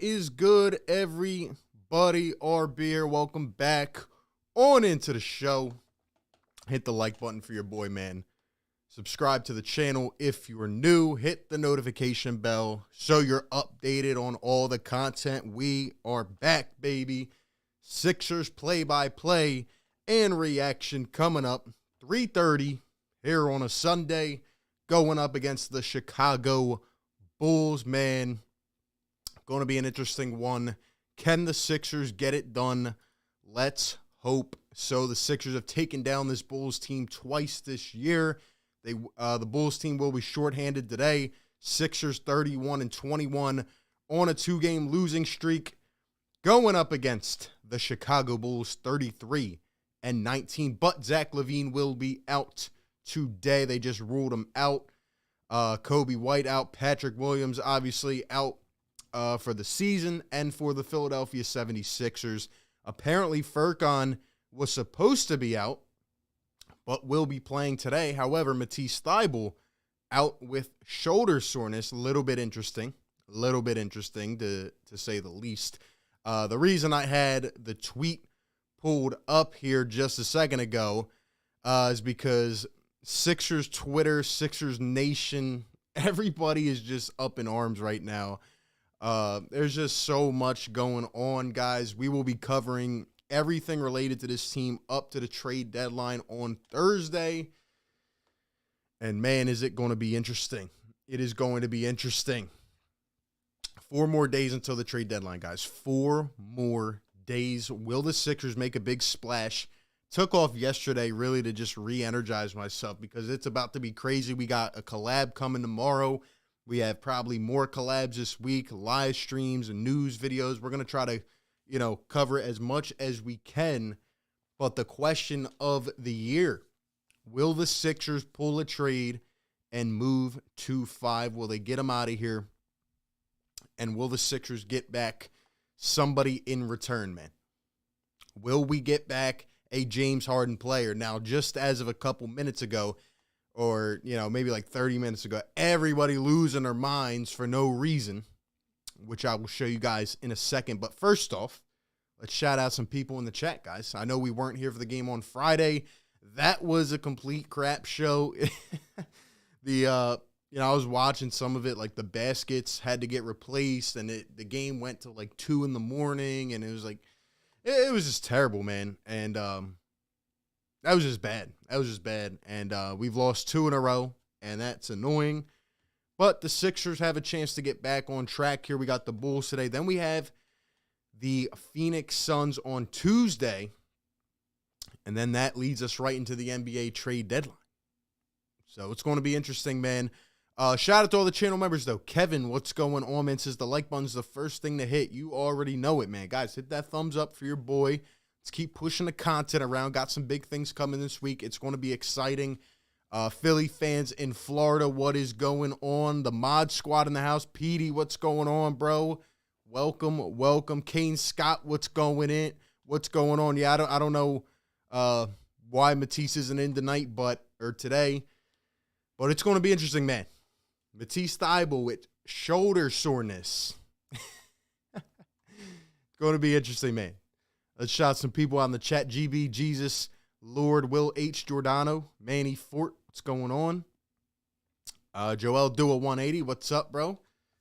is good, everybody? Our beer. Welcome back on into the show. Hit the like button for your boy, man. Subscribe to the channel if you are new. Hit the notification bell so you're updated on all the content. We are back, baby. Sixers play-by-play and reaction coming up 3:30 here on a Sunday, going up against the Chicago Bulls, man. Going to be an interesting one. Can the Sixers get it done? Let's hope so. The Sixers have taken down this Bulls team twice this year. The Bulls team will be shorthanded today. Sixers 31-21 on a two-game losing streak, going up against the Chicago Bulls 33-19. But Zach LaVine will be out today. They just ruled him out. Kobe White out. Patrick Williams obviously out for the season and for the Philadelphia 76ers. Apparently, Furkan was supposed to be out, but will be playing today. However, Matisse Thybulle out with shoulder soreness. A little bit interesting to say the least. The reason I had the tweet pulled up here just a second ago is because Sixers Twitter, Sixers Nation, everybody is just up in arms right now. There's just so much going on, guys. We will be covering everything related to this team up to the trade deadline on Thursday. And, man, is it going to be interesting. It is going to be interesting. 4 more days until the trade deadline, guys. 4 more days. Will the Sixers make a big splash? Took off yesterday really to just re-energize myself because it's about to be crazy. We got a collab coming tomorrow. We have probably more collabs this week, live streams and news videos. We're going to try to, cover as much as we can. But the question of the year, will the Sixers pull a trade and move to 5? Will they get them out of here? And will the Sixers get back somebody in return, man? Will we get back a James Harden player? Now, just as of a couple minutes ago, or, maybe like 30 minutes ago, everybody losing their minds for no reason, which I will show you guys in a second. But first off, let's shout out some people in the chat, guys. I know we weren't here for the game on Friday. That was a complete crap show. I was watching some of it, like the baskets had to get replaced, and the game went to like 2 in the morning, and it was like, it was just terrible, man. And, that was just bad. And we've lost 2 in a row, and that's annoying. But the Sixers have a chance to get back on track here. We got the Bulls today. Then we have the Phoenix Suns on Tuesday. And then that leads us right into the NBA trade deadline. So it's going to be interesting, man. Shout out to all the channel members, though. Kevin, what's going on, man? Says the like button's the first thing to hit. You already know it, man. Guys, hit that thumbs up for your boy. Let's keep pushing the content around. Got some big things coming this week. It's going to be exciting. Philly fans in Florida, what is going on? The mod squad in the house. Petey, what's going on, bro? Welcome. Kane Scott, what's going on? Yeah, I don't know why Matisse isn't in tonight, or today, but it's going to be interesting, man. Matisse Thybulle with shoulder soreness. It's going to be interesting, man. Let's shout some people out in the chat. GB, Jesus, Lord, Will H. Giordano, Manny Fort, what's going on? Joel Dua 180, what's up, bro?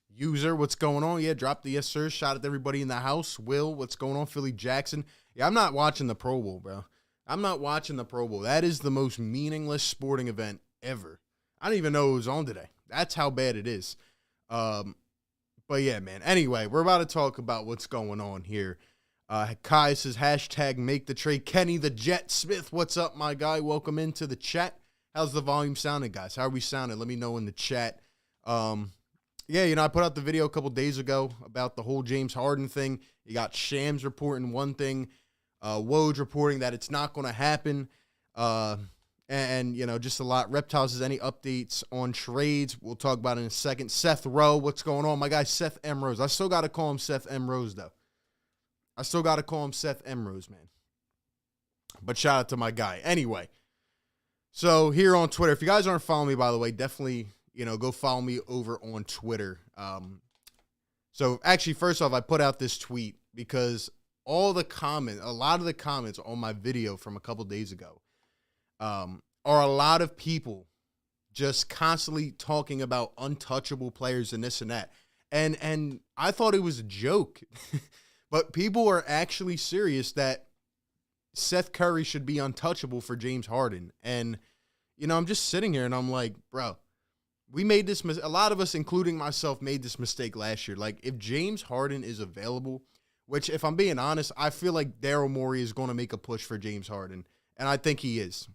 User, what's going on? Yeah, drop the yes, sir. Shout out to everybody in the house. Will, what's going on? Philly Jackson. Yeah, I'm not watching the Pro Bowl, bro. I'm not watching the Pro Bowl. That is the most meaningless sporting event ever. I didn't even know it was on today. That's how bad it is. But yeah, man. Anyway, we're about to talk about what's going on here. Kai says, hashtag make the trade. Kenny the Jet Smith, what's up, my guy? Welcome into the chat. How's the volume sounding, guys? How are we sounding? Let me know in the chat. Yeah, I put out the video a couple days ago about the whole James Harden thing. You got Shams reporting one thing, Woj reporting that it's not going to happen, and just a lot. Reptiles, has any updates on trades? We'll talk about it in a second. Seth Rowe, what's going on? My guy Seth M. Rose. I still got to call him Seth M. Rose, though. Man. But shout out to my guy. Anyway, so here on Twitter, if you guys aren't following me, by the way, definitely, go follow me over on Twitter. So actually, first off, I put out this tweet because a lot of the comments on my video from a couple days ago are a lot of people just constantly talking about untouchable players and this and that. And I thought it was a joke, but people are actually serious that Seth Curry should be untouchable for James Harden. And, I'm just sitting here and I'm like, bro, we made this, a lot of us, including myself, made this mistake last year. Like, if James Harden is available, which, if I'm being honest, I feel like Daryl Morey is going to make a push for James Harden, and I think he is.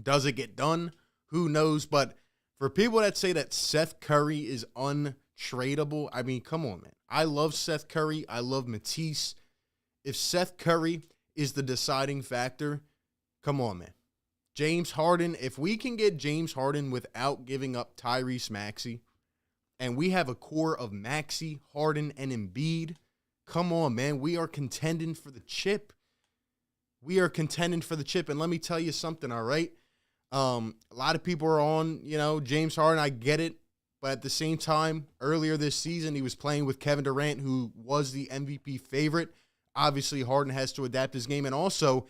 Does it get done? Who knows? But for people that say that Seth Curry is untradeable, I mean, come on, man. I love Seth Curry. I love Matisse. If Seth Curry is the deciding factor, come on, man. James Harden, if we can get James Harden without giving up Tyrese Maxey, and we have a core of Maxey, Harden, and Embiid, come on, man. We are contending for the chip. We are contending for the chip. And let me tell you something, all right? A lot of people are on, James Harden. I get it. But at the same time, earlier this season, he was playing with Kevin Durant, who was the MVP favorite. Obviously, Harden has to adapt his game. And also,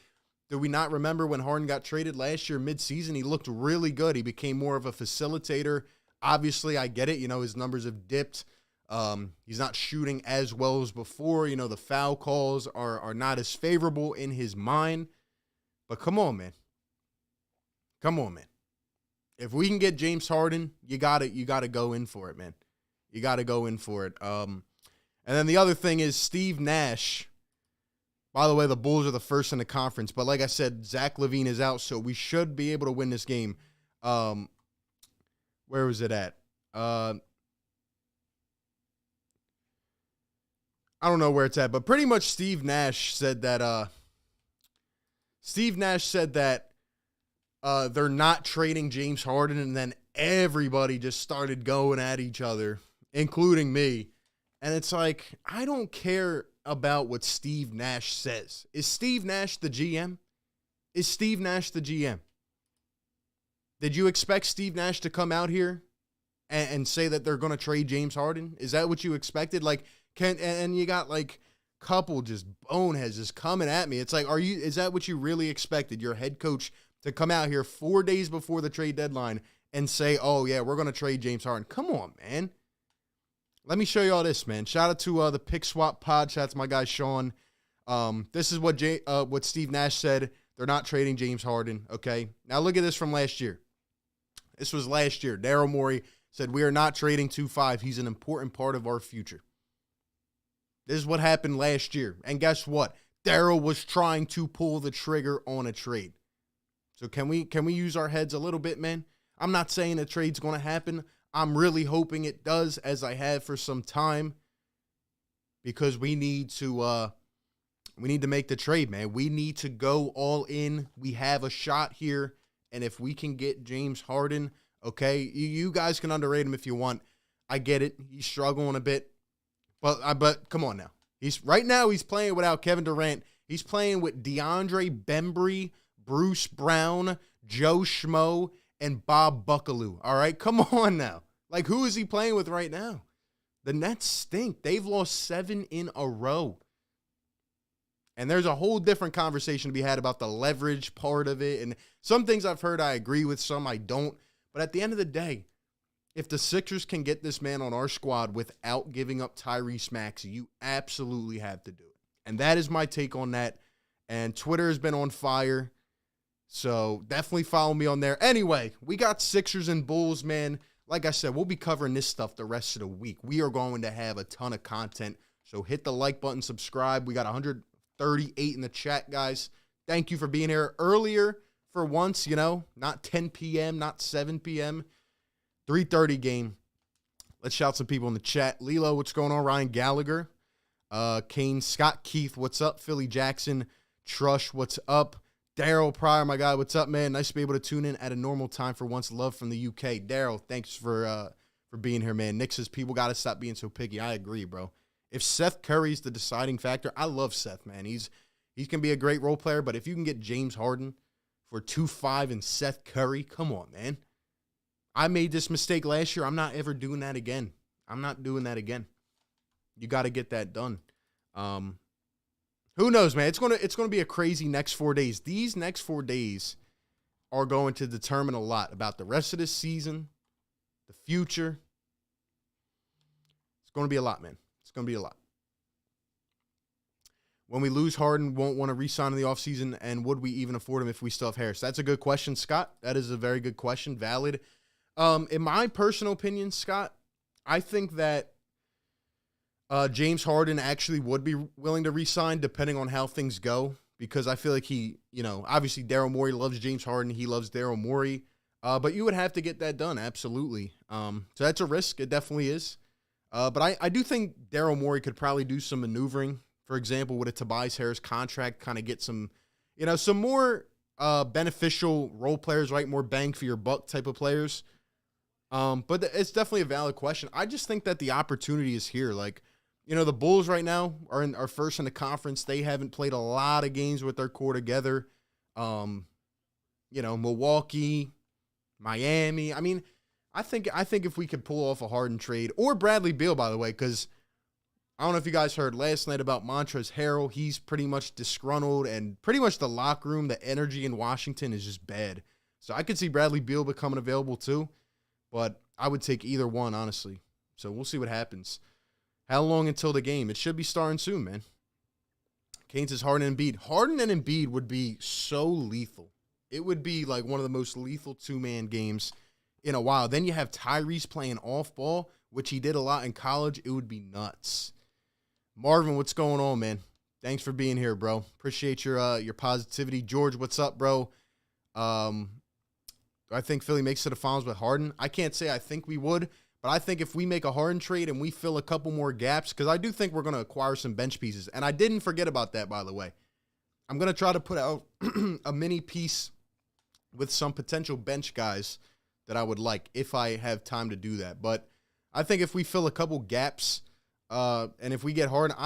do we not remember when Harden got traded last year midseason? He looked really good. He became more of a facilitator. Obviously, I get it. His numbers have dipped. He's not shooting as well as before. The foul calls are not as favorable in his mind. But come on, man. Come on, man. If we can get James Harden, you gotta go in for it, man. You gotta go in for it. And then the other thing is Steve Nash. By the way, the Bulls are the first in the conference. But like I said, Zach LaVine is out, so we should be able to win this game. Where was it at? I don't know where it's at, but pretty much Steve Nash said that they're not trading James Harden, and then everybody just started going at each other, including me. And it's like, I don't care about what Steve Nash says. Is Steve Nash the GM? Is Steve Nash the GM? Did you expect Steve Nash to come out here and say that they're going to trade James Harden? Is that what you expected? Like, and you got like couple just boneheads just coming at me. It's like, is that what you really expected? Your head coach to come out here 4 days before the trade deadline and say, oh yeah, we're going to trade James Harden. Come on, man. Let me show you all this, man. Shout out to the Pick Swap Pod. Shout out to my guy, Sean. This is what Steve Nash said. They're not trading James Harden, okay? Now look at this from last year. This was last year. Daryl Morey said, we are not trading 2-5. He's an important part of our future. This is what happened last year. And guess what? Daryl was trying to pull the trigger on a trade. So can we use our heads a little bit, man? I'm not saying a trade's going to happen. I'm really hoping it does, as I have for some time, because we need to make the trade, man. We need to go all in. We have a shot here, and if we can get James Harden, okay, you guys can underrate him if you want. I get it. He's struggling a bit, but come on now. He's playing without Kevin Durant. He's playing with DeAndre Bembry, Bruce Brown, Joe Schmo, and Bob Buckaloo. All right, come on now. Like, who is he playing with right now? The Nets stink. They've lost 7 in a row. And there's a whole different conversation to be had about the leverage part of it. And some things I've heard I agree with, some I don't. But at the end of the day, if the Sixers can get this man on our squad without giving up Tyrese Maxey, you absolutely have to do it. And that is my take on that. And Twitter has been on fire. So definitely follow me on there. Anyway, we got Sixers and Bulls, man. Like I said, we'll be covering this stuff the rest of the week. We are going to have a ton of content. So hit the like button, subscribe. We got 138 in the chat, guys. Thank you for being here earlier for once, not 10 p.m., not 7 p.m., 3:30 game. Let's shout some people in the chat. Lilo, what's going on? Ryan Gallagher. Kane, Scott Keith, what's up? Philly Jackson, Trush, what's up? Daryl Pryor, my guy, what's up, man? Nice to be able to tune in at a normal time for once. Love from the UK. Daryl, thanks for being here, man. Nick says people got to stop being so picky. I agree, bro. If Seth Curry's the deciding factor, I love Seth, man. He can be a great role player, but if you can get James Harden for 2-5 and Seth Curry, come on, man. I made this mistake last year. I'm not ever doing that again. I'm not doing that again. You got to get that done. Who knows, man? It's gonna be a crazy next 4 days. These next 4 days are going to determine a lot about the rest of this season, the future. It's going to be a lot, man. It's going to be a lot. When we lose Harden, won't want to re-sign in the offseason, and would we even afford him if we still have Harris? That's a good question, Scott. That is a very good question. Valid. In my personal opinion, Scott, I think that James Harden actually would be willing to re-sign depending on how things go, because I feel like he, obviously Daryl Morey loves James Harden. He loves Daryl Morey. But you would have to get that done, absolutely. So that's a risk. It definitely is. But I do think Daryl Morey could probably do some maneuvering. For example, with a Tobias Harris contract, kind of get some, some more beneficial role players, right? More bang for your buck type of players. But it's definitely a valid question. I just think that the opportunity is here. Like, the Bulls right now are first in the conference. They haven't played a lot of games with their core together. Milwaukee, Miami. I mean, I think if we could pull off a Harden trade, or Bradley Beal, by the way, because I don't know if you guys heard last night about Montrezl Harrell. He's pretty much disgruntled, and pretty much the locker room, the energy in Washington is just bad. So I could see Bradley Beal becoming available too, but I would take either one, honestly. So we'll see what happens. How long until the game? It should be starting soon, man. Kane says Harden and Embiid. Harden and Embiid would be so lethal. It would be like one of the most lethal two-man games in a while. Then you have Tyrese playing off ball, which he did a lot in college. It would be nuts. Marvin, what's going on, man? Thanks for being here, bro. Appreciate your positivity. George, what's up, bro? I think Philly makes it to the finals with Harden. I can't say I think we would, but I think if we make a Harden trade and we fill a couple more gaps, because I do think we're going to acquire some bench pieces. And I didn't forget about that, by the way. I'm going to try to put out a mini piece with some potential bench guys that I would like if I have time to do that. But I think if we fill a couple gaps, and if we get Harden,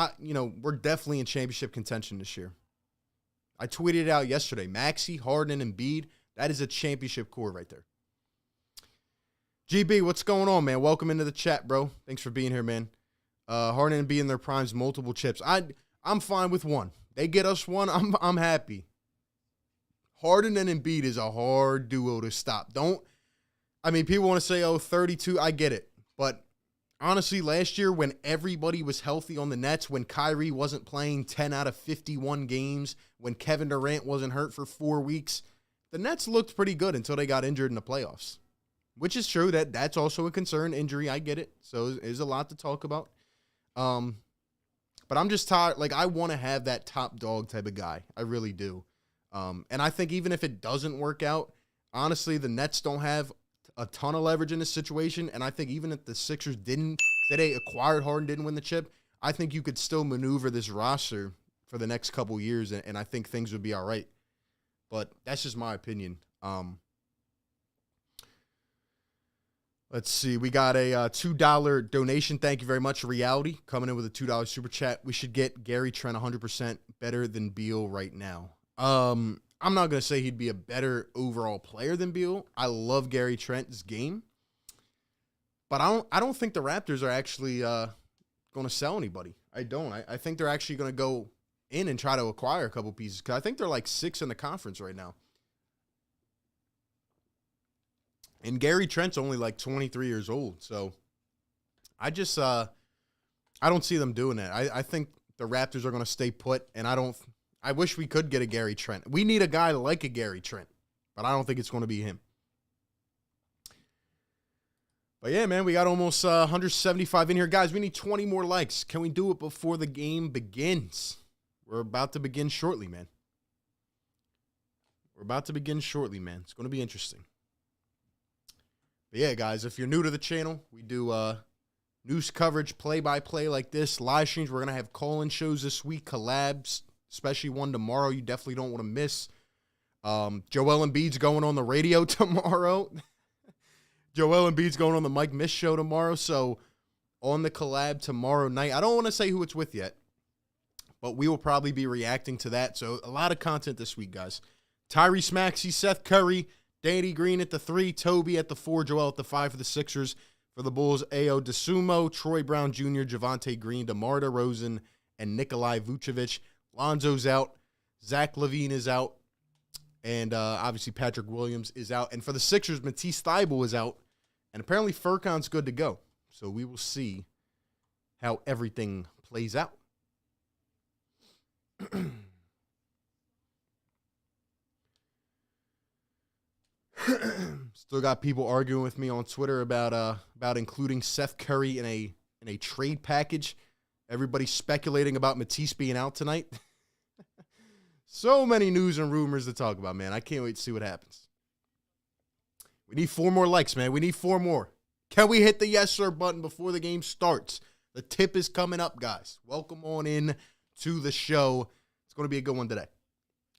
we're definitely in championship contention this year. I tweeted it out yesterday. Maxey, Harden, and Embiid, that is a championship core right there. GB, what's going on, man? Welcome into the chat, bro. Thanks for being here, man. Harden and Embiid in their primes, multiple chips. I'm fine with one. They get us one, I'm happy. Harden and Embiid is a hard duo to stop. People want to say, 32, I get it. But honestly, last year when everybody was healthy on the Nets, when Kyrie wasn't playing 10 out of 51 games, when Kevin Durant wasn't hurt for 4 weeks, the Nets looked pretty good until they got injured in the playoffs. Which is true. That's also a concern, injury. I get it. So there's a lot to talk about. But I'm just tired. Like, I want to have that top dog type of guy. I really do. And I think even if it doesn't work out, honestly, the Nets don't have a ton of leverage in this situation. And I think even if the Sixers say they acquired Harden, didn't win the chip, I think you could still maneuver this roster for the next couple years. And I think things would be all right. But that's just my opinion. Let's see. We got a $2 donation. Thank you very much. Reality coming in with a $2 super chat. We should get Gary Trent 100% better than Beal right now. I'm not going to say he'd be a better overall player than Beal. I love Gary Trent's game. But I don't think the Raptors are actually going to sell anybody. I don't. I think they're actually going to go in and try to acquire a couple pieces, because I think they're like 6 in the conference right now. And Gary Trent's only like 23 years old. So I just I don't see them doing that. I think the Raptors are going to stay put, and I wish we could get a Gary Trent. We need a guy like a Gary Trent, but I don't think it's going to be him. But yeah, man, we got almost 175 in here. Guys, we need 20 more likes. Can we do it before the game begins? We're about to begin shortly, man. It's going to be interesting. But yeah, guys, if you're new to the channel, we do news coverage, play-by-play like this, live streams. We're going to have call-in shows this week, collabs, especially one tomorrow you definitely don't want to miss. Joel Embiid's going on the radio tomorrow. Joel Embiid's going on the Mike Miss show tomorrow. So on the collab tomorrow night, I don't want to say who it's with yet, but we will probably be reacting to that. So a lot of content this week, guys. Tyrese Maxey, Seth Curry, Danny Green at the 3, Toby at the 4, Joel at the 5 for the Sixers. For the Bulls, Ayo DeSumo, Troy Brown Jr., Javonte Green, DeMar DeRozan, and Nikolai Vucevic. Lonzo's out. Zach LaVine is out. And obviously Patrick Williams is out. And for the Sixers, Matisse Thybulle is out. And apparently Furkan's good to go. So we will see how everything plays out. Still got people arguing with me on Twitter about including Seth Curry in a trade package. Everybody's speculating about Matisse being out tonight. So many news and rumors to talk about, man. I can't wait to see what happens. We need 4 more likes, man. We need 4 more. Can we hit the yes, sir button before the game starts? The tip is coming up, guys. Welcome on in to the show. It's going to be a good one today.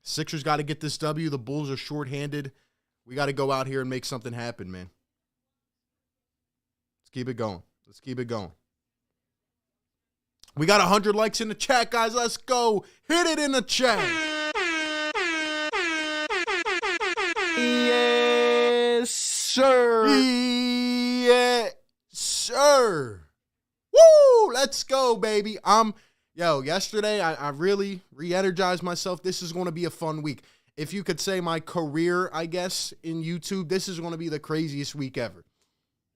Sixers got to get this W. The Bulls are shorthanded. We got to go out here and make something happen, man. Let's keep it going. Let's keep it going. We got 100 likes in the chat, guys. Let's go. Hit it in the chat. Yes, sir. Yes, sir. Woo! Let's go, baby. Yesterday I really re-energized myself. This is going to be a fun week. If you could say my career, I guess, in YouTube, this is going to be the craziest week ever.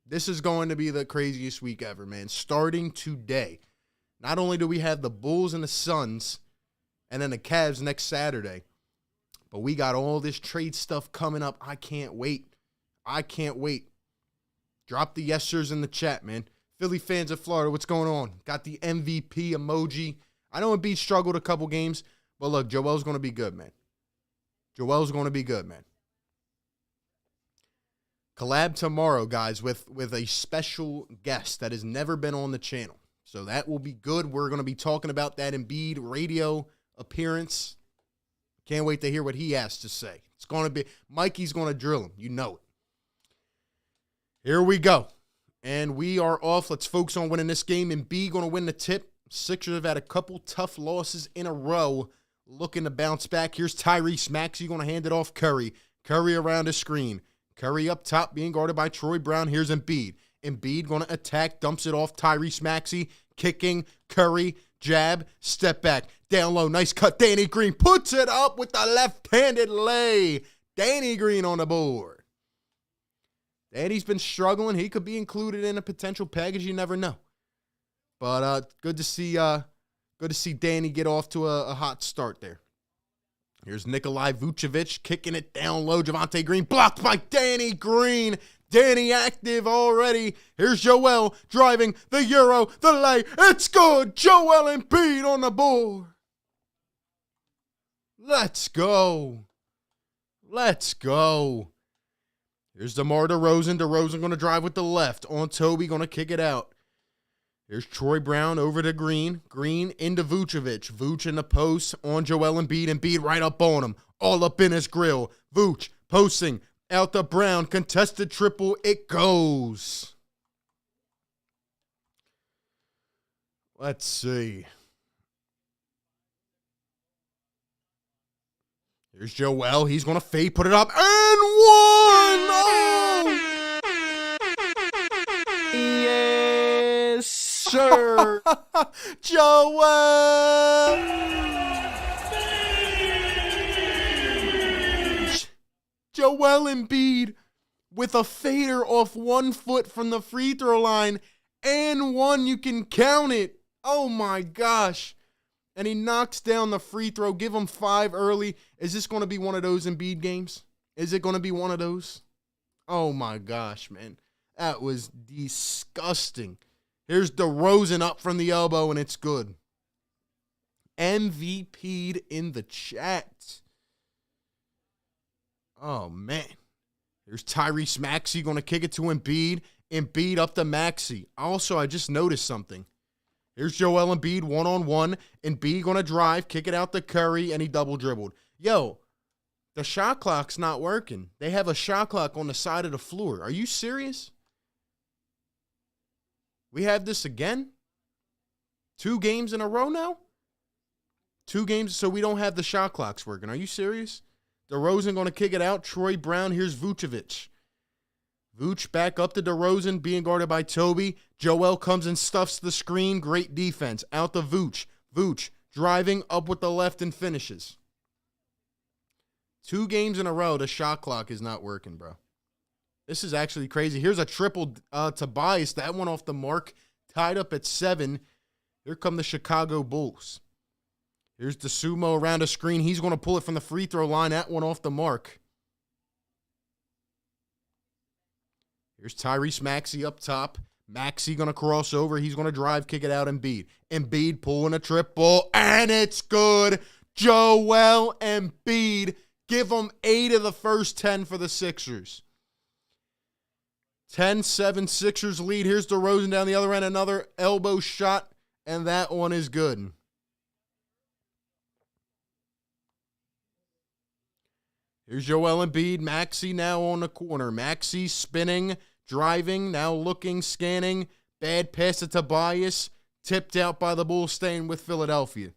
This is going to be the craziest week ever, man. Starting today. Not only do we have the Bulls and the Suns and then the Cavs next Saturday, but we got all this trade stuff coming up. I can't wait. I can't wait. Drop the yes sirs in the chat, man. Philly fans of Florida, what's going on? Got the MVP emoji. I know Embiid struggled a couple games, but look, Joel's going to be good, man. Joel's going to be good, man. Collab tomorrow, guys, with a special guest that has never been on the channel. So that will be good. We're going to be talking about that Embiid radio appearance. Can't wait to hear what he has to say. It's going to be, Mikey's going to drill him. You know it. Here we go. And we are off. Let's focus on winning this game. Embiid going to win the tip. Sixers have had a couple tough losses in a row. Looking to bounce back. Here's Tyrese Maxey going to hand it off Curry. Curry around the screen. Curry up top being guarded by Troy Brown. Here's Embiid. Embiid going to attack. Dumps it off Tyrese Maxey. Kicking. Curry. Jab. Step back. Down low. Nice cut. Danny Green puts it up with the left-handed lay. Danny Green on the board. Danny's been struggling. He could be included in a potential package. You never know. But good to see Danny get off to a hot start there. Here's Nikolai Vucevic kicking it down low. Javonte Green blocked by Danny Green. Danny active already. Here's Joel driving the Euro, the lay. It's good. Joel Embiid on the board. Let's go. Let's go. Here's DeMar DeRozan. DeRozan going to drive with the left. On Toby, going to kick it out. Here's Troy Brown over to Green. Green into Vucevic. Vuce in the post on Joel Embiid. Embiid right up on him. All up in his grill. Vuce posting out to Brown. Contested triple. It goes. Let's see. Here's Joel. He's going to fade. Put it up. And one! Oh! Yes, sir. Joel! Joel Embiid with a fader off 1 foot from the free throw line. And one, you can count it. Oh, my gosh. And he knocks down the free throw. Give him 5 early. Is this going to be one of those Embiid games? Is it going to be one of those? Oh, my gosh, man. That was disgusting. Here's DeRozan up from the elbow, and it's good. MVP'd in the chat. Oh, man. Here's Tyrese Maxey going to kick it to Embiid. Embiid up to Maxey. Also, I just noticed something. Here's Joel Embiid one-on-one. Embiid going to drive, kick it out to Curry, and he double dribbled. Yo, the shot clock's not working. They have a shot clock on the side of the floor. Are you serious? We have this again? 2 games in a row now? 2 games, so we don't have the shot clocks working. Are you serious? DeRozan going to kick it out. Troy Brown, here's Vucevic. Vooch back up to DeRozan, being guarded by Toby. Joel comes and stuffs the screen. Great defense. Out to Vooch. Vooch driving up with the left and finishes. 2 games in a row, the shot clock is not working, bro. This is actually crazy. Here's a triple Tobias. That one off the mark. Tied up at 7. Here come the Chicago Bulls. Here's the Sumo around a screen. He's going to pull it from the free throw line. That one off the mark. Here's Tyrese Maxey up top. Maxey going to cross over. He's going to drive, kick it out, Embiid. Embiid pulling a triple, and it's good. Joel Embiid. Give him 8 of the first 10 for the Sixers. 10-7 Sixers lead. Here's DeRozan down the other end. Another elbow shot, and that one is good. Here's Joel Embiid. Maxey now on the corner. Maxey spinning, driving, now looking, scanning. Bad pass to Tobias. Tipped out by the Bulls, staying with Philadelphia.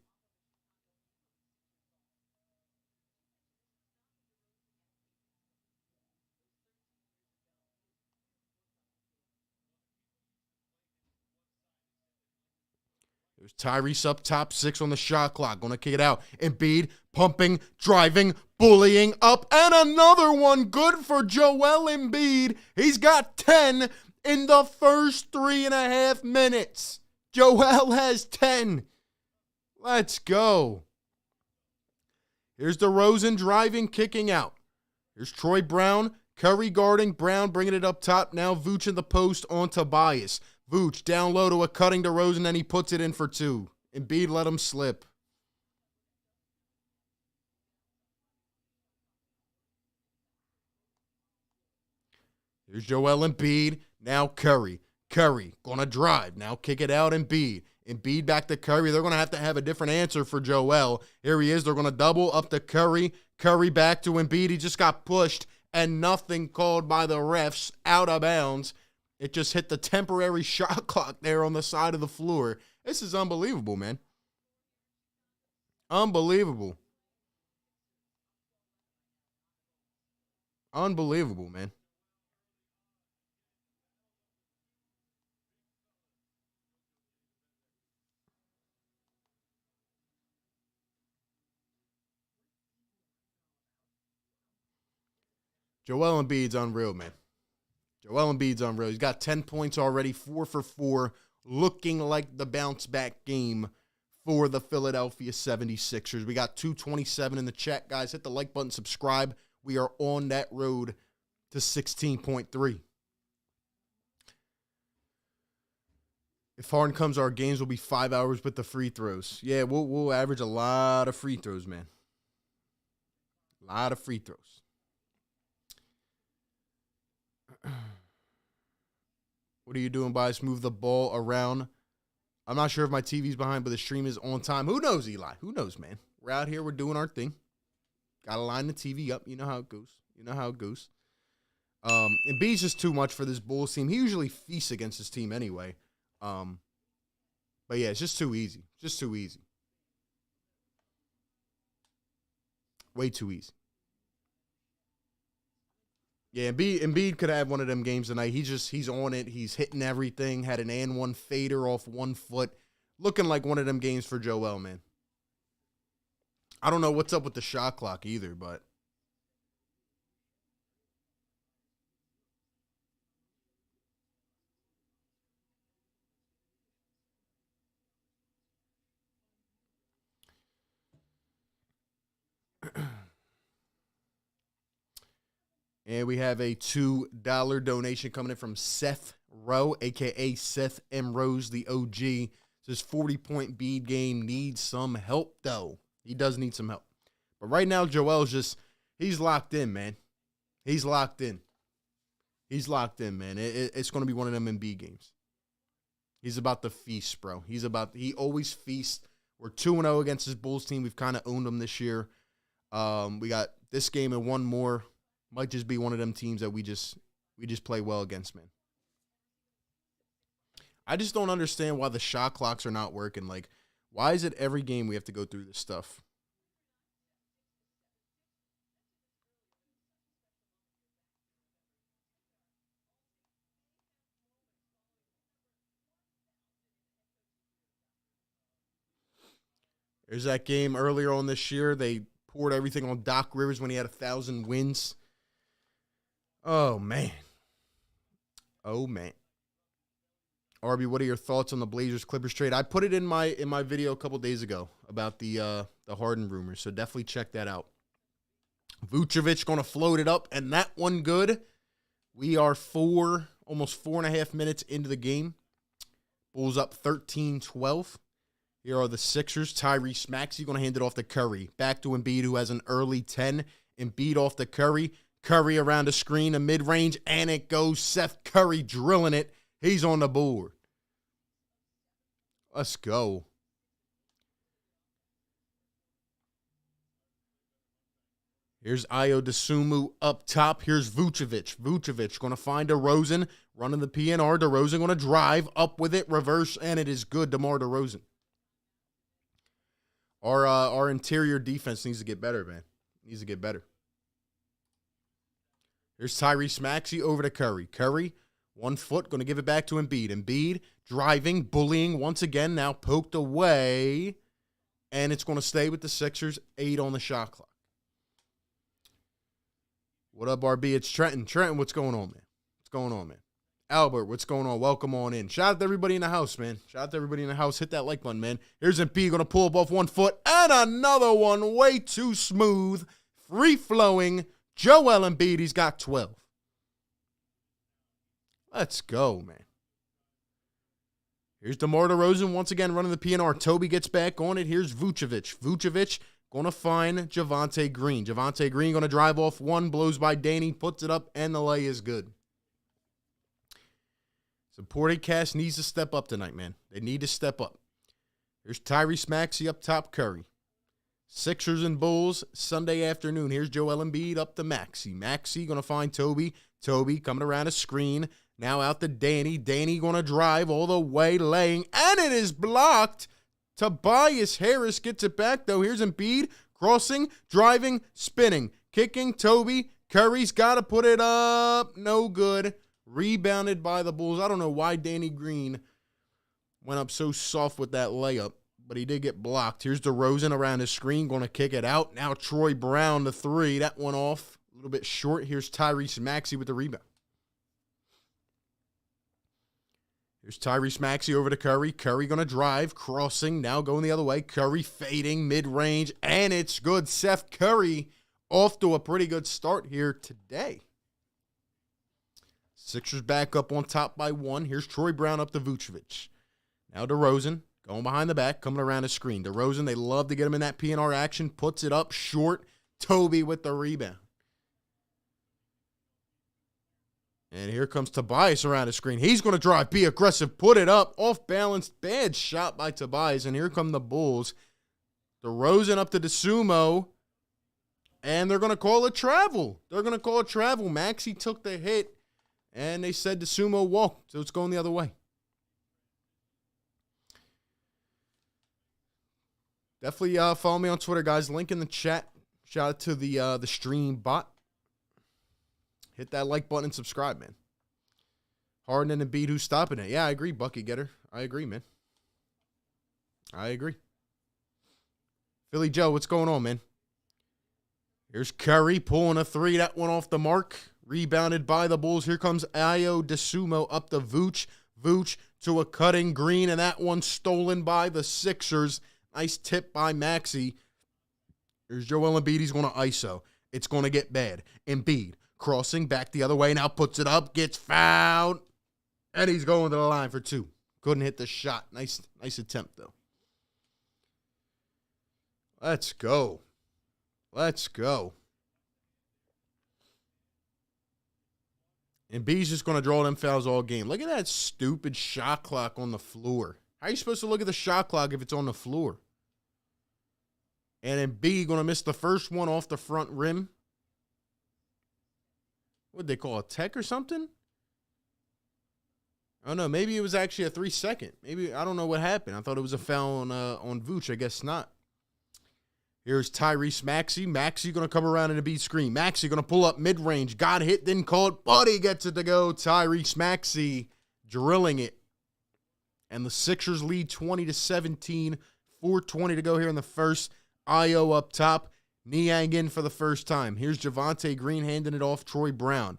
There's Tyrese up top, 6 on the shot clock. Going to kick it out. Embiid pumping, driving, bullying up. And another one good for Joel Embiid. He's got 10 in the first 3.5 minutes. Joel has 10. Let's go. Here's DeRozan driving, kicking out. Here's Troy Brown. Curry guarding. Brown bringing it up top. Now Vooch in the post on Tobias. Vooch down low to a cutting DeRozan, and he puts it in for 2. Embiid let him slip. Here's Joel Embiid. Now Curry. Curry gonna drive. Now kick it out, Embiid. Embiid back to Curry. They're gonna have to have a different answer for Joel. Here he is. They're gonna double up to Curry. Curry back to Embiid. He just got pushed, and nothing called by the refs. Out of bounds. It just hit the temporary shot clock there on the side of the floor. This is unbelievable, man. Unbelievable. Unbelievable, man. Joel Embiid's unreal, man. Joel Embiid's unreal. He's got 10 points already, 4 for 4, looking like the bounce-back game for the Philadelphia 76ers. We got 227 in the chat, guys. Hit the like button, subscribe. We are on that road to 16.3. If Harden comes, our games will be 5 hours with the free throws. Yeah, we'll average a lot of free throws, man. A lot of free throws. What are you doing, boys? Move the ball around. I'm not sure if my TV's behind, but the stream is on time. Who knows, Eli? Who knows, man? We're out here. We're doing our thing. Got to line the TV up. You know how it goes. You know how it goes. Embiid's just too much for this Bulls team. He usually feasts against his team anyway. But yeah, it's just too easy. Just too easy. Way too easy. Yeah, Embiid could have one of them games tonight. He's on it. He's hitting everything. Had an and one fader off 1 foot. Looking like one of them games for Joel, man. I don't know what's up with the shot clock either, but and we have a $2 donation coming in from Seth Rowe, a.k.a. Seth M. Rose, the OG. Says 40-point bead game needs some help, though. He does need some help. But right now, Joel's he's locked in, man. He's locked in. He's locked in, man. It's going to be one of them Embiid games. He's about to feast, bro. He always feasts. We're 2-0 against his Bulls team. We've kind of owned them this year. We got this game and one more. Might just be one of them teams that we just play well against, man. I just don't understand why the shot clocks are not working. Like, why is it every game we have to go through this stuff? There's that game earlier on this year. They poured everything on Doc Rivers when he had 1,000 wins. Oh, man. Oh, man. Arby, what are your thoughts on the Blazers-Clippers trade? I put it in my video a couple days ago about the Harden rumors, so definitely check that out. Vucevic going to float it up, and that one good. We are almost 4.5 minutes into the game. Bulls up 13-12. Here are the Sixers. Tyrese Maxey going to hand it off to Curry. Back to Embiid, who has an early 10. Embiid off to Curry. Curry around the screen, a mid-range, and it goes. Seth Curry drilling it. He's on the board. Let's go. Here's Ayo Dosunmu up top. Here's Vucevic. Vucevic going to find DeRozan. Running the PNR. DeRozan going to drive up with it. Reverse, and it is good. DeMar DeRozan. Our interior defense needs to get better, man. Needs to get better. Here's Tyrese Maxey over to Curry. Curry, 1 foot, going to give it back to Embiid. Embiid driving, bullying once again. Now poked away. And it's going to stay with the Sixers. 8 on the shot clock. What up, RB? It's Trenton. Trenton, what's going on, man? What's going on, man? Albert, what's going on? Welcome on in. Shout out to everybody in the house, man. Shout out to everybody in the house. Hit that like button, man. Here's Embiid going to pull up off 1 foot. And another one way too smooth. Free-flowing. Joel Embiid, he's got 12. Let's go, man. Here's DeMar DeRozan once again running the PNR. Toby gets back on it. Here's Vucevic. Vucevic going to find Javonte Green. Javonte Green going to drive off one, blows by Danny, puts it up, and the lay is good. Supporting cast needs to step up tonight, man. They need to step up. Here's Tyrese Maxey up top, Curry. Sixers and Bulls, Sunday afternoon. Here's Joel Embiid up to Maxey. Maxey going to find Toby. Toby coming around a screen. Now out to Danny. Danny going to drive all the way, laying, and it is blocked. Tobias Harris gets it back, though. Here's Embiid, crossing, driving, spinning, kicking. Toby, Curry's got to put it up. No good. Rebounded by the Bulls. I don't know why Danny Green went up so soft with that layup, but he did get blocked. Here's DeRozan around his screen, going to kick it out. Now Troy Brown, the three. That one off a little bit short. Here's Tyrese Maxey with the rebound. Here's Tyrese Maxey over to Curry. Curry going to drive, crossing, now going the other way. Curry fading, mid-range, and it's good. Seth Curry off to a pretty good start here today. Sixers back up on top by 1. Here's Troy Brown up to Vucevic. Now DeRozan going behind the back, coming around the screen. DeRozan, they love to get him in that PNR action. Puts it up short. Toby with the rebound. And here comes Tobias around the screen. He's going to drive, be aggressive, put it up, off balance. Bad shot by Tobias. And here come the Bulls. DeRozan up to DeSumo. And they're going to call it travel. They're going to call it travel. Maxey took the hit. And they said DeSumo walked. So it's going the other way. Definitely follow me on Twitter, guys. Link in the chat. Shout out to the stream bot. Hit that like button and subscribe, man. Harden and Embiid, who's stopping it? Yeah, I agree, Bucket Getter. I agree, man. I agree. Philly Joe, what's going on, man? Here's Curry pulling a three. That one off the mark. Rebounded by the Bulls. Here comes Ayo Dosunmu up to Vooch. Vooch to a cutting Green, and that one stolen by the Sixers. Nice tip by Maxey. Here's Joel Embiid. He's going to ISO. It's going to get bad. Embiid crossing back the other way. Now puts it up. Gets fouled. And he's going to the line for 2. Couldn't hit the shot. Nice attempt, though. Let's go. Let's go. Embiid's just going to draw them fouls all game. Look at that stupid shot clock on the floor. How are you supposed to look at the shot clock if it's on the floor? And Embiid going to miss the first one off the front rim. What'd they call, a tech or something? I don't know. Maybe it was actually a 3-second. Maybe, I don't know what happened. I thought it was a foul on Vooch. I guess not. Here's Tyrese Maxey. Maxey going to come around in a beat screen. Maxey going to pull up mid-range. Got hit, didn't call it, but he gets it to go. Tyrese Maxey drilling it. And the Sixers lead 20-17, 4:20 to go here in the first. Io up top. Niang in for the first time. Here's Javonte Green handing it off. Troy Brown.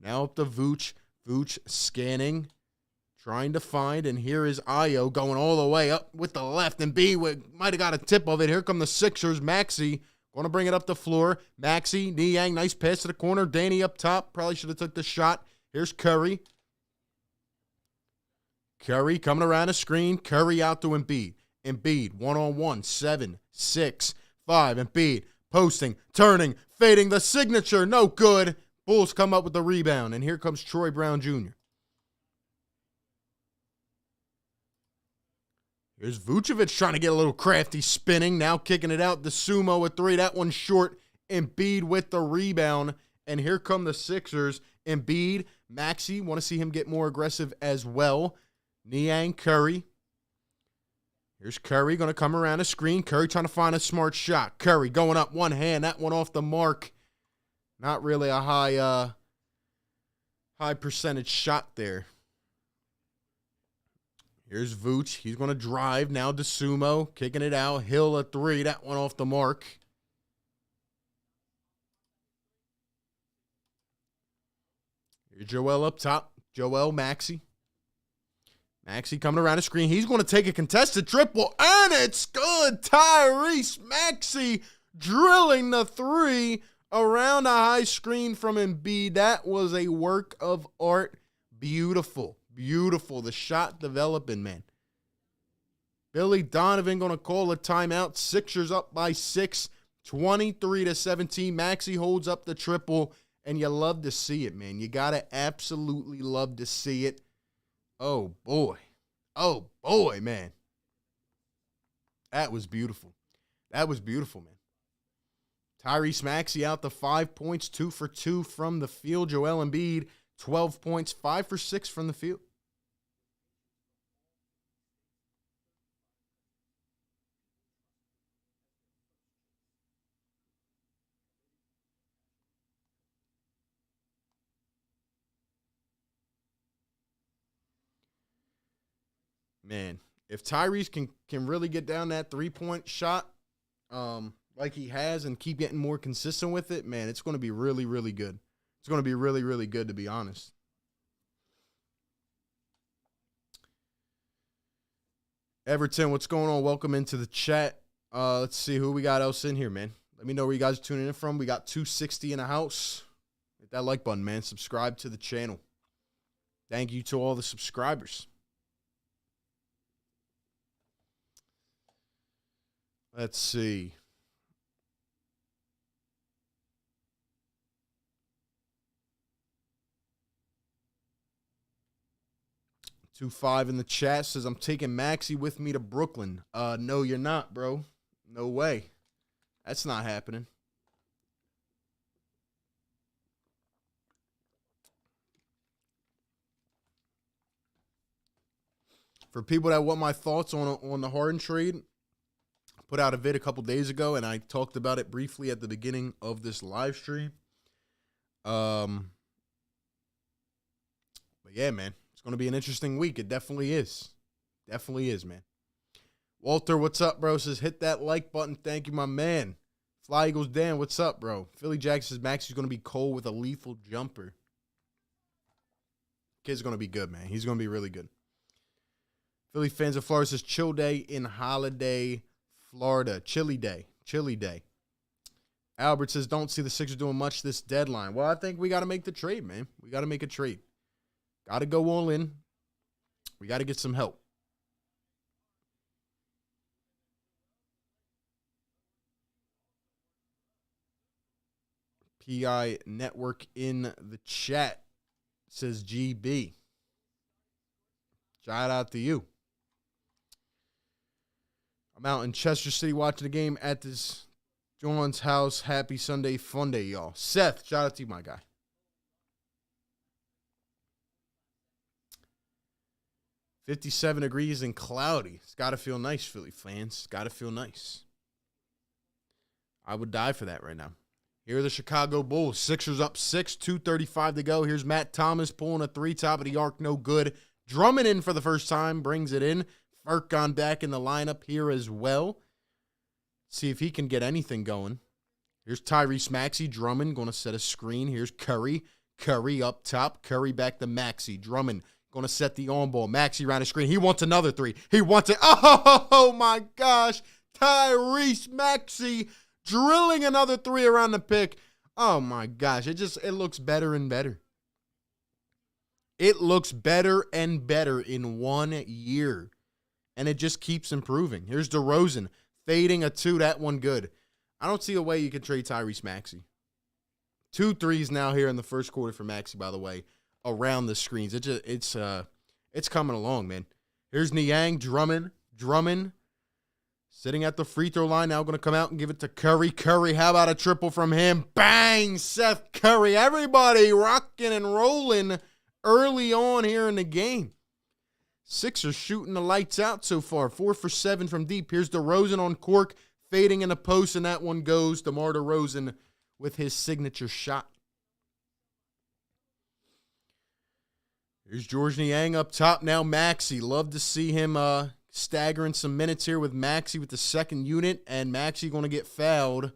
Now up to Vooch. Vooch scanning. Trying to find. And here is Io going all the way up with the left. And B might have got a tip of it. Here come the Sixers. Maxey going to bring it up the floor. Maxey. Niang. Nice pass to the corner. Danny up top. Probably should have took the shot. Here's Curry. Curry coming around a screen. Curry out to Embiid. Embiid. One-on-one. 7, 6, 5. Embiid. Posting, turning, fading, the signature, no good. Bulls come up with the rebound, and here comes Troy Brown Jr. Here's Vucevic trying to get a little crafty, spinning, now kicking it out. The Sumo with 3, that one's short. Embiid with the rebound, and here come the Sixers. Embiid, Maxey, want to see him get more aggressive as well. Niang, Curry. Here's Curry going to come around a screen. Curry trying to find a smart shot. Curry going up one hand. That one off the mark. Not really a high percentage shot there. Here's Vooch. He's going to drive. Now DeSumo kicking it out. Hill a 3. That one off the mark. Here's Joel up top. Joel, Maxey. Maxey coming around the screen. He's going to take a contested triple, and it's good. Tyrese Maxey drilling the 3 around a high screen from Embiid. That was a work of art. Beautiful, beautiful. The shot developing, man. Billy Donovan going to call a timeout. Sixers up by 6, 23-17. Maxey holds up the triple, and you love to see it, man. You got to absolutely love to see it. Oh, boy. Oh, boy, man. That was beautiful. That was beautiful, man. Tyrese Maxey out to 5 points, 2 for 2 from the field. Joel Embiid, 12 points, 5 for 6 from the field. Man, if Tyrese can really get down that 3-point shot like he has and keep getting more consistent with it, man, it's going to be really, really good. It's going to be really, really good, to be honest. Everton, what's going on? Welcome into the chat. Let's see who we got else in here, man. Let me know where you guys are tuning in from. We got 260 in the house. Hit that like button, man. Subscribe to the channel. Thank you to all the subscribers. Let's see. Two 5 in the chat says, I'm taking Maxey with me to Brooklyn. No, you're not, bro. No way. That's not happening. For people that want my thoughts on the Harden trade, I put out a vid a couple days ago, and I talked about it briefly at the beginning of this live stream. But yeah, man. Going to be an interesting week. It definitely is. Definitely is, man. Walter, what's up, bro? Says, hit that like button. Thank you, my man. Fly Eagles Dan, what's up, bro? Philly Jack says, Maxey's going to be cold with a lethal jumper. Kid's going to be good, man. He's going to be really good. Philly fans of Florida says, chill day in Holiday, Florida. Chilly day. Chilly day. Albert says, don't see the Sixers doing much this deadline. Well, I think we got to make the trade, man. We got to make a trade. Got to go all in. We got to get some help. PI Network in the chat says GB. Shout out to you. I'm out in Chester City watching the game at this John's house. Happy Sunday fun day, y'all. Seth, shout out to you, my guy. 57 degrees and cloudy. It's got to feel nice, Philly fans. Got to feel nice. I would die for that right now. Here are the Chicago Bulls. Sixers up 6, 2:35 to go. Here's Matt Thomas pulling a 3, top of the arc, no good. Drummond in for the first time, brings it in. Furkan back in the lineup here as well. See if he can get anything going. Here's Tyrese Maxey. Drummond going to set a screen. Here's Curry. Curry up top. Curry back to Maxey. Drummond going to set the on ball. Maxey around the screen. He wants another three. He wants it. Oh, my gosh. Tyrese Maxey drilling another three around the pick. Oh, my gosh. It looks better and better. It looks better and better in 1 year. And it just keeps improving. Here's DeRozan fading a two. That one good. I don't see a way you can trade Tyrese Maxey. 2 threes now here in the first quarter for Maxey, by the way, around the screens. It's coming along, man. Here's Niang, Drummond sitting at the free throw line. Now going to come out and give it to Curry. Curry, how about a triple from him? Bang! Seth Curry. Everybody rocking and rolling early on here in the game. Sixers shooting the lights out so far. 4 for 7 from deep. Here's DeRozan on cork, fading in the post, and that one goes to DeMar DeRozan with his signature shot. Here's George Niang up top now. Maxey. Love to see him staggering some minutes here with Maxey with the second unit, and Maxey going to get fouled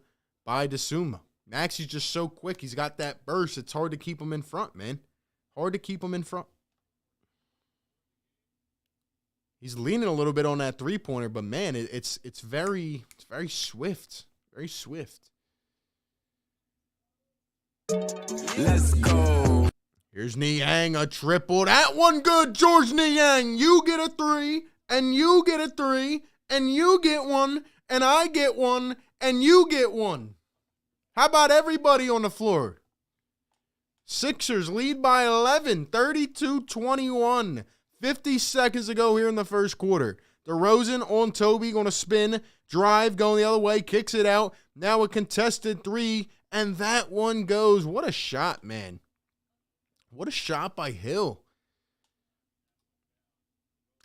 by DeSuma. Maxey's just so quick. He's got that burst. It's hard to keep him in front, man. Hard to keep him in front. He's leaning a little bit on that three-pointer, but man, it's very swift. Very swift. Let's go. Here's Niang, a triple. That one good, George Niang. You get a three, and you get a three, and you get one, and I get one, and you get one. How about everybody on the floor? Sixers lead by 11, 32-21. 50 seconds to go here in the first quarter. DeRozan on Toby, going to spin, drive, going the other way, kicks it out. Now a contested three, and that one goes. What a shot, man. What a shot by Hill.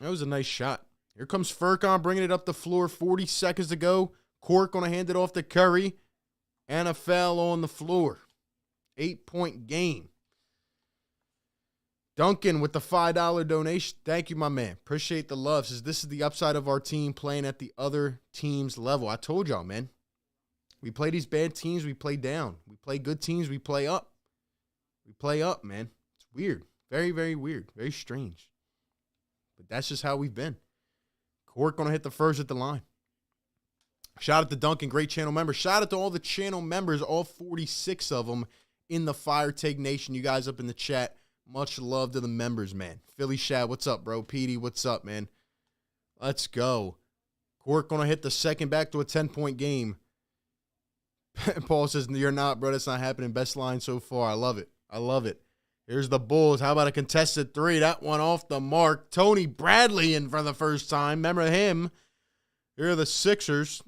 That was a nice shot. Here comes Furkan bringing it up the floor. 40 seconds to go. Cork going to hand it off to Curry. And a foul on the floor. 8-point game. Duncan with the $5 donation. Thank you, my man. Appreciate the love. Says this is the upside of our team playing at the other team's level. I told y'all, man. We play these bad teams, we play down. We play good teams, we play up. We play up, man. It's weird. Very, very weird. Very strange. But that's just how we've been. Cork going to hit the first at the line. Shout out to Duncan, great channel member. Shout out to all the channel members, all 46 of them in the Fire Take Nation. You guys up in the chat. Much love to the members, man. Philly Shad, what's up, bro? Petey, what's up, man? Let's go. Cork going to hit the second back to a 10-point game. Paul says, you're not, bro. That's not happening. Best line so far. I love it. I love it. Here's the Bulls. How about a contested three? That one off the mark. Tony Bradley in for the first time. Remember him. Here are the Sixers.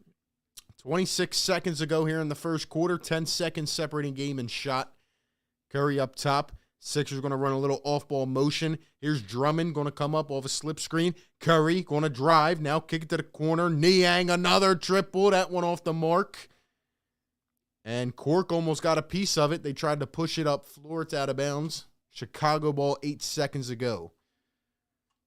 26 seconds ago here in the first quarter. 10 seconds separating game and shot. Curry up top. Sixers going to run a little off-ball motion. Here's Drummond going to come up off a slip screen. Curry going to drive. Now kick it to the corner. Niang, another triple. That one off the mark. And Cork almost got a piece of it. They tried to push it up floor. It's out of bounds. Chicago ball 8 seconds ago.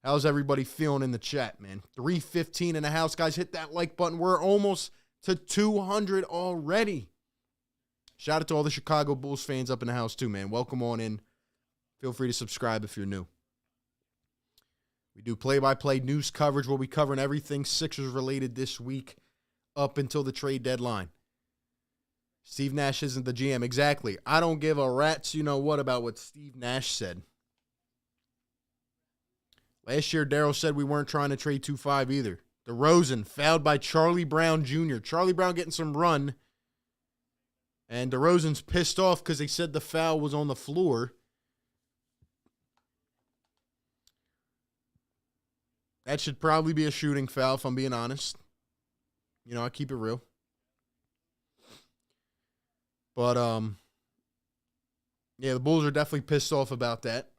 How's everybody feeling in the chat, man? 3:15 in the house. Guys, hit that like button. We're almost to 200 already. Shout out to all the Chicago Bulls fans up in the house too, man. Welcome on in. Feel free to subscribe if you're new. We do play-by-play news coverage. We'll be covering everything Sixers-related this week up until the trade deadline. Steve Nash isn't the GM. Exactly. I don't give a rat's you-know-what about what Steve Nash said. Last year, Daryl said we weren't trying to trade 2-5 either. DeRozan fouled by Charlie Brown Jr. Charlie Brown getting some run. And DeRozan's pissed off because they said the foul was on the floor. That should probably be a shooting foul, if I'm being honest. I keep it real. But, yeah, the Bulls are definitely pissed off about that.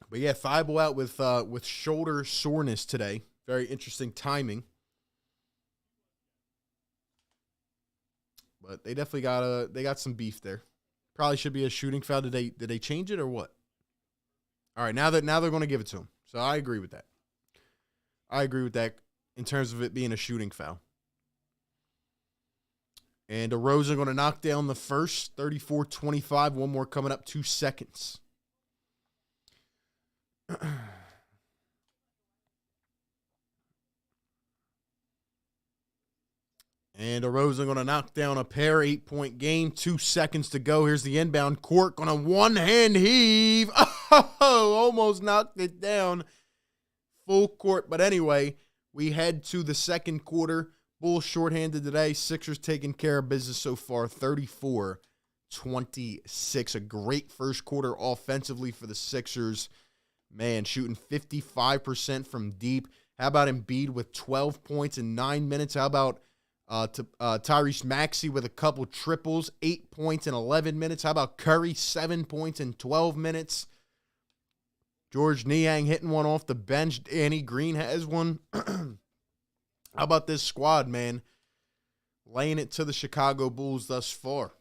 But, yeah, Thibault out with shoulder soreness today. Very interesting timing. But they definitely got some beef there. Probably should be a shooting foul. Did they change it or what? All right, now they're going to give it to him. So I agree with that. I agree with that in terms of it being a shooting foul. And DeRozan going to knock down the first, 34-25. One more coming up, 2 seconds. And DeRozan going to knock down a pair, 8-point game, 2 seconds to go. Here's the inbound court, going to one-hand heave. Oh, almost knocked it down. Full court, but anyway, we head to the second quarter. Bulls shorthanded today. Sixers taking care of business so far, 34-26. A great first quarter offensively for the Sixers. Man, shooting 55% from deep. How about Embiid with 12 points in 9 minutes? How about Tyrese Maxey with a couple triples, 8 points in 11 minutes? How about Curry, 7 points in 12 minutes? George Niang hitting one off the bench. Danny Green has one. How about this squad, man? Laying it to the Chicago Bulls thus far.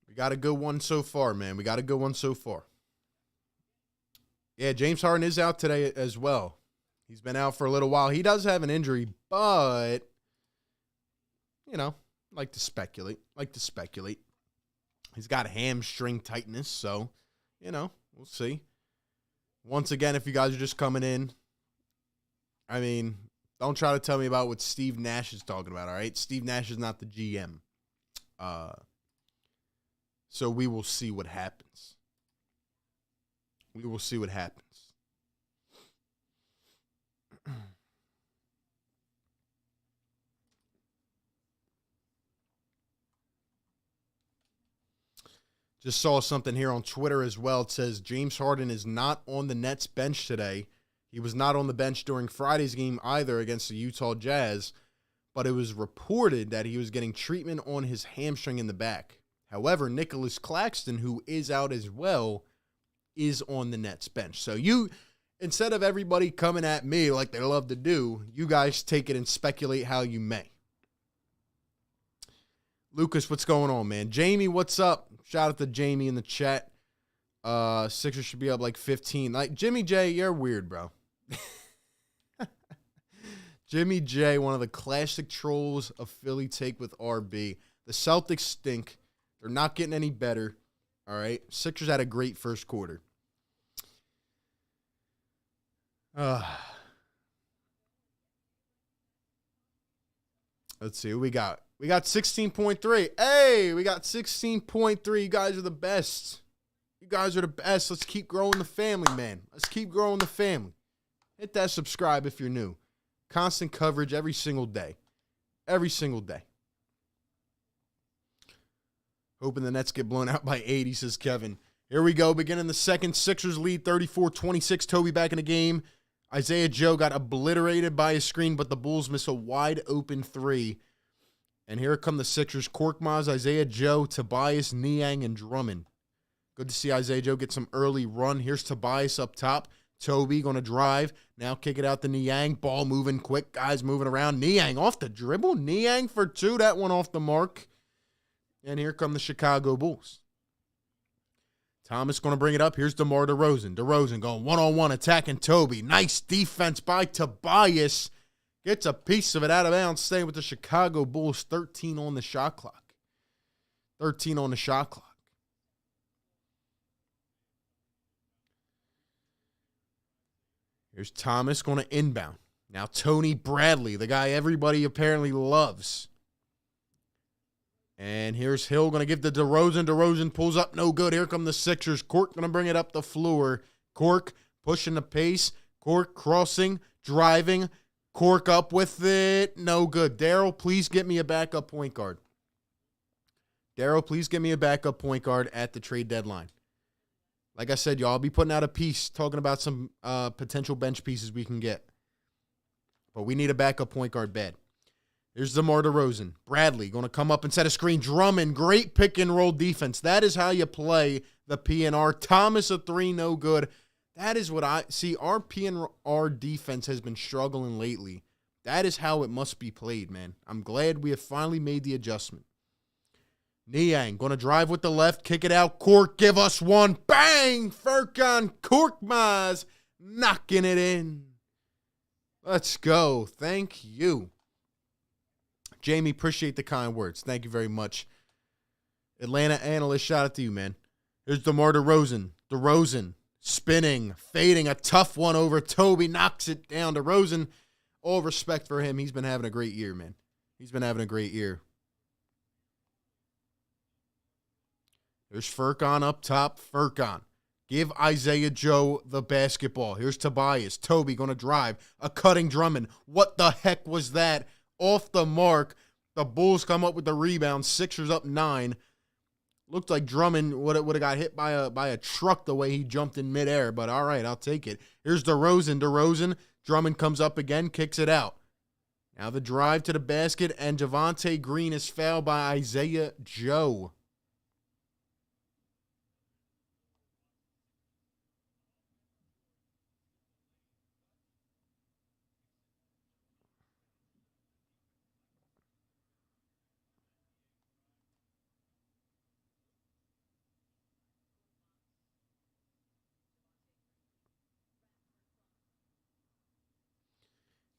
We got a good one so far, man. We got a good one so far. Yeah, James Harden is out today as well. He's been out for a little while. He does have an injury, but, you know, like to speculate. He's got hamstring tightness, so, you know, we'll see. Once again, if you guys are just coming in, I mean, don't try to tell me about what Steve Nash is talking about, all right? Steve Nash is not the GM. So we will see what happens. Just saw something here on Twitter as well. It says James Harden is not on the Nets bench today. He was not on the bench during Friday's game either against the Utah Jazz, but it was reported that he was getting treatment on his hamstring in the back. However, Nicholas Claxton, who is out as well, is on the Nets bench. So you, instead of everybody coming at me like they love to do, you guys take it and speculate how you may. Lucas, what's going on, man? Jamie, what's up? Shout out to Jamie in the chat. Sixers should be up like 15. Like, Jimmy J, you're weird, bro. Jimmy J, one of the classic trolls of Philly Take with RB. The Celtics stink. They're not getting any better. All right. Sixers had a great first quarter. Let's see what we got. We got 16.3. Hey, we got 16.3. You guys are the best. Let's keep growing the family, man. Let's keep growing the family. Hit that subscribe if you're new. Constant coverage every single day. Hoping the Nets get blown out by 80, says Kevin. Here we go. Beginning the second. Sixers lead 34-26. Toby back in the game. Isaiah Joe got obliterated by his screen, but the Bulls miss a wide open three. And here come the Sixers. Korkmaz, Isaiah Joe, Tobias, Niang, and Drummond. Good to see Isaiah Joe get some early run. Here's Tobias up top. Toby going to drive. Now kick it out to Niang. Ball moving quick. Guys moving around. Niang off the dribble. Niang for two. That one off the mark. And here come the Chicago Bulls. Thomas going to bring it up. Here's DeMar DeRozan. DeRozan going one-on-one attacking Toby. Nice defense by Tobias. Gets a piece of it out of bounds, staying with the Chicago Bulls. 13 on the shot clock. Here's Thomas going to inbound. Now Tony Bradley, the guy everybody apparently loves. And here's Hill going to give to DeRozan. DeRozan pulls up, no good. Here come the Sixers. Cork going to bring it up the floor. Cork pushing the pace. Cork crossing, driving. Cork up with it. No good. Daryl, please get me a backup point guard. At the trade deadline. Like I said, y'all, I'll be putting out a piece talking about some potential bench pieces we can get. But we need a backup point guard bad. Here's DeMar DeRozan. Bradley going to come up and set a screen. Drummond, great pick and roll defense. That is how you play the PNR. Thomas a three, no good. That is what I see. Our PNR defense has been struggling lately. That is how it must be played, man. I'm glad we have finally made the adjustment. Niang going to drive with the left, kick it out. Cork, give us one. Bang! Furkan Korkmaz knocking it in. Let's go. Thank you. Jamie, appreciate the kind words. Thank you very much. Atlanta analyst, shout out to you, man. Here's DeMar DeRozan. DeRozan spinning, fading, a tough one over Toby. Knocks it down. DeRozan, all respect for him. He's been having a great year, man. He's been having a great year. There's Furkan up top. Furkan. Give Isaiah Joe the basketball. Here's Tobias. Toby going to drive. A cutting Drummond. What the heck was that? Off the mark. The Bulls come up with the rebound. Sixers up 9. Looked like Drummond would have got hit by a truck the way he jumped in midair. But all right, I'll take it. Here's DeRozan. DeRozan. Drummond comes up again. Kicks it out. Now the drive to the basket. And Javonte Green is fouled by Isaiah Joe.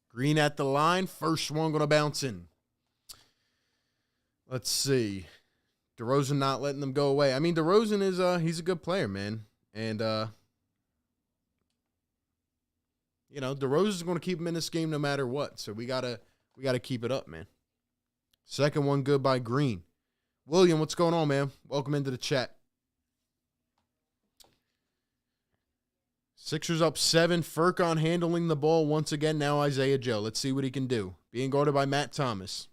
Green at the line. First one going to bounce in. Let's see. DeRozan not letting them go away. I mean, DeRozan is he's a good player, man. And DeRozan's going to keep him in this game no matter what. So we gotta keep it up, man. Second one good by Green. William, what's going on, man? Welcome into the chat. Sixers up 7. Furkan handling the ball once again. Now Isaiah Joe. Let's see what he can do. Being guarded by Matt Thomas.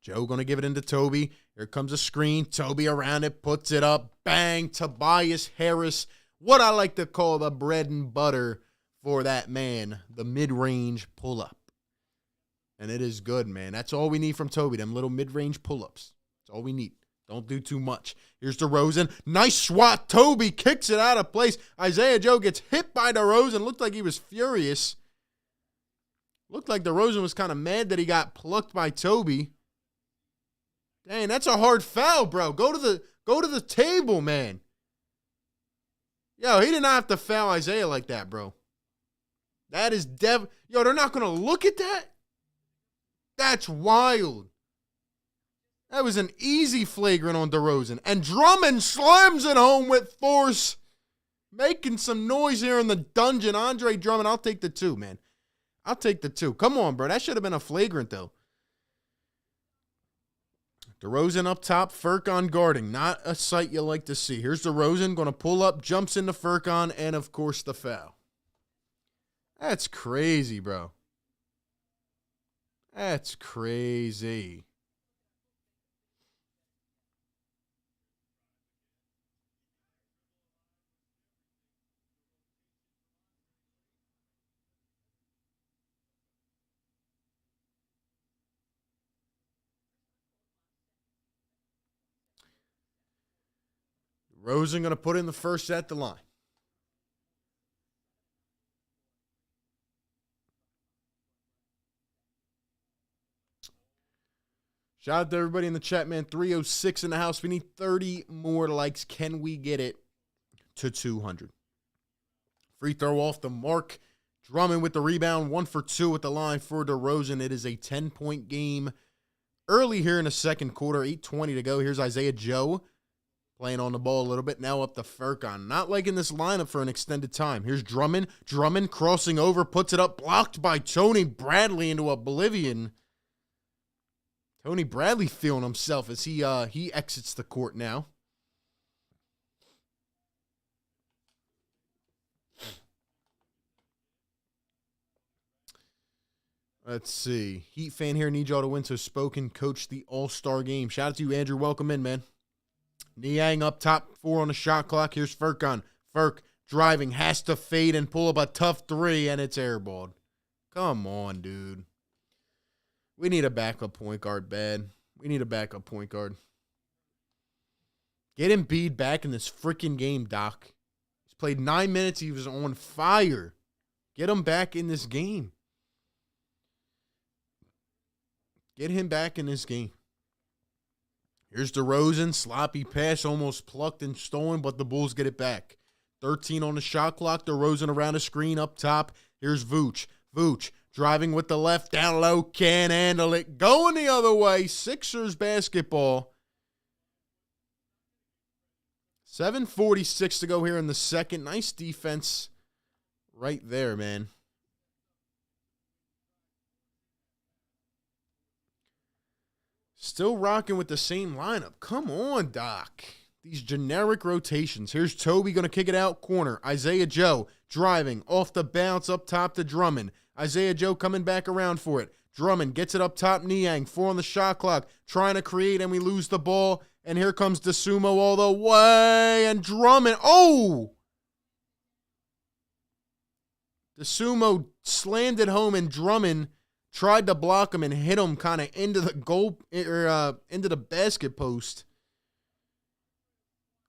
Joe going to give it into Toby. Here comes a screen. Toby around it. Puts it up. Bang. Tobias Harris. What I like to call the bread and butter for that man. The mid-range pull-up. And it is good, man. That's all we need from Toby. Them little mid-range pull-ups. That's all we need. Don't do too much. Here's DeRozan. Nice swat. Toby kicks it out of place. Isaiah Joe gets hit by DeRozan. Looked like he was furious. Looked like DeRozan was kind of mad that he got plucked by Toby. Dang, that's a hard foul, bro. Go to the table, man. Yo, he did not have to foul Isaiah like that, bro. That is Yo, they're not going to look at that? That's wild. That was an easy flagrant on DeRozan. And Drummond slams it home with force. Making some noise here in the dungeon. Andre Drummond, I'll take the 2, man. I'll take the 2. Come on, bro. That should have been a flagrant, though. DeRozan up top. Furkan guarding. Not a sight you like to see. Here's DeRozan. Going to pull up. Jumps into Furkan. And, of course, the foul. That's crazy, bro. That's crazy. Rosen going to put in the first at the line. Shout out to everybody in the chat, man. 306 in the house. We need 30 more likes. Can we get it to 200? Free throw off the mark. Drummond with the rebound. 1 for 2 at the line for DeRozan. It is a 10-point game early here in the second quarter. 8:20 to go. Here's Isaiah Joe playing on the ball a little bit. Now up to Furkan. Not liking this lineup for an extended time. Here's Drummond. Drummond crossing over. Puts it up. Blocked by Tony Bradley into oblivion. Tony Bradley feeling himself as he exits the court now. Let's see. Heat fan here. Need y'all to win. So spoken coach the All-Star game. Shout out to you, Andrew. Welcome in, man. Niang up top. 4 on the shot clock. Here's Furkan. Furk driving. Has to fade and pull up a tough 3, and it's airballed. Come on, dude. We need a backup point guard, bad. We need a backup point guard. Get Embiid back in this freaking game, Doc. He's played 9 minutes. He was on fire. Get him back in this game. Get him back in this game. Here's DeRozan. Sloppy pass, almost plucked and stolen, but the Bulls get it back. 13 on the shot clock. DeRozan around the screen up top. Here's Vooch. Vooch driving with the left, down low, can't handle it. Going the other way. Sixers basketball. 7:46 to go here in the second. Nice defense right there, man. Still rocking with the same lineup. Come on, Doc. These generic rotations. Here's Toby going to kick it out corner. Isaiah Joe driving off the bounce up top to Drummond. Isaiah Joe coming back around for it. Drummond gets it up top. Niang, 4 on the shot clock. Trying to create, and we lose the ball. And here comes DeSumo all the way. And Drummond. Oh! DeSumo slammed it home, and Drummond tried to block him and hit him kind of into the goal, or into the basket post.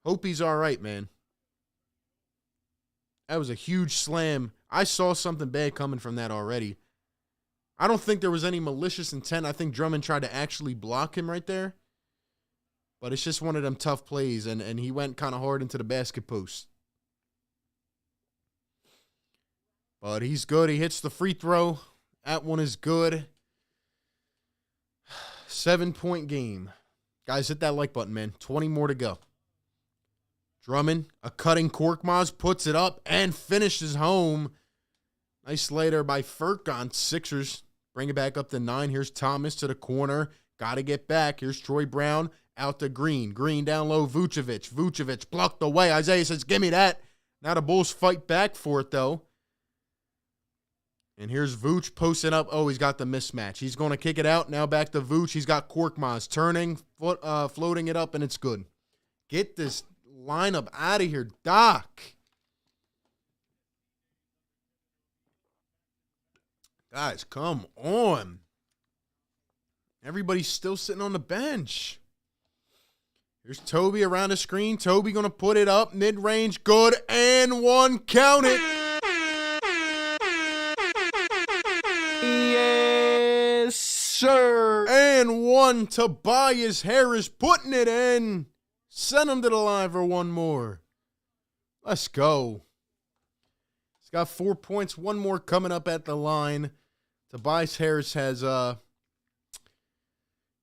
Hope he's all right, man. That was a huge slam. I saw something bad coming from that already. I don't think there was any malicious intent. I think Drummond tried to actually block him right there. But it's just one of them tough plays, and he went kind of hard into the basket post. But he's good. He hits the free throw. That one is good. 7-point game. Guys, hit that like button, man. 20 more to go. Drummond, a cutting Korkmaz, puts it up and finishes home. Nice later by Furkan. Sixers bring it back up to 9. Here's Thomas to the corner. Got to get back. Here's Troy Brown out to Green. Green down low. Vucevic. Vucevic blocked away. Isaiah says, give me that. Now the Bulls fight back for it, though. And here's Vooch posting up. Oh, he's got the mismatch. He's going to kick it out. Now back to Vooch. He's got Korkmaz turning, floating it up, and it's good. Get this lineup out of here, Doc. Guys, come on. Everybody's still sitting on the bench. Here's Toby around the screen. Toby going to put it up. Mid-range, good, and one. Count it. Yes, sir. And one. Tobias Harris putting it in. Send him to the line for one more. Let's go. He's got 4 points. One more coming up at the line. Tobias Harris has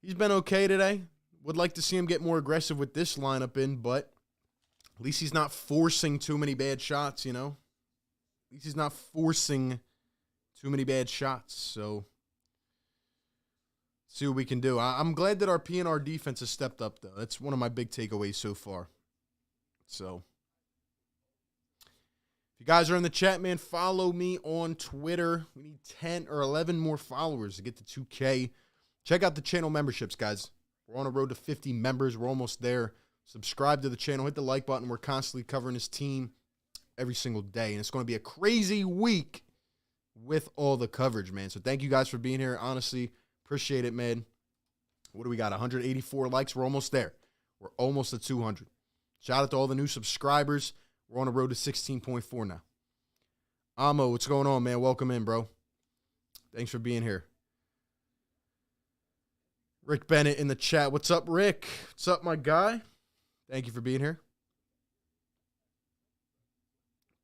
he's been okay today. Would like to see him get more aggressive with this lineup in, but at least he's not forcing too many bad shots, you know? At least he's not forcing too many bad shots, so see what we can do. I'm glad that our PNR defense has stepped up, though. That's one of my big takeaways so far. So, if you guys are in the chat, man, follow me on Twitter. We need 10 or 11 more followers to get to 2K. Check out the channel memberships, guys. We're on a road to 50 members. We're almost there. Subscribe to the channel. Hit the like button. We're constantly covering this team every single day. And it's going to be a crazy week with all the coverage, man. So thank you guys for being here. Honestly, appreciate it, man. What do we got? 184 likes. We're almost there. We're almost at 200. Shout out to all the new subscribers. We're on the road to 16.4 now. Amo, what's going on, man? Welcome in, bro. Thanks for being here. Rick Bennett in the chat. What's up, Rick? What's up, my guy? Thank you for being here.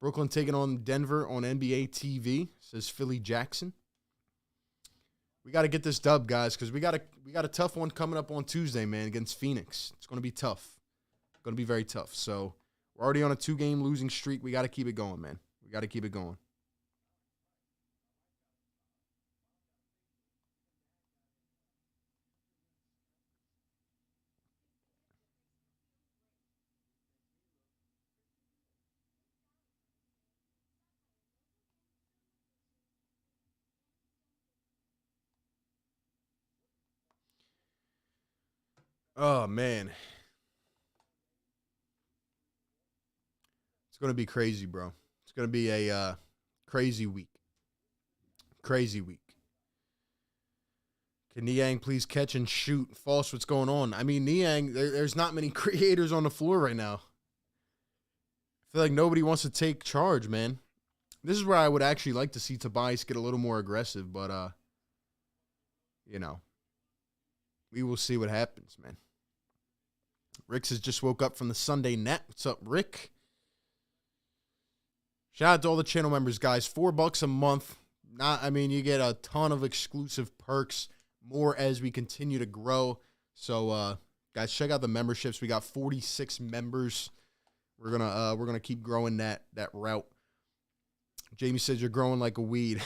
Brooklyn taking on Denver on NBA TV, says Philly Jackson. We got to get this dub, guys, because we got a tough one coming up on Tuesday, man, against Phoenix. It's going to be tough. It's going to be very tough. So we're already on a 2-game losing streak. We got to keep it going, man. We got to keep it going. Oh, man. It's going to be crazy, bro. It's going to be a crazy week. Crazy week. Can Niang please catch and shoot? False, what's going on? I mean, Niang, there's not many creators on the floor right now. I feel like nobody wants to take charge, man. This is where I would actually like to see Tobias get a little more aggressive, but, you know, we will see what happens, man. Rick has just woke up from the Sunday nap. What's up, Rick? Shout out to all the channel members, guys. $4 a month. You get a ton of exclusive perks, more as we continue to grow. So, guys, check out the memberships. We got 46 members. We're gonna keep growing that route. Jamie says you're growing like a weed.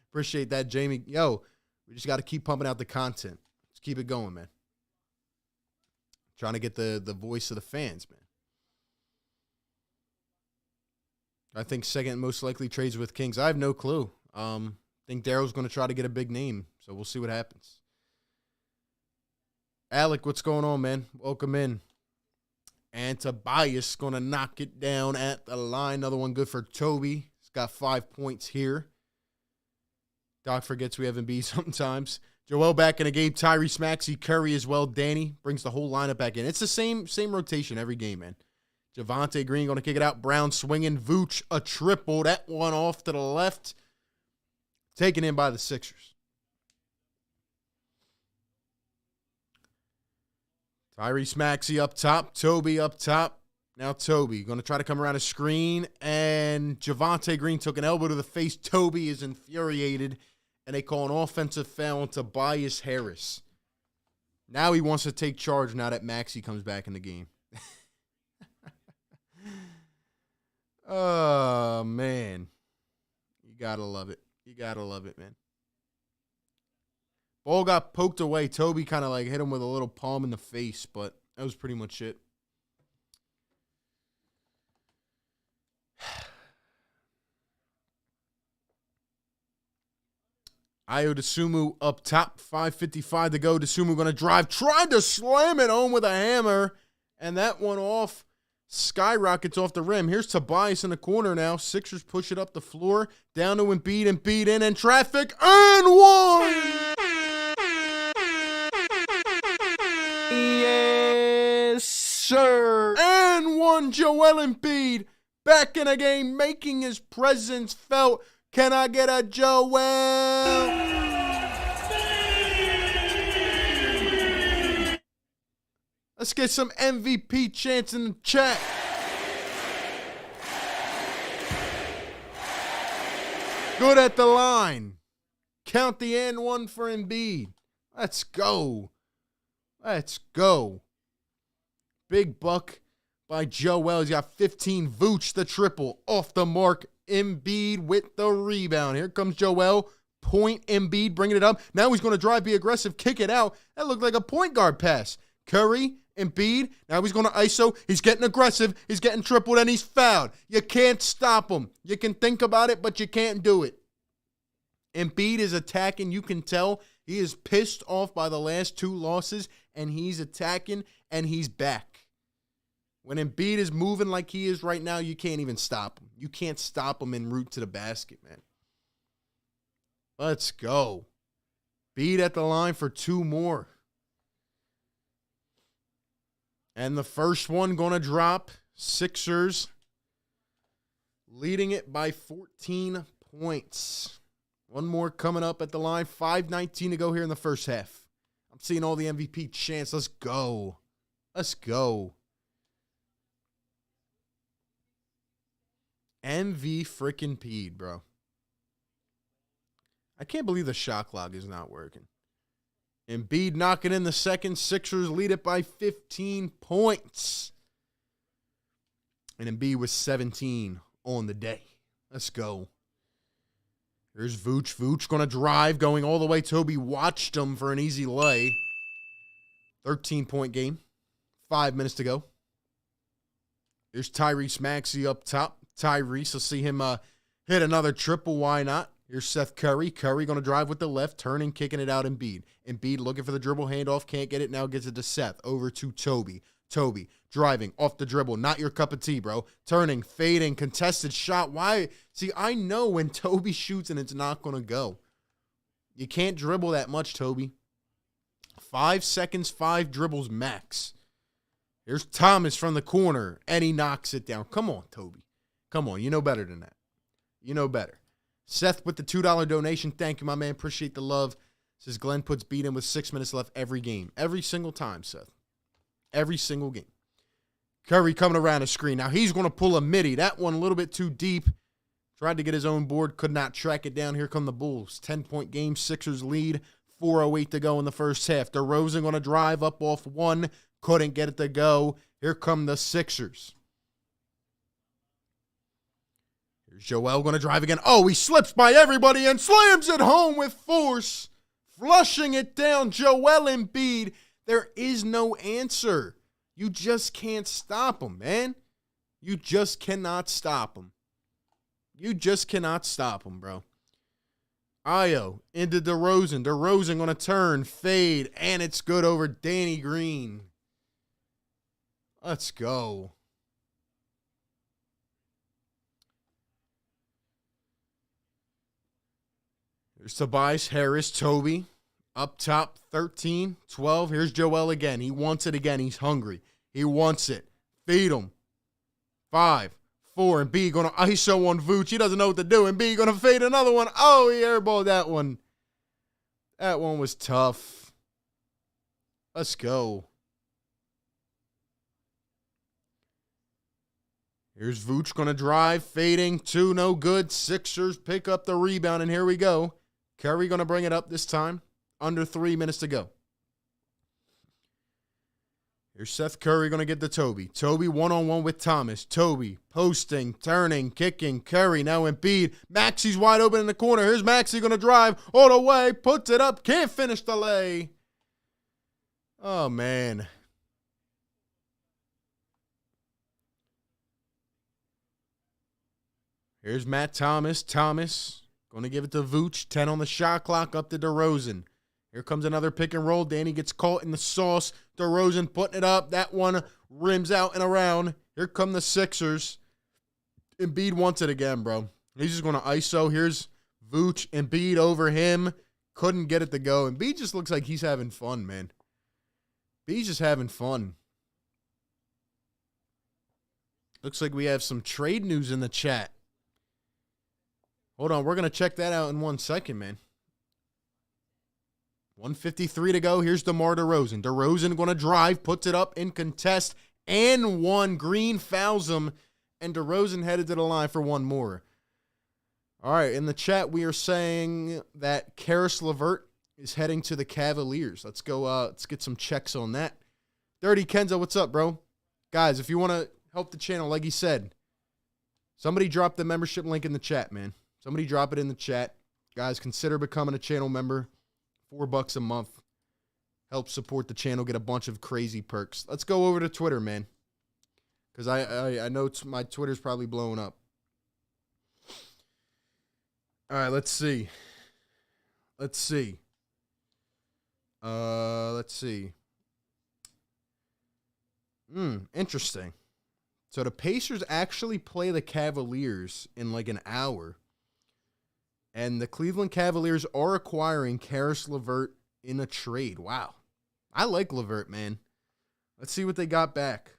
Appreciate that, Jamie. Yo, we just got to keep pumping out the content. Let's keep it going, man. Trying to get the voice of the fans, man. I think second most likely trades with Kings. I have no clue. I think Daryl's going to try to get a big name, so we'll see what happens. Alec, what's going on, man? Welcome in. And Tobias going to knock it down at the line. Another one good for Toby. He's got 5 points here. Doc forgets we have Embiid sometimes. Joel back in the game. Tyrese Maxey, Curry as well. Danny brings the whole lineup back in. It's the same rotation every game, man. Javonte Green going to kick it out. Brown swinging. Vooch, a triple. That one off to the left. Taken in by the Sixers. Tyrese Maxey up top. Toby up top. Now Toby going to try to come around a screen. And Javonte Green took an elbow to the face. Toby is infuriated. And they call an offensive foul on Tobias Harris. Now he wants to take charge now that Maxey comes back in the game. Oh, man. You got to love it. You got to love it, man. Ball got poked away. Toby kind of hit him with a little palm in the face, but that was pretty much it. Ayo Dosunmu up top. 5:55 to go. Dosunmu going to drive. Tried to slam it home with a hammer. And that one off. Skyrockets off the rim. Here's Tobias in the corner now. Sixers push it up the floor. Down to Embiid. Embiid in and traffic. And one! Yes, sir. And one. Joel Embiid back in the game, making his presence felt. Can I get a Joel? Let's get some MVP chants in the chat. Good at the line. Count the and one for Embiid. Let's go. Let's go. Big buck by Joel. He's got 15. Vooch the triple. Off the mark. Embiid with the rebound. Here comes Joel. Point Embiid bringing it up. Now he's going to drive, be aggressive, kick it out. That looked like a point guard pass. Curry, Embiid. Now he's going to ISO. He's getting aggressive. He's getting tripled, and he's fouled. You can't stop him. You can think about it, but you can't do it. Embiid is attacking. You can tell he is pissed off by the last two losses, and he's attacking, and he's back. When Embiid is moving like he is right now, you can't even stop him. You can't stop him en route to the basket, man. Let's go. Embiid at the line for two more. And the first one going to drop. Sixers leading it by 14 points. One more coming up at the line. 5:19 to go here in the first half. I'm seeing all the MVP chants. Let's go. Let's go. MV frickin' Pede, bro. I can't believe the shot clock is not working. Embiid knocking in the second. Sixers lead it by 15 points. And Embiid was 17 on the day. Let's go. Here's Vooch. Vooch going to drive, going all the way. Toby watched him for an easy lay. 13-point game. 5 minutes to go. Here's Tyrese Maxey up top. Tyrese, let's see him hit another triple. Why not? Here's Seth Curry. Curry going to drive with the left, turning, kicking it out. Embiid. Embiid looking for the dribble handoff. Can't get it. Now gets it to Seth. Over to Toby. Toby driving off the dribble. Not your cup of tea, bro. Turning, fading, contested shot. Why? See, I know when Toby shoots and it's not going to go. You can't dribble that much, Toby. 5 seconds, 5 dribbles max. Here's Thomas from the corner, and he knocks it down. Come on, Toby. Come on, you know better than that. You know better. Seth with the $2 donation. Thank you, my man. Appreciate the love. Says Glenn puts beat in with 6 minutes left every game. Every single time, Seth. Every single game. Curry coming around the screen. Now he's going to pull a midi. That one a little bit too deep. Tried to get his own board. Could not track it down. Here come the Bulls. 10-point game. Sixers lead. 4:08 to go in the first half. DeRozan going to drive up off one. Couldn't get it to go. Here come the Sixers. Here's Joel going to drive again. Oh, he slips by everybody and slams it home with force. Flushing it down. Joel Embiid. There is no answer. You just can't stop him, man. You just cannot stop him. You just cannot stop him, bro. Ayo into DeRozan. DeRozan going to turn, fade, and it's good over Danny Green. Let's go. There's Tobias Harris, Toby. Up top, 13, 12. Here's Joel again. He wants it again. He's hungry. He wants it. Feed him. 5, 4, and B going to ISO on Vooch. He doesn't know what to do. And B going to fade another one. Oh, he airballed that one. That one was tough. Let's go. Here's Vooch going to drive. Fading. 2, no good. Sixers pick up the rebound, and here we go. Curry going to bring it up this time. Under 3 minutes to go. Here's Seth Curry going to get to Toby. Toby one-on-one with Thomas. Toby posting, turning, kicking. Curry now Embiid. Maxi's wide open in the corner. Here's Maxi going to drive all the way. Puts it up. Can't finish the lay. Oh, man. Here's Matt Thomas. Thomas going to give it to Vooch. 10 on the shot clock, up to DeRozan. Here comes another pick and roll. Danny gets caught in the sauce. DeRozan putting it up. That one rims out and around. Here come the Sixers. Embiid wants it again, bro. He's just going to ISO. Here's Vooch. Embiid over him. Couldn't get it to go. Embiid just looks like he's having fun, man. Embiid's just having fun. Looks like we have some trade news in the chat. Hold on. We're going to check that out in 1 second, man. 1:53 to go. Here's DeMar DeRozan. DeRozan going to drive, puts it up in contest, and one. Green fouls him, and DeRozan headed to the line for one more. All right, in the chat, we are saying that Karis LeVert is heading to the Cavaliers. Let's go. Let's get some checks on that. Dirty Kenzo, what's up, bro? Guys, if you want to help the channel, like he said, somebody drop the membership link in the chat, man. Somebody drop it in the chat. Guys, consider becoming a channel member. $4 a month. Help support the channel, get a bunch of crazy perks. Let's go over to Twitter, man. Because I know my Twitter's probably blowing up. All right, let's see. Let's see. Interesting. So the Pacers actually play the Cavaliers in like an hour. And the Cleveland Cavaliers are acquiring Karis LeVert in a trade. Wow. I like LeVert, man. Let's see what they got back.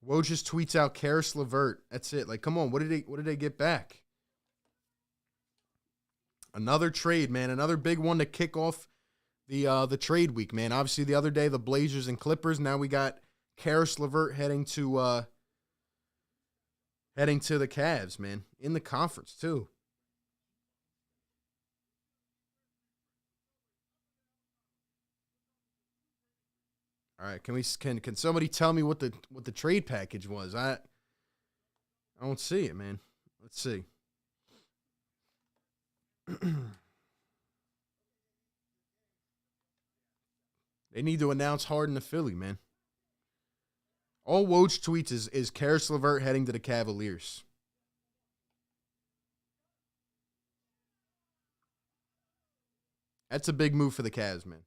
Woj just tweets out Karis LeVert. That's it. Like, come on. What did they get back? Another trade, man. Another big one to kick off the trade week, man. Obviously, the other day, the Blazers and Clippers. Now we got Karis LeVert heading to the Cavs, man. In the conference, too. All right, can somebody tell me what the trade package was? I don't see it, man. Let's see. They need to announce Harden to Philly, man. All Woj tweets is Karis LeVert heading to the Cavaliers. That's a big move for the Cavs, man.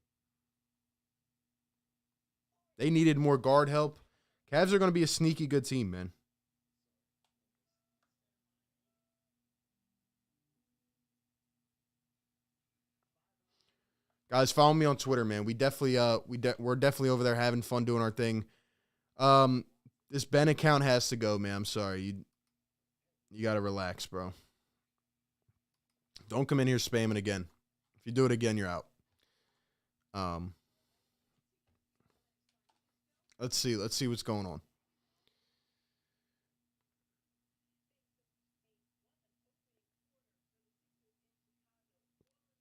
They needed more guard help. Cavs are going to be a sneaky good team, man. Guys, follow me on Twitter, man. We're definitely over there having fun doing our thing. This Ben account has to go, man. I'm sorry. You got to relax, bro. Don't come in here spamming again. If you do it again, you're out. Let's see what's going on.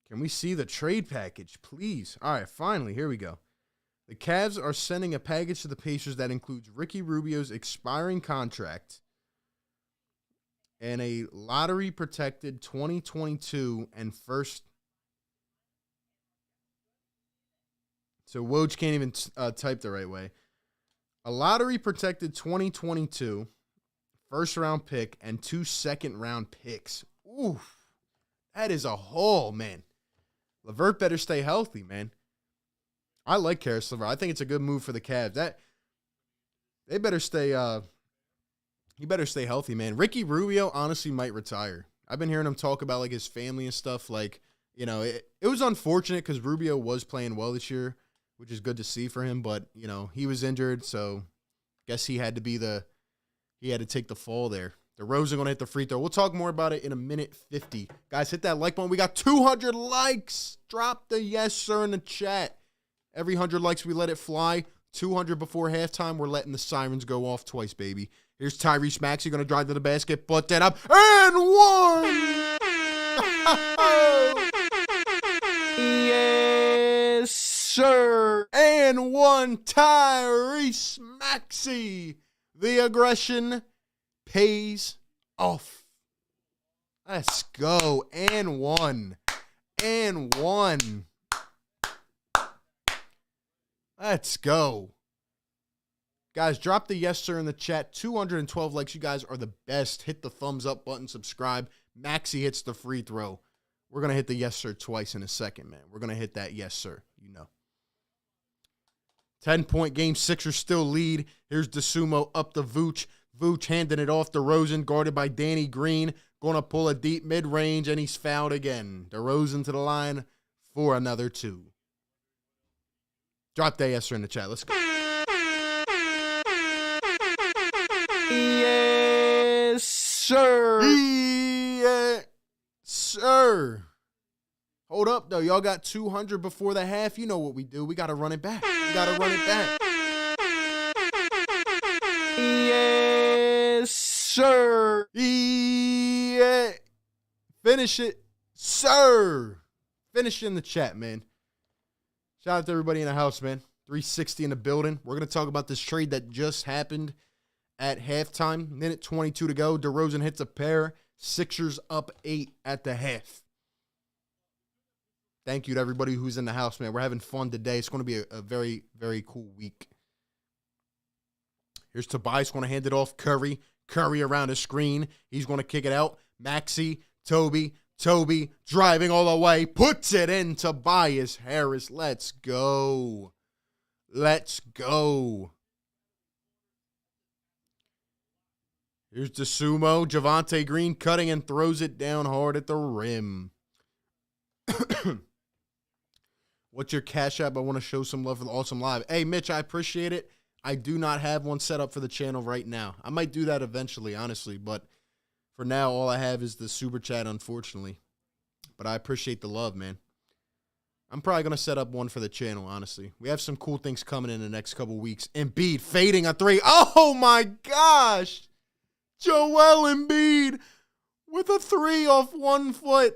Can we see the trade package, please? All right, finally, here we go. The Cavs are sending a package to the Pacers that includes Ricky Rubio's expiring contract and a lottery-protected 2022 and first. So Woj can't even type the right way. A lottery-protected 2022 first-round pick and 2 second-round picks. Oof, that is a haul, man. LeVert better stay healthy, man. I like Karis LeVert. I think it's a good move for the Cavs. They better stay. He better stay healthy, man. Ricky Rubio honestly might retire. I've been hearing him talk about like his family and stuff. Like, you know, it was unfortunate because Rubio was playing well this year, which is good to see for him. But you know, he was injured, so guess he had to take the fall there. DeRozan gonna hit the free throw. We'll talk more about it in a minute 50. Guys, hit that like button. We got 200 likes. Drop the yes sir in the chat. Every 100 likes, we let it fly. 200 before halftime, we're letting the sirens go off twice, baby. Here's Tyrese Maxey going to drive to the basket, put that up, and one! Yes, sir. And one, Tyrese Maxey. The aggression pays off. Let's go. And one. And one. Let's go. Guys, drop the yes, sir in the chat. 212 likes. You guys are the best. Hit the thumbs up button. Subscribe. Maxey hits the free throw. We're going to hit the yes, sir twice in a second, man. We're going to hit that yes, sir. You know. 10-point game. Sixers still lead. Here's DeSumo up to Vooch. Vooch handing it off to DeRozan, guarded by Danny Green. Going to pull a deep mid-range, and he's fouled again. DeRozan to the line for another 2. Drop that yes, sir in the chat. Let's go. Yes, sir. Yes, sir. Hold up, though. Y'all got 200 before the half. You know what we do. We got to run it back. Yes, sir. Yeah. Finish it, sir. Finish it in the chat, man. Shout out to everybody in the house, man. 360 in the building. We're going to talk about this trade that just happened at halftime. Minute 22 to go. DeRozan hits a pair. Sixers up 8 at the half. Thank you to everybody who's in the house, man. We're having fun today. It's going to be a very, very cool week. Here's Tobias going to hand it off. Curry around the screen. He's going to kick it out. Maxey, Toby driving all the way. Puts it in. Tobias Harris. Let's go. Let's go. Here's DeSumo. Javonte Green cutting and throws it down hard at the rim. What's your Cash App? I want to show some love for the Awesome Live. Hey, Mitch, I appreciate it. I do not have one set up for the channel right now. I might do that eventually, honestly, but for now, all I have is the Super Chat, unfortunately. But I appreciate the love, man. I'm probably going to set up one for the channel, honestly. We have some cool things coming in the next couple weeks. Embiid fading a 3. Oh, my gosh. Joel Embiid with a 3 off 1 foot.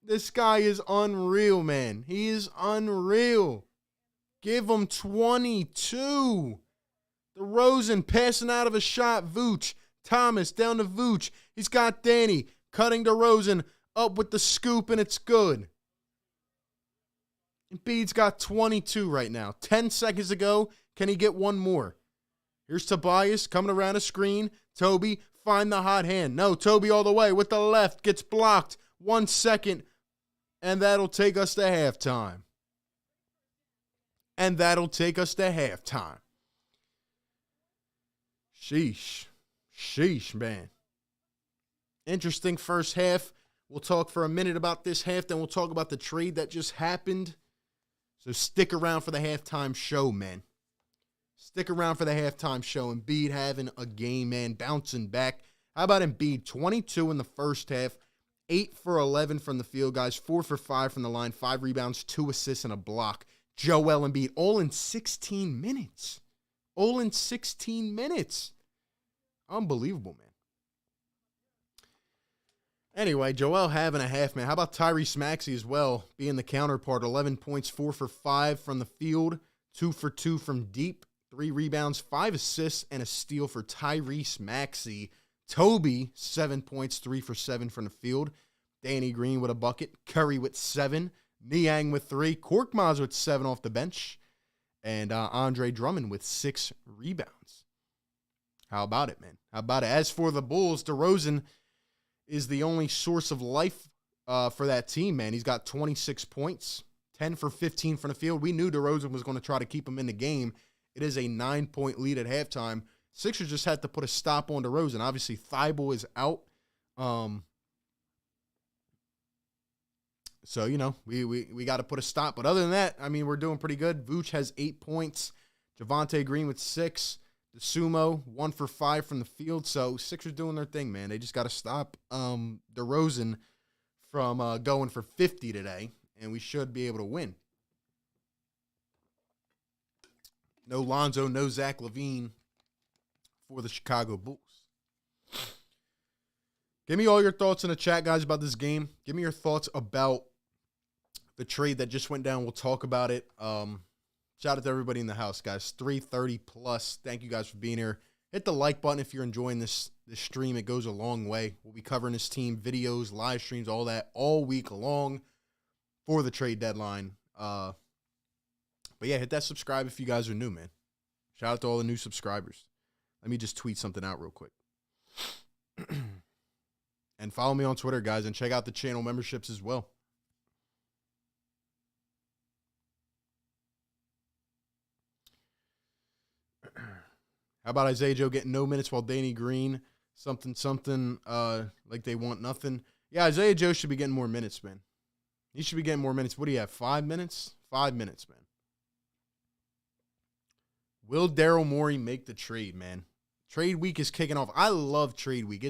This guy is unreal, man. He is unreal. Give him 22. DeRozan passing out of a shot. Vooch. Thomas down to Vooch. He's got Danny cutting DeRozan up with the scoop, and it's good. Embiid's got 22 right now. 10 seconds to go. Can he get one more? Here's Tobias coming around a screen. Toby, find the hot hand. No, Toby all the way with the left. Gets blocked. 1 second. And that'll take us to halftime. Sheesh, man. Interesting first half. We'll talk for a minute about this half, then we'll talk about the trade that just happened. So stick around for the halftime show, man. Stick around for the halftime show. Embiid having a game, man, bouncing back. How about Embiid? 22 in the first half, 8 for 11 from the field, guys, 4 for 5 from the line, 5 rebounds, 2 assists, and a block. Joel Embiid, all in 16 minutes. all in 16 minutes. Unbelievable, man. Anyway, Joel having a half, man. How about Tyrese Maxey as well, being the counterpart? 11 points, 4 for 5 from the field, 2 for 2 from deep, 3 rebounds, 5 assists, and a steal for Tyrese Maxey. Toby, 7 points, 3 for 7 from the field. Danny Green with a bucket. Curry with 7. Niang with 3. Korkmaz with 7 off the bench. And Andre Drummond with 6 rebounds. How about it, man? How about it? As for the Bulls, DeRozan is the only source of life for that team, man. He's got 26 points, 10 for 15 from the field. We knew DeRozan was going to try to keep him in the game. It is a 9-point lead at halftime. Sixers just had to put a stop on DeRozan. Obviously, Thibault is out. So, you know, we got to put a stop. But other than that, I mean, we're doing pretty good. Vooch has 8 points. Javonte Green with 6. DeSumo, 1 for 5 from the field. So, Sixers doing their thing, man. They just got to stop DeRozan from going for 50 today, and we should be able to win. No Lonzo, no Zach LaVine for the Chicago Bulls. Give me all your thoughts in the chat, guys, about this game. Give me your thoughts about the trade that just went down. We'll talk about it. Shout out to everybody in the house, guys. 330 plus. Thank you guys for being here. Hit the like button if you're enjoying this stream. It goes a long way. We'll be covering this team, videos, live streams, all that, all week long for the trade deadline. But yeah, hit that subscribe if you guys are new, man. Shout out to all the new subscribers. Let me just tweet something out real quick. And follow me on Twitter, guys, and check out the channel memberships as well. How about Isaiah Joe getting no minutes while Danny Green, something, like they want nothing? Yeah, Isaiah Joe should be getting more minutes, man. He should be getting more minutes. What do you have, 5 minutes? 5 minutes, man. Will Daryl Morey make the trade, man? Trade week is kicking off. I love trade week.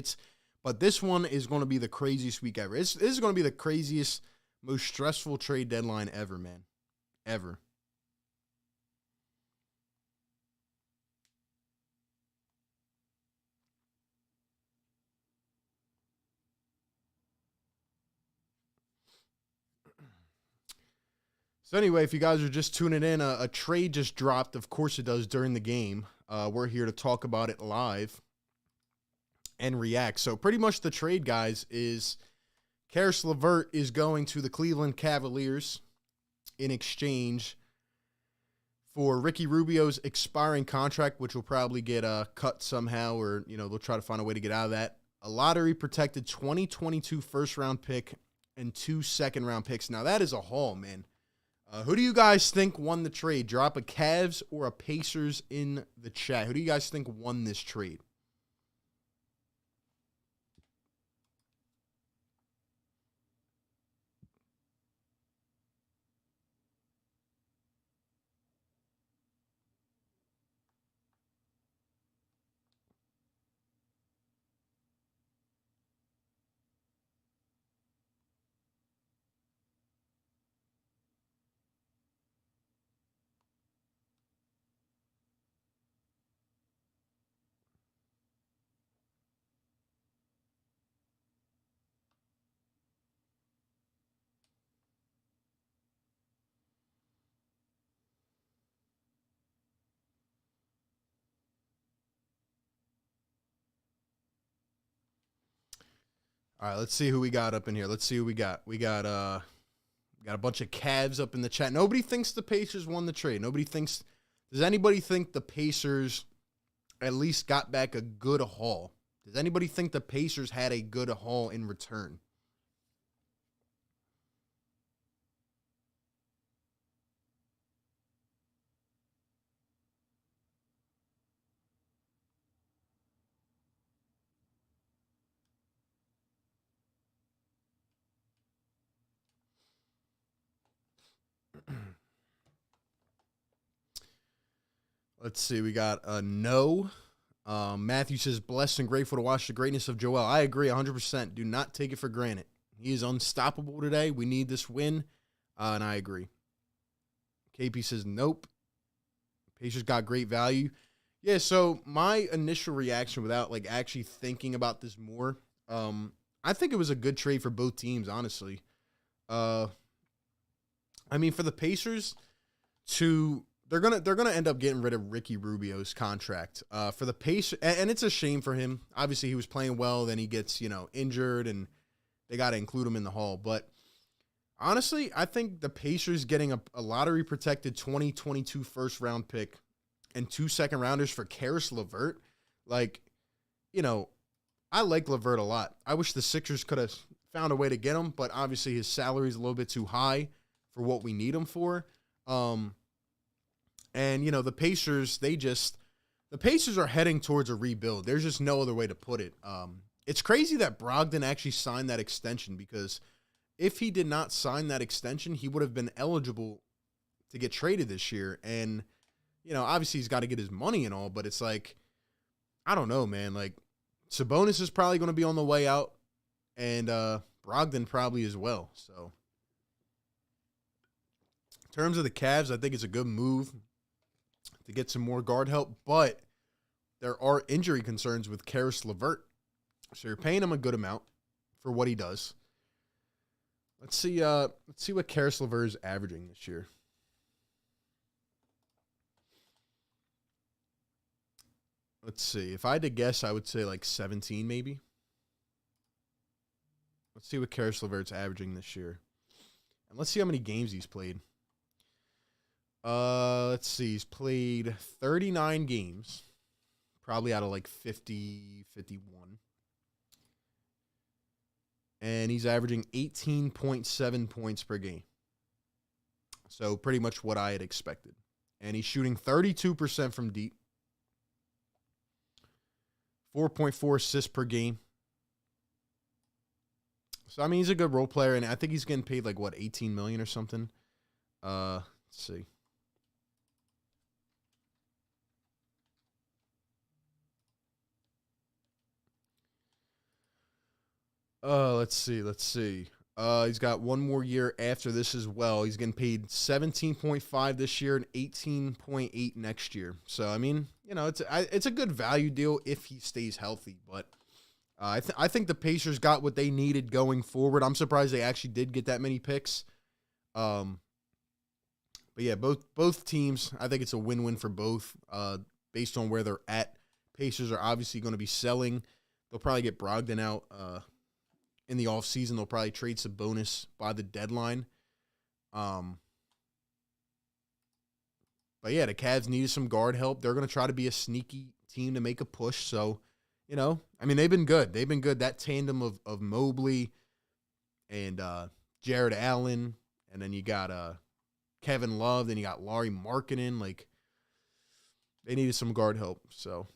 But this one is going to be the craziest week ever. This is going to be the craziest, most stressful trade deadline ever, man. Ever. So anyway, if you guys are just tuning in, a trade just dropped. Of course it does during the game. We're here to talk about it live and react. So pretty much the trade, guys, is Karis LeVert is going to the Cleveland Cavaliers in exchange for Ricky Rubio's expiring contract, which will probably get cut somehow, or they'll try to find a way to get out of that. A lottery-protected 2022 first-round pick and 2 second-round picks. Now, that is a haul, man. Who do you guys think won the trade? Drop a Cavs or a Pacers in the chat. Who do you guys think won this trade? All right, let's see who we got up in here. Let's see who we got. We got a bunch of Cavs up in the chat. Nobody thinks the Pacers won the trade. Does anybody think the Pacers at least got back a good haul? Does anybody think the Pacers had a good haul in return? Let's see. We got a no. Matthew says, blessed and grateful to watch the greatness of Joel. I agree 100%. Do not take it for granted. He is unstoppable today. We need this win, and I agree. KP says, nope. Pacers got great value. Yeah, so my initial reaction without like actually thinking about this more, I think it was a good trade for both teams, honestly. Uh I mean for the Pacers to they're gonna end up getting rid of Ricky Rubio's contract. For the Pacers, and it's a shame for him. Obviously he was playing well, then he gets, injured and they gotta include him in the haul. But honestly, I think the Pacers getting a lottery protected 2022 first round pick and 2 second rounders for Karis LeVert, like, you know, I like LeVert a lot. I wish the Sixers could have found a way to get him, but obviously his salary is a little bit too high for what we need him for. And the Pacers, the Pacers are heading towards a rebuild. There's just no other way to put it. It's crazy that Brogdon actually signed that extension, because if he did not sign that extension, he would have been eligible to get traded this year. And, obviously he's got to get his money and all, but it's like, I don't know, man. Like, Sabonis is probably going to be on the way out, and Brogdon probably as well. So, in terms of the Cavs, I think it's a good move to get some more guard help, but there are injury concerns with Karis LeVert. So you're paying him a good amount for what he does. Let's see what Karis LeVert is averaging this year. Let's see. If I had to guess, I would say like 17 maybe. Let's see what Karis LeVert's averaging this year. And let's see how many games he's played. Let's see. He's played 39 games. Probably out of like 50, 51. And he's averaging 18.7 points per game. So pretty much what I had expected. And he's shooting 32% from deep. 4.4 assists per game. So, I mean, he's a good role player, and I think he's getting paid like, what, $18 million or something? Let's see. Let's see. He's got one more year after this as well. He's getting paid 17.5 this year and 18.8 next year. So, I mean, it's a good value deal if he stays healthy. But I think the Pacers got what they needed going forward. I'm surprised they actually did get that many picks. But yeah, both teams, I think it's a win-win for both based on where they're at. Pacers are obviously going to be selling. They'll probably get Brogdon out in the offseason. They'll probably trade Sabonis by the deadline. But yeah, the Cavs needed some guard help. They're going to try to be a sneaky team to make a push. So, I mean, they've been good. They've been good. That tandem of Mobley and Jared Allen, and then you got Kevin Love, then you got Lauri Markkanen. Like, they needed some guard help. So,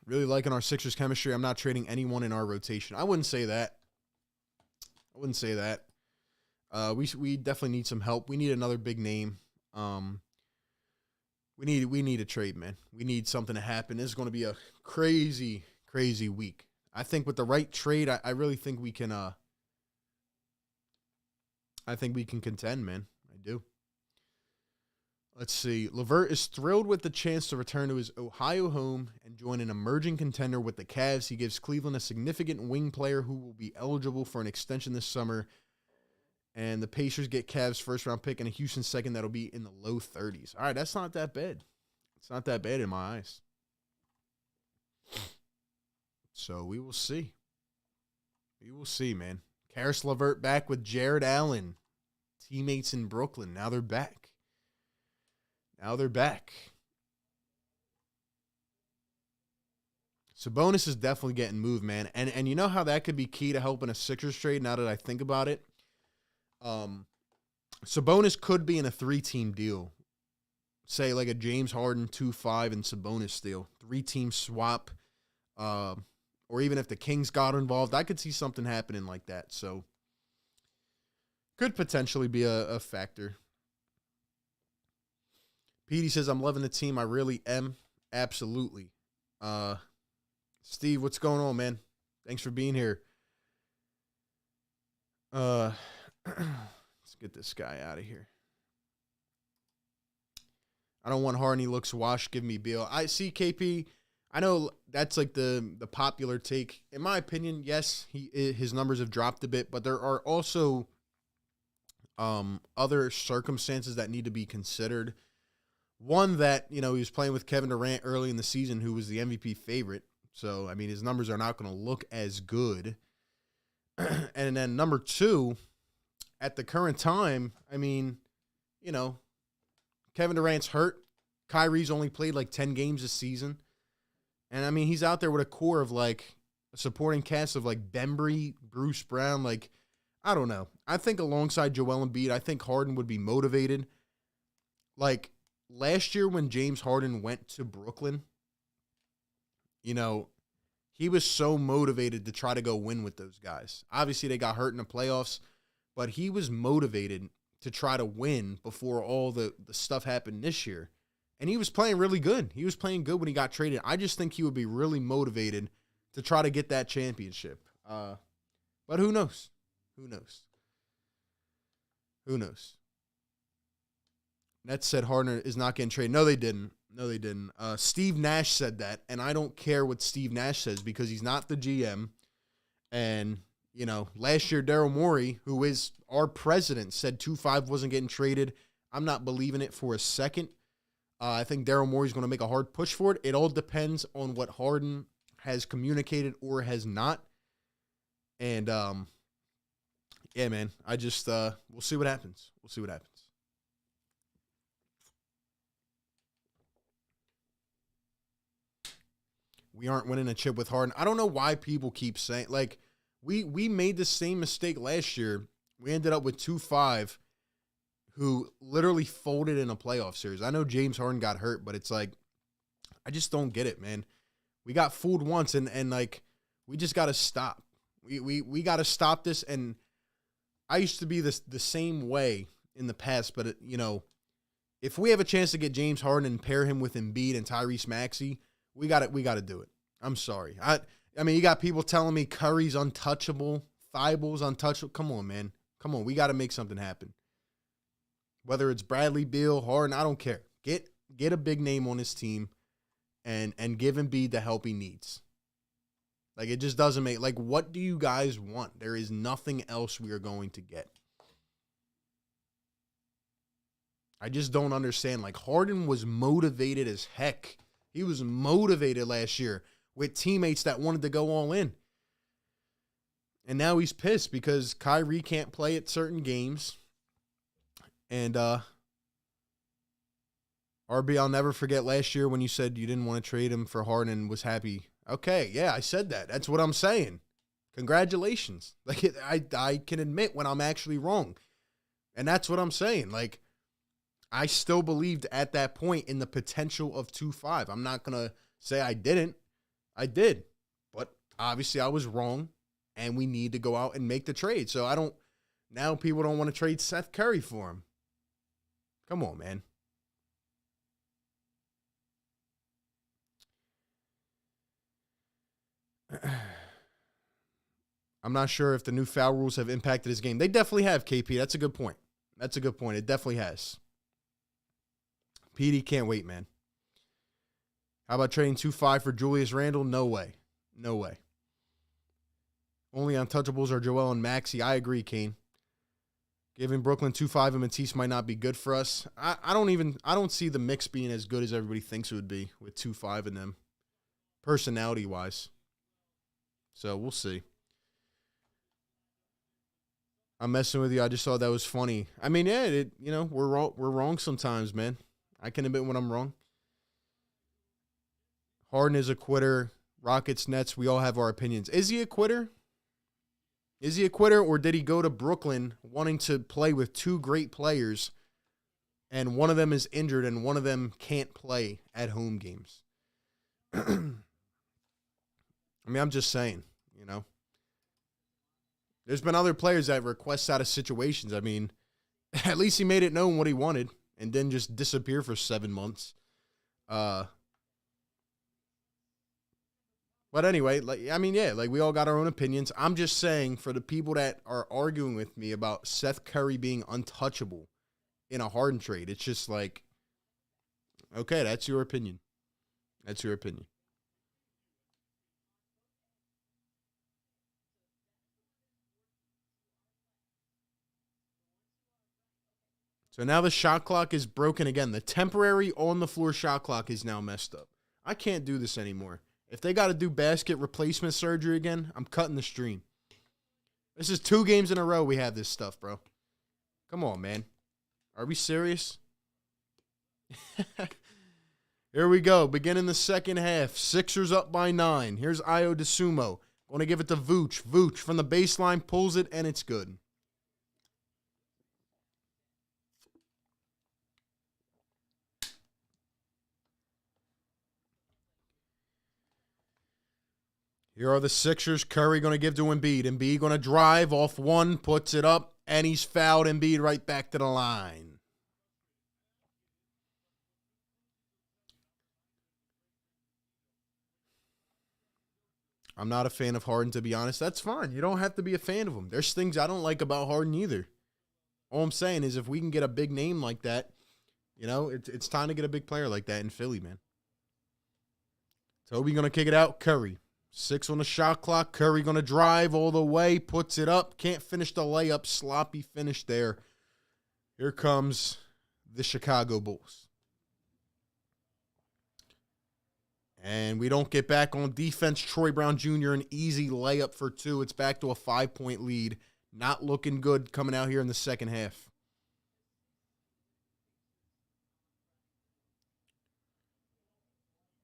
really liking our Sixers chemistry. I'm not trading anyone in our rotation. I wouldn't say that. We definitely need some help. We need another big name. We need a trade, man. We need something to happen. This is going to be a crazy, crazy week. I think with the right trade, I really think we can. I think we can contend, man. I do. Let's see. LeVert is thrilled with the chance to return to his Ohio home and join an emerging contender with the Cavs. He gives Cleveland a significant wing player who will be eligible for an extension this summer. And the Pacers get Cavs first-round pick and a Houston second that'll be in the low 30s. All right, that's not that bad. It's not that bad in my eyes. So we will see. We will see, man. Karis LeVert back with Jared Allen. Teammates in Brooklyn. Now they're back. Sabonis is definitely getting moved, man. And you know how that could be key to helping a Sixers trade now that I think about it? Sabonis could be in a 3-team deal. Say like a James Harden 2-5 and Sabonis deal. 3-team swap. Or even if the Kings got involved, I could see something happening like that. So could potentially be a factor. Petey says, I'm loving the team. I really am. Absolutely. Steve, what's going on, man? Thanks for being here. Let's get this guy out of here. I don't want Harden. He looks washed. Give me Beal. I see KP. I know that's like the popular take. In my opinion, yes, his numbers have dropped a bit, but there are also other circumstances that need to be considered. One that, he was playing with Kevin Durant early in the season, who was the MVP favorite. So, I mean, his numbers are not going to look as good. And then number two, at the current time, I mean, Kevin Durant's hurt. Kyrie's only played like 10 games this season. And, I mean, he's out there with a core of, like, a supporting cast of, like, Bembry, Bruce Brown. Like, I don't know. I think alongside Joel Embiid, I think Harden would be motivated. Like, last year when James Harden went to Brooklyn, he was so motivated to try to go win with those guys. Obviously, they got hurt in the playoffs, but he was motivated to try to win before all the stuff happened this year. And he was playing really good. He was playing good when he got traded. I just think he would be really motivated to try to get that championship. But who knows? Who knows? Who knows? Nets said Harden is not getting traded. No, they didn't. Steve Nash said that, and I don't care what Steve Nash says because he's not the GM. And, last year, Daryl Morey, who is our president, said 2-5 wasn't getting traded. I'm not believing it for a second. I think Daryl Morey's going to make a hard push for it. It all depends on what Harden has communicated or has not. And, yeah, man, I just, we'll see what happens. We aren't winning a chip with Harden. I don't know why people keep saying, like, we made the same mistake last year. We ended up with 2-5, who literally folded in a playoff series. I know James Harden got hurt, but it's like, I just don't get it, man. We got fooled once, and like, we just got to stop. We got to stop this, and I used to be the same way in the past, but, if we have a chance to get James Harden and pair him with Embiid and Tyrese Maxey, we got to do it. I'm sorry. I mean, you got people telling me Curry's untouchable, Thible's untouchable. Come on, man. Come on. We got to make something happen. Whether it's Bradley Beal, Harden, I don't care. Get a big name on his team and give Embiid the help he needs. Like, it just doesn't make, like, what do you guys want? There is nothing else we are going to get. I just don't understand. Like, Harden was motivated as heck. He was motivated last year with teammates that wanted to go all in. And now he's pissed because Kyrie can't play at certain games. And RB, I'll never forget last year when you said you didn't want to trade him for Harden and was happy. Okay, yeah, I said that. That's what I'm saying. Congratulations. Like, I can admit when I'm actually wrong. And that's what I'm saying. Like, I still believed at that point in the potential of 2-5. I'm not going to say I didn't. I did. But obviously I was wrong, and we need to go out and make the trade. So now people don't want to trade Seth Curry for him. Come on, man. I'm not sure if the new foul rules have impacted his game. They definitely have, KP. That's a good point. It definitely has. PD can't wait, man. How about trading 2-5 for Julius Randle? No way. Only untouchables are Joel and Maxey. I agree, Kane. Giving Brooklyn 2-5 and Matisse might not be good for us. I don't see the mix being as good as everybody thinks it would be with 2-5 in them, personality-wise. So we'll see. I'm messing with you. I just thought that was funny. I mean, yeah, we're wrong sometimes, man. I can admit when I'm wrong. Harden is a quitter. Rockets, Nets, we all have our opinions. Is he a quitter? Or did he go to Brooklyn wanting to play with two great players and one of them is injured and one of them can't play at home games? I mean, I'm just saying, There's been other players that request out of situations. I mean, at least he made it known what he wanted and didn't just disappear for 7 months. But anyway, like I mean, yeah, like we all got our own opinions. I'm just saying for the people that are arguing with me about Seth Curry being untouchable in a Harden trade, it's just like, okay, that's your opinion. That's your opinion. So now the shot clock is broken again. The temporary on the floor shot clock is now messed up. I can't do this anymore. If they got to do basket replacement surgery again, I'm cutting the stream. This is 2 games in a row we have this stuff, bro. Come on, man. Are we serious? Here we go. Beginning the second half. Sixers up by 9. Here's Io DeSumo. Going to give it to Vooch. Vooch from the baseline pulls it, and it's good. Here are the Sixers. Curry going to give to Embiid. Embiid going to drive off one, puts it up, and he's fouled. Embiid right back to the line. I'm not a fan of Harden, to be honest. That's fine. You don't have to be a fan of him. There's things I don't like about Harden either. All I'm saying is if we can get a big name like that, you know, it's time to get a big player like that in Philly, man. Toby going to kick it out. Curry. 6 on the shot clock. Curry going to drive all the way. Puts it up. Can't finish the layup. Sloppy finish there. Here comes the Chicago Bulls. And we don't get back on defense. Troy Brown Jr., an easy layup for 2. It's back to a 5-point lead. Not looking good coming out here in the second half.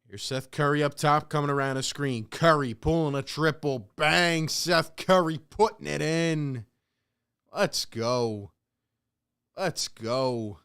Here's Seth Curry up top coming around a screen. Curry pulling a triple. Bang! Seth Curry putting it in. Let's go. Let's go.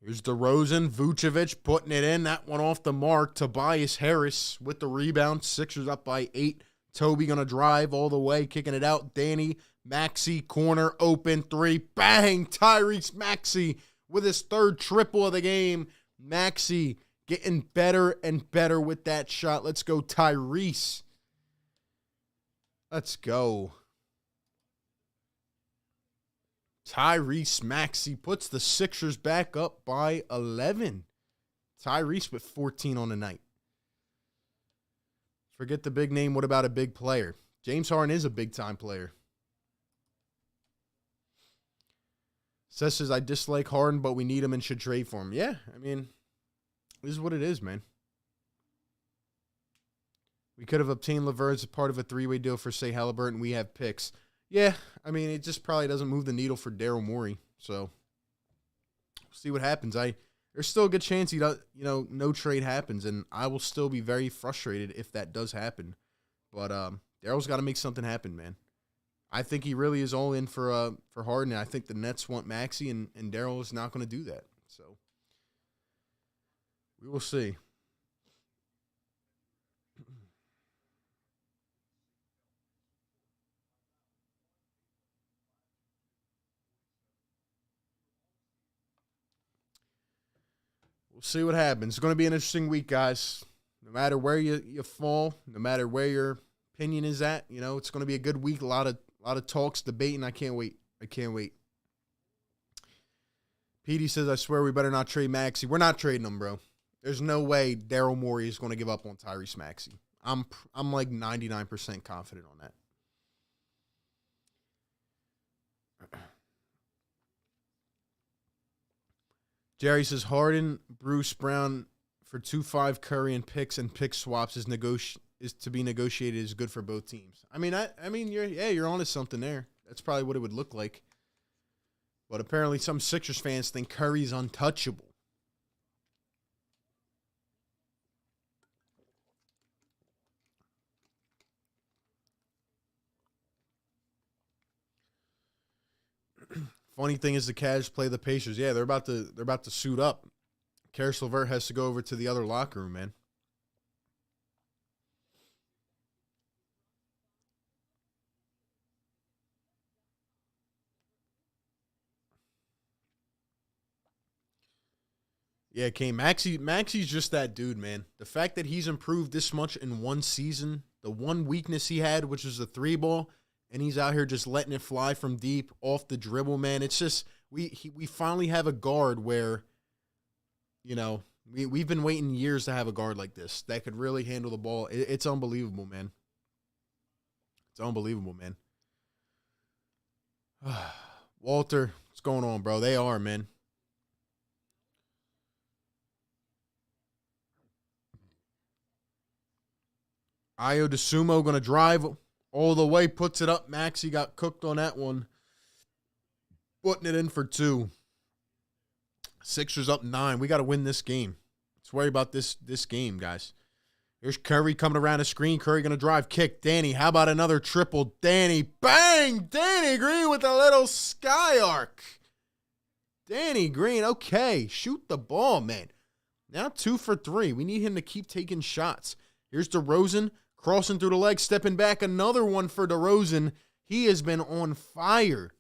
Here's DeRozan. Vucevic putting it in. That one off the mark. Tobias Harris with the rebound. Sixers up by 8. Toby going to drive all the way, kicking it out. Danny Maxey, corner, open, 3. Bang! Tyrese Maxey with his 3rd triple of the game. Maxey getting better and better with that shot. Let's go, Tyrese. Let's go. Tyrese Maxey puts the Sixers back up by 11. Tyrese with 14 on the night. Forget the big name. What about a big player? James Harden is a big-time player. Seth says, I dislike Harden, but we need him and should trade for him. Yeah, I mean, this is what it is, man. We could have obtained LeVert as a part of a 3-way deal for, say, Halliburton. We have picks. Yeah, I mean, it just probably doesn't move the needle for Daryl Morey. So, we'll see what happens. There's still a good chance he does, no trade happens, and I will still be very frustrated if that does happen. But Daryl's got to make something happen, man. I think he really is all in for Harden. And I think the Nets want Maxey, and Daryl is not going to do that. So we will see. We'll see what happens. It's going to be an interesting week, guys. No matter where you fall, no matter where your opinion is at, it's going to be a good week. A lot of talks, debating. I can't wait. Petey says, I swear we better not trade Maxey. We're not trading him, bro. There's no way Daryl Morey is going to give up on Tyrese Maxey. I'm like 99% confident on that. Jerry says Harden, Bruce Brown for 2-5 Curry and picks swaps is to be negotiated is good for both teams. I mean you're onto something there. That's probably what it would look like. But apparently some Sixers fans think Curry's untouchable. Funny thing is the Cavs play the Pacers. Yeah, they're about to suit up. Karis LeVert has to go over to the other locker room, man. Yeah, Kane. Maxi's just that dude, man. The fact that he's improved this much in one season, the one weakness he had, which was the 3-ball, and he's out here just letting it fly from deep off the dribble, man. It's just we finally have a guard where, you know, we've been waiting years to have a guard like this that could really handle the ball. It's unbelievable, man. It's unbelievable, man. Walter, what's going on, bro? They are, man. Io DeSumo going to drive all the way, puts it up. Maxey got cooked on that one. Putting it in for 2. Sixers up 9. We got to win this game. Let's worry about this game, guys. Here's Curry coming around the screen. Curry going to drive, kick. Danny, how about another triple? Danny, bang! Danny Green with a little sky arc. Danny Green, okay. Shoot the ball, man. Now 2 for 3. We need him to keep taking shots. Here's DeRozan crossing through the legs, stepping back. Another one for DeRozan. He has been on fire.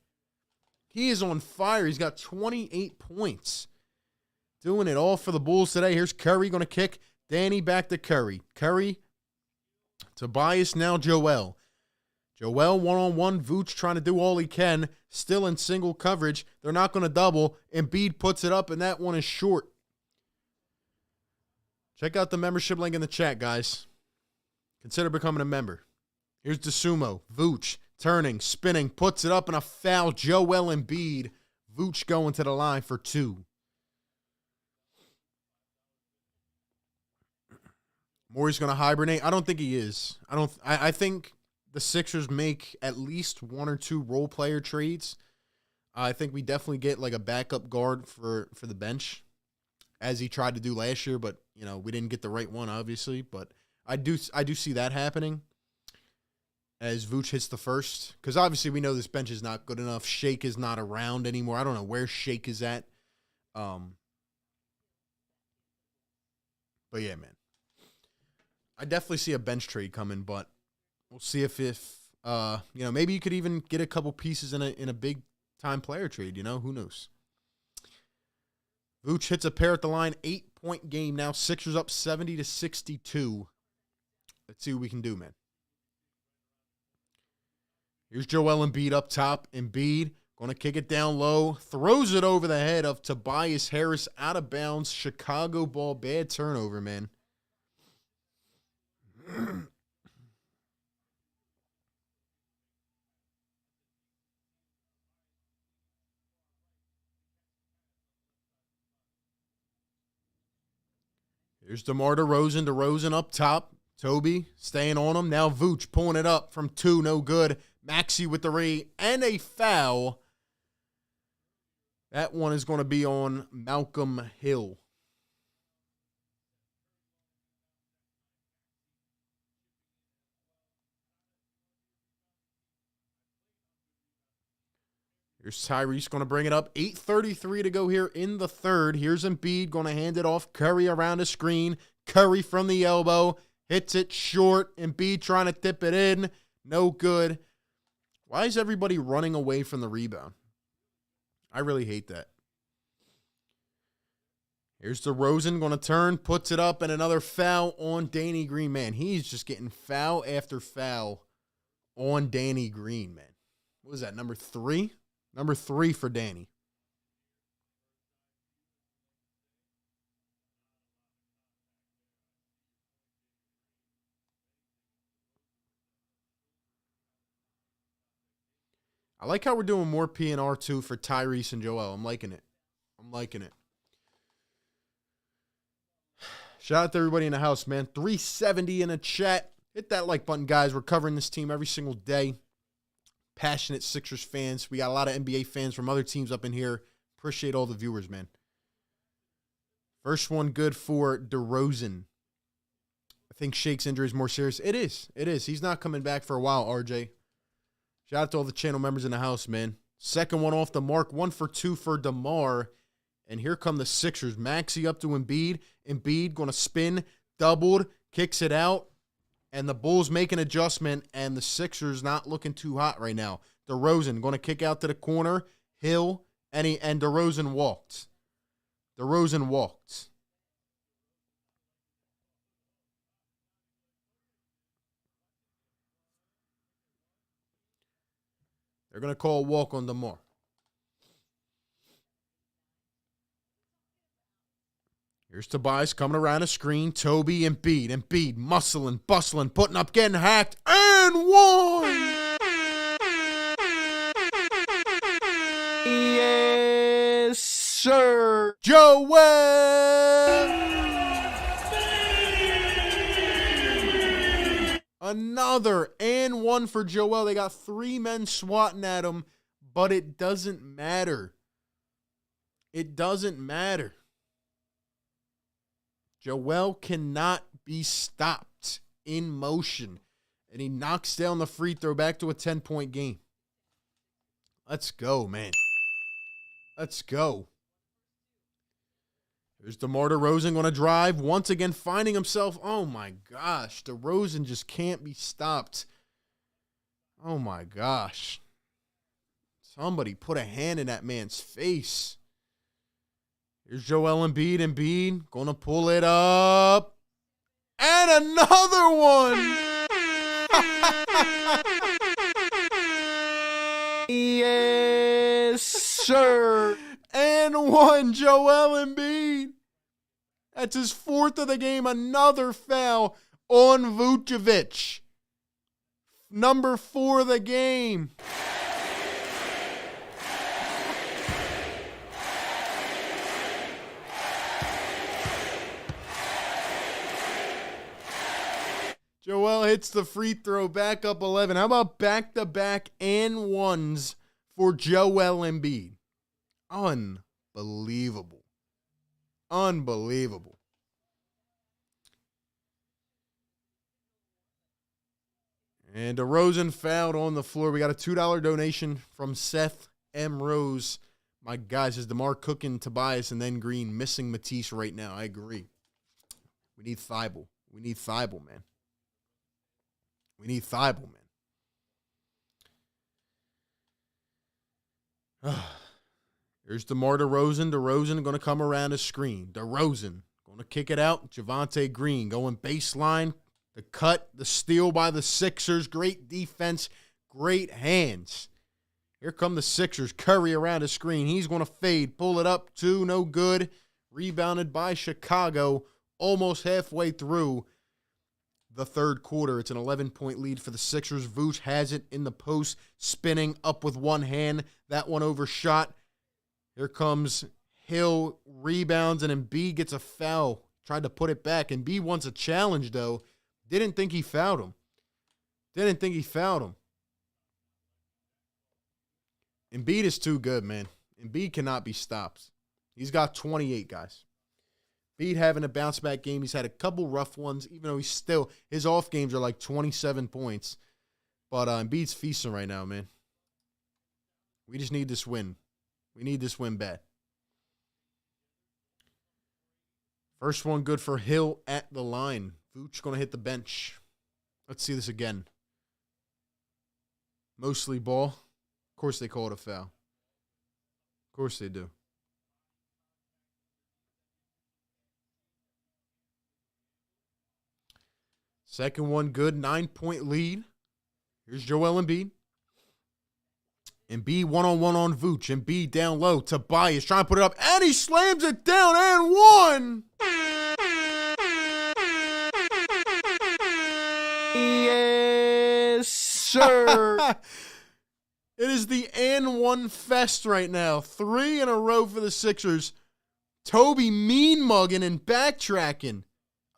He is on fire. He's got 28 points. Doing it all for the Bulls today. Here's Curry going to kick. Danny back to Curry. Curry, Tobias, now Joel. Joel one-on-one. Vooch trying to do all he can. Still in single coverage. They're not going to double. Embiid puts it up, and that one is short. Check out the membership link in the chat, guys. Consider becoming a member. Here's DeSumo. Vooch turning, spinning, puts it up, and a foul. Joel Embiid. Vooch going to the line for 2. Morey's going to hibernate. I don't think he is. I think the Sixers make at least 1 or 2 role player trades. I think we definitely get like a backup guard for the bench, as he tried to do last year, but you know, we didn't get the right one, obviously. But I do see that happening as Vooch hits the first, because obviously we know this bench is not good enough. Shake is not around anymore. I don't know where Shake is at. But yeah, man. I definitely see a bench trade coming, but we'll see if you know, maybe you could even get a couple pieces in a big time player trade. You know, who knows? Vooch hits a pair at the line. 8-point game now. Sixers up 70-62. Let's see what we can do, man. Here's Joel Embiid up top. Embiid going to kick it down low. Throws it over the head of Tobias Harris. Out of bounds. Chicago ball. Bad turnover, man. Here's DeMar DeRozan. DeRozan up top. Toby staying on him. Now Vooch pulling it up from 2. No good. Maxey with the re and a foul. That one is going to be on Malcolm Hill. Here's Tyrese going to bring it up. 8:33 to go here in the third. Here's Embiid going to hand it off. Curry around the screen. Curry from the elbow. Hits it short. Embiid trying to tip it in. No good. Why is everybody running away from the rebound? I really hate that. Here's DeRozan going to turn. Puts it up, and another foul on Danny Green. Man, he's just getting foul after foul on Danny Green, man. What was that, number 3? Number 3 for Danny. I like how we're doing more P&R too for Tyrese and Joel. I'm liking it. I'm liking it. Shout out to everybody in the house, man. 370 in the chat. Hit that like button, guys. We're covering this team every single day. Passionate Sixers fans. We got a lot of NBA fans from other teams up in here. Appreciate all the viewers, man. First one good for DeRozan. I think Shake's injury is more serious. It is. It is. He's not coming back for a while, RJ. Shout out to all the channel members in the house, man. Second one off the mark. 1 for 2 for DeMar. And here come the Sixers. Maxey up to Embiid. Embiid going to spin. Doubled. Kicks it out. And the Bulls make an adjustment, and the Sixers not looking too hot right now. DeRozan going to kick out to the corner. Hill, and DeRozan walked. DeRozan walked. They're going to call a walk on DeMar. Here's Tobias coming around a screen. Toby, Embiid, muscling, bustling, putting up, getting hacked, and one! Yes, sir. Joel! Another and one for Joel. They got 3 men swatting at him, but it doesn't matter. It doesn't matter. Joel cannot be stopped in motion, and he knocks down the free throw back to a 10-point game. Let's go, man. Let's go. There's DeMar DeRozan going to drive, once again finding himself. Oh, my gosh. DeRozan just can't be stopped. Oh, my gosh. Somebody put a hand in that man's face. Here's Joel Embiid, going to pull it up. And another one. Yes, sir. And one, Joel Embiid. That's his 4th of the game. Another foul on Vucevic. Number 4 of the game. Joel hits the free throw, back up 11. How about back-to-back and ones for Joel Embiid? Unbelievable. Unbelievable. And DeRozan fouled on the floor. We got a $2 donation from Seth M. Rose. My guys, is DeMar cooking Tobias and then Green, missing Matisse right now. I agree. We need Thibault. We need Thibault, man. We need Thibault, man. Here's DeMar DeRozan. DeRozan going to come around the screen. DeRozan going to kick it out. Javonte Green going baseline. The cut, the steal by the Sixers. Great defense, great hands. Here come the Sixers. Curry around the screen. He's going to fade. Pull it up. 2, no good. Rebounded by Chicago almost halfway through the third quarter. It's an 11-point lead for the Sixers. Vooch has it in the post, spinning up with one hand. That one overshot. Here comes Hill, rebounds, and Embiid gets a foul. Tried to put it back. Embiid wants a challenge, though. Didn't think he fouled him. Embiid is too good, man. Embiid cannot be stopped. He's got 28, guys. Embiid having a bounce-back game. He's had a couple rough ones, even though his off games are like 27 points. But Embiid's feasting right now, man. We just need this win. We need this win bad. First one good for Hill at the line. Vooch going to hit the bench. Let's see this again. Mostly ball. Of course they call it a foul. Of course they do. Second one good. 9-point lead. Here's Joel Embiid. Embiid one-on-one on Vooch. Embiid down low. Tobias trying to put it up. And he slams it down and one. Yes, sir. It is the and one fest right now. 3 in a row for the Sixers. Toby mean mugging and backtracking.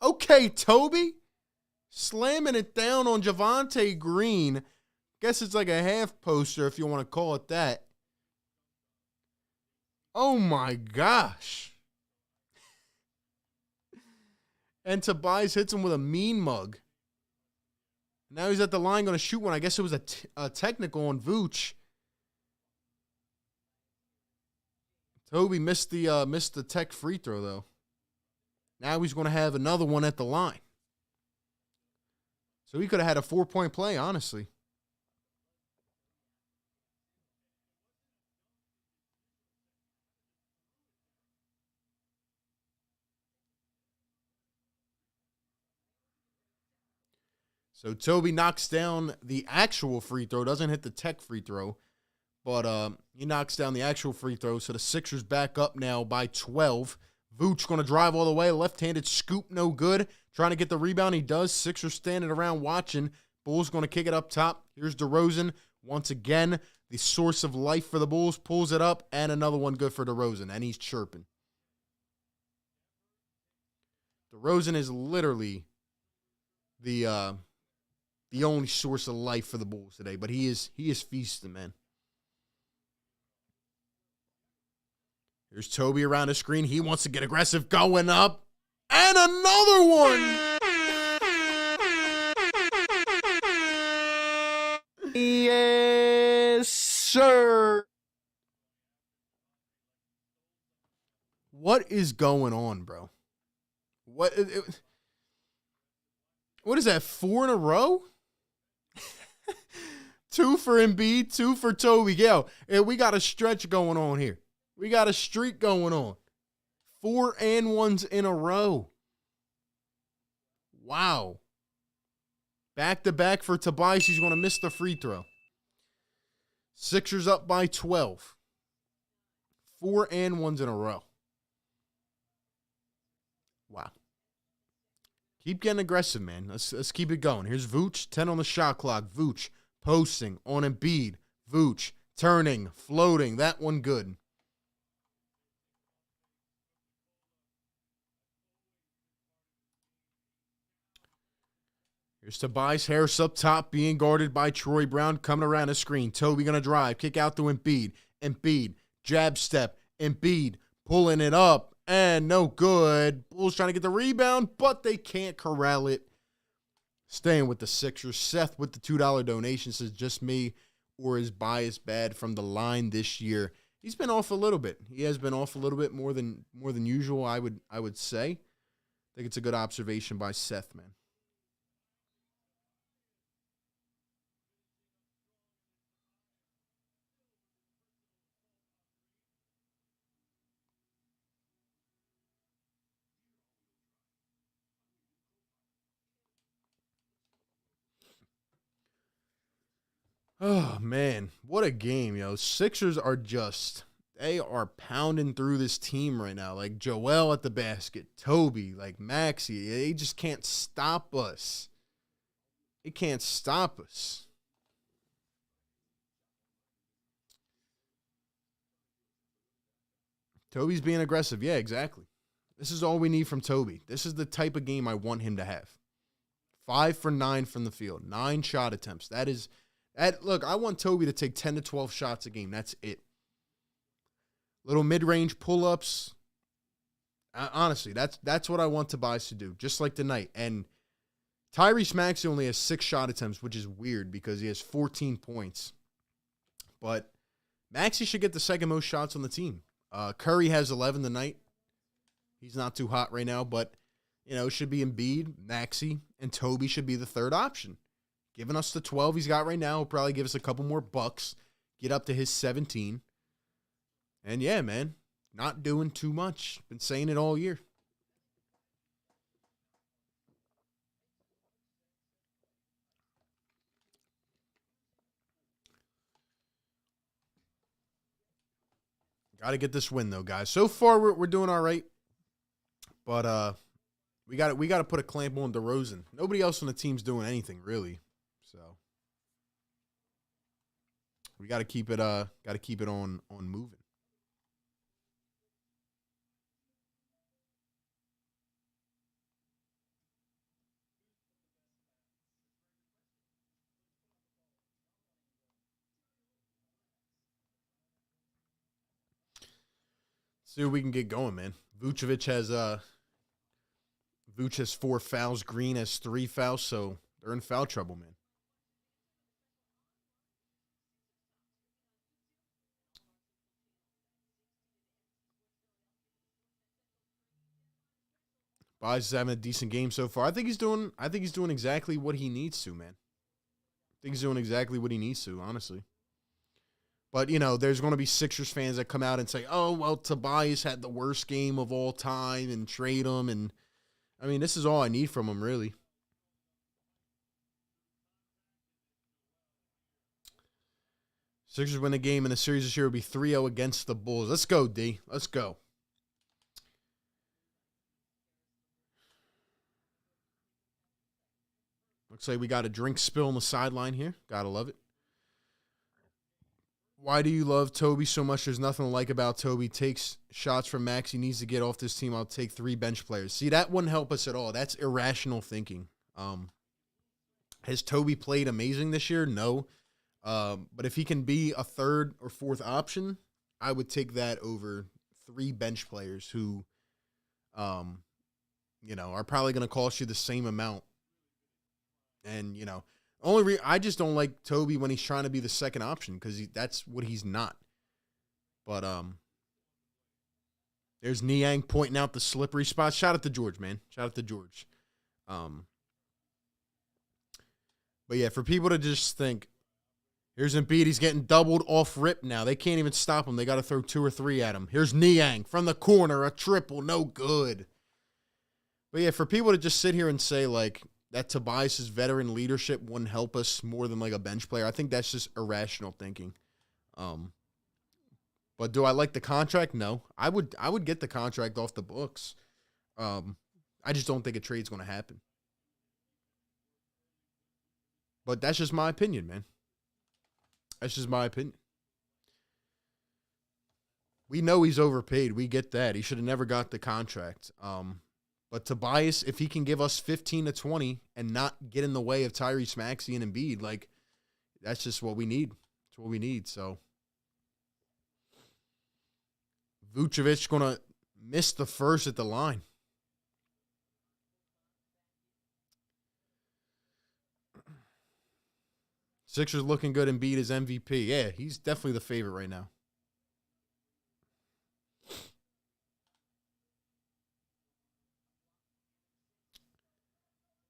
Okay, Toby. Slamming it down on Javonte Green. Guess it's like a half poster if you want to call it that. Oh my gosh. And Tobias hits him with a mean mug. Now he's at the line going to shoot one. I guess it was a technical on Vooch. Toby missed the tech free throw, though. Now he's going to have another one at the line. So he could have had a 4-point play, honestly. So Toby knocks down the actual free throw, doesn't hit the tech free throw, but he knocks down the actual free throw. So the Sixers back up now by 12. Vooch going to drive all the way. Left-handed scoop, no good. Trying to get the rebound. He does. Sixers standing around watching. Bulls going to kick it up top. Here's DeRozan. Once again, the source of life for the Bulls. Pulls it up. And another one good for DeRozan. And he's chirping. DeRozan is literally the only source of life for the Bulls today. But he is feasting, man. Here's Toby around the screen. He wants to get aggressive, going up. And another one. Yes, sir. What is going on, bro? What is that, 4 in a row? 2 for Embiid, 2 for Toby. Yo, we got a stretch going on here. We got a streak going on. 4 and 1s in a row. Wow. Back-to-back for Tobias. He's going to miss the free throw. Sixers up by 12. 4 and 1s in a row. Wow. Keep getting aggressive, man. Let's keep it going. Here's Vooch, 10 on the shot clock. Vooch posting on Embiid. Vooch turning, floating. That one good. Here's Tobias Harris up top, being guarded by Troy Brown, coming around the screen. Toby going to drive, kick out to Embiid. Embiid, jab step. Embiid pulling it up, and no good. Bulls trying to get the rebound, but they can't corral it. Staying with the Sixers. Seth with the $2 donation says, just me, or is bias bad from the line this year? He's been off a little bit. He has been off a little bit more than usual, I would say. I think it's a good observation by Seth, man. Oh, man. What a game, yo. Sixers are they are pounding through this team right now. Like Joel at the basket, Toby, like Maxey. They just can't stop us. It can't stop us. Toby's being aggressive. Yeah, exactly. This is all we need from Toby. This is the type of game I want him to have. 5 for 9 from the field. 9 shot attempts. Look, I want Toby to take 10 to 12 shots a game. That's it. Little mid-range pull-ups. Honestly, that's what I want Tobias to do, just like tonight. And Tyrese Maxey only has 6 shot attempts, which is weird because he has 14 points. But Maxey should get the second most shots on the team. Curry has 11 tonight. He's not too hot right now, but, it should be Embiid, Maxey, and Toby should be the third option. Giving us the 12 he's got right now. He'll probably give us a couple more bucks. Get up to his 17. And yeah, man. Not doing too much. Been saying it all year. Got to get this win, though, guys. So far, we're doing all right. But we got to put a clamp on DeRozan. Nobody else on the team's doing anything, really. So we got to keep it on moving. See what we can get going, man. Vooch has 4 fouls. Green has 3 fouls, so they're in foul trouble, man. Bias is having a decent game so far. I think he's doing exactly what he needs to, man. I think he's doing exactly what he needs to, honestly. But, there's going to be Sixers fans that come out and say, oh, well, Tobias had the worst game of all time and trade him. And, I mean, this is all I need from him, really. Sixers win the game in the series this year would be 3-0 against the Bulls. Let's go, D. Let's go. Looks like we got a drink spill on the sideline here. Gotta love it. Why do you love Toby so much? There's nothing to like about Toby. Takes shots from Max. He needs to get off this team. I'll take 3 bench players. See, that wouldn't help us at all. That's irrational thinking. Has Toby played amazing this year? No. But if he can be a 3rd or 4th option, I would take that over 3 bench players who, are probably going to cost you the same amount. And, I just don't like Toby when he's trying to be the 2nd option because that's what he's not. But there's Niang pointing out the slippery spots. Shout out to George, man. Shout out to George. But yeah, for people to just think, here's Embiid, he's getting doubled off rip now. They can't even stop him. They got to throw 2 or 3 at him. Here's Niang from the corner, a triple, no good. But yeah, for people to just sit here and say, like, that Tobias's veteran leadership wouldn't help us more than, like, a bench player, I think that's just irrational thinking. But do I like the contract? No. I would get the contract off the books. I just don't think a trade's going to happen. But that's just my opinion, man. That's just my opinion. We know he's overpaid. We get that. He should have never got the contract. But Tobias, if he can give us 15 to 20 and not get in the way of Tyrese Maxey and Embiid, like, that's just what we need. That's what we need. So, Vucevic going to miss the first at the line. Sixers looking good. Embiid is MVP. Yeah, he's definitely the favorite right now.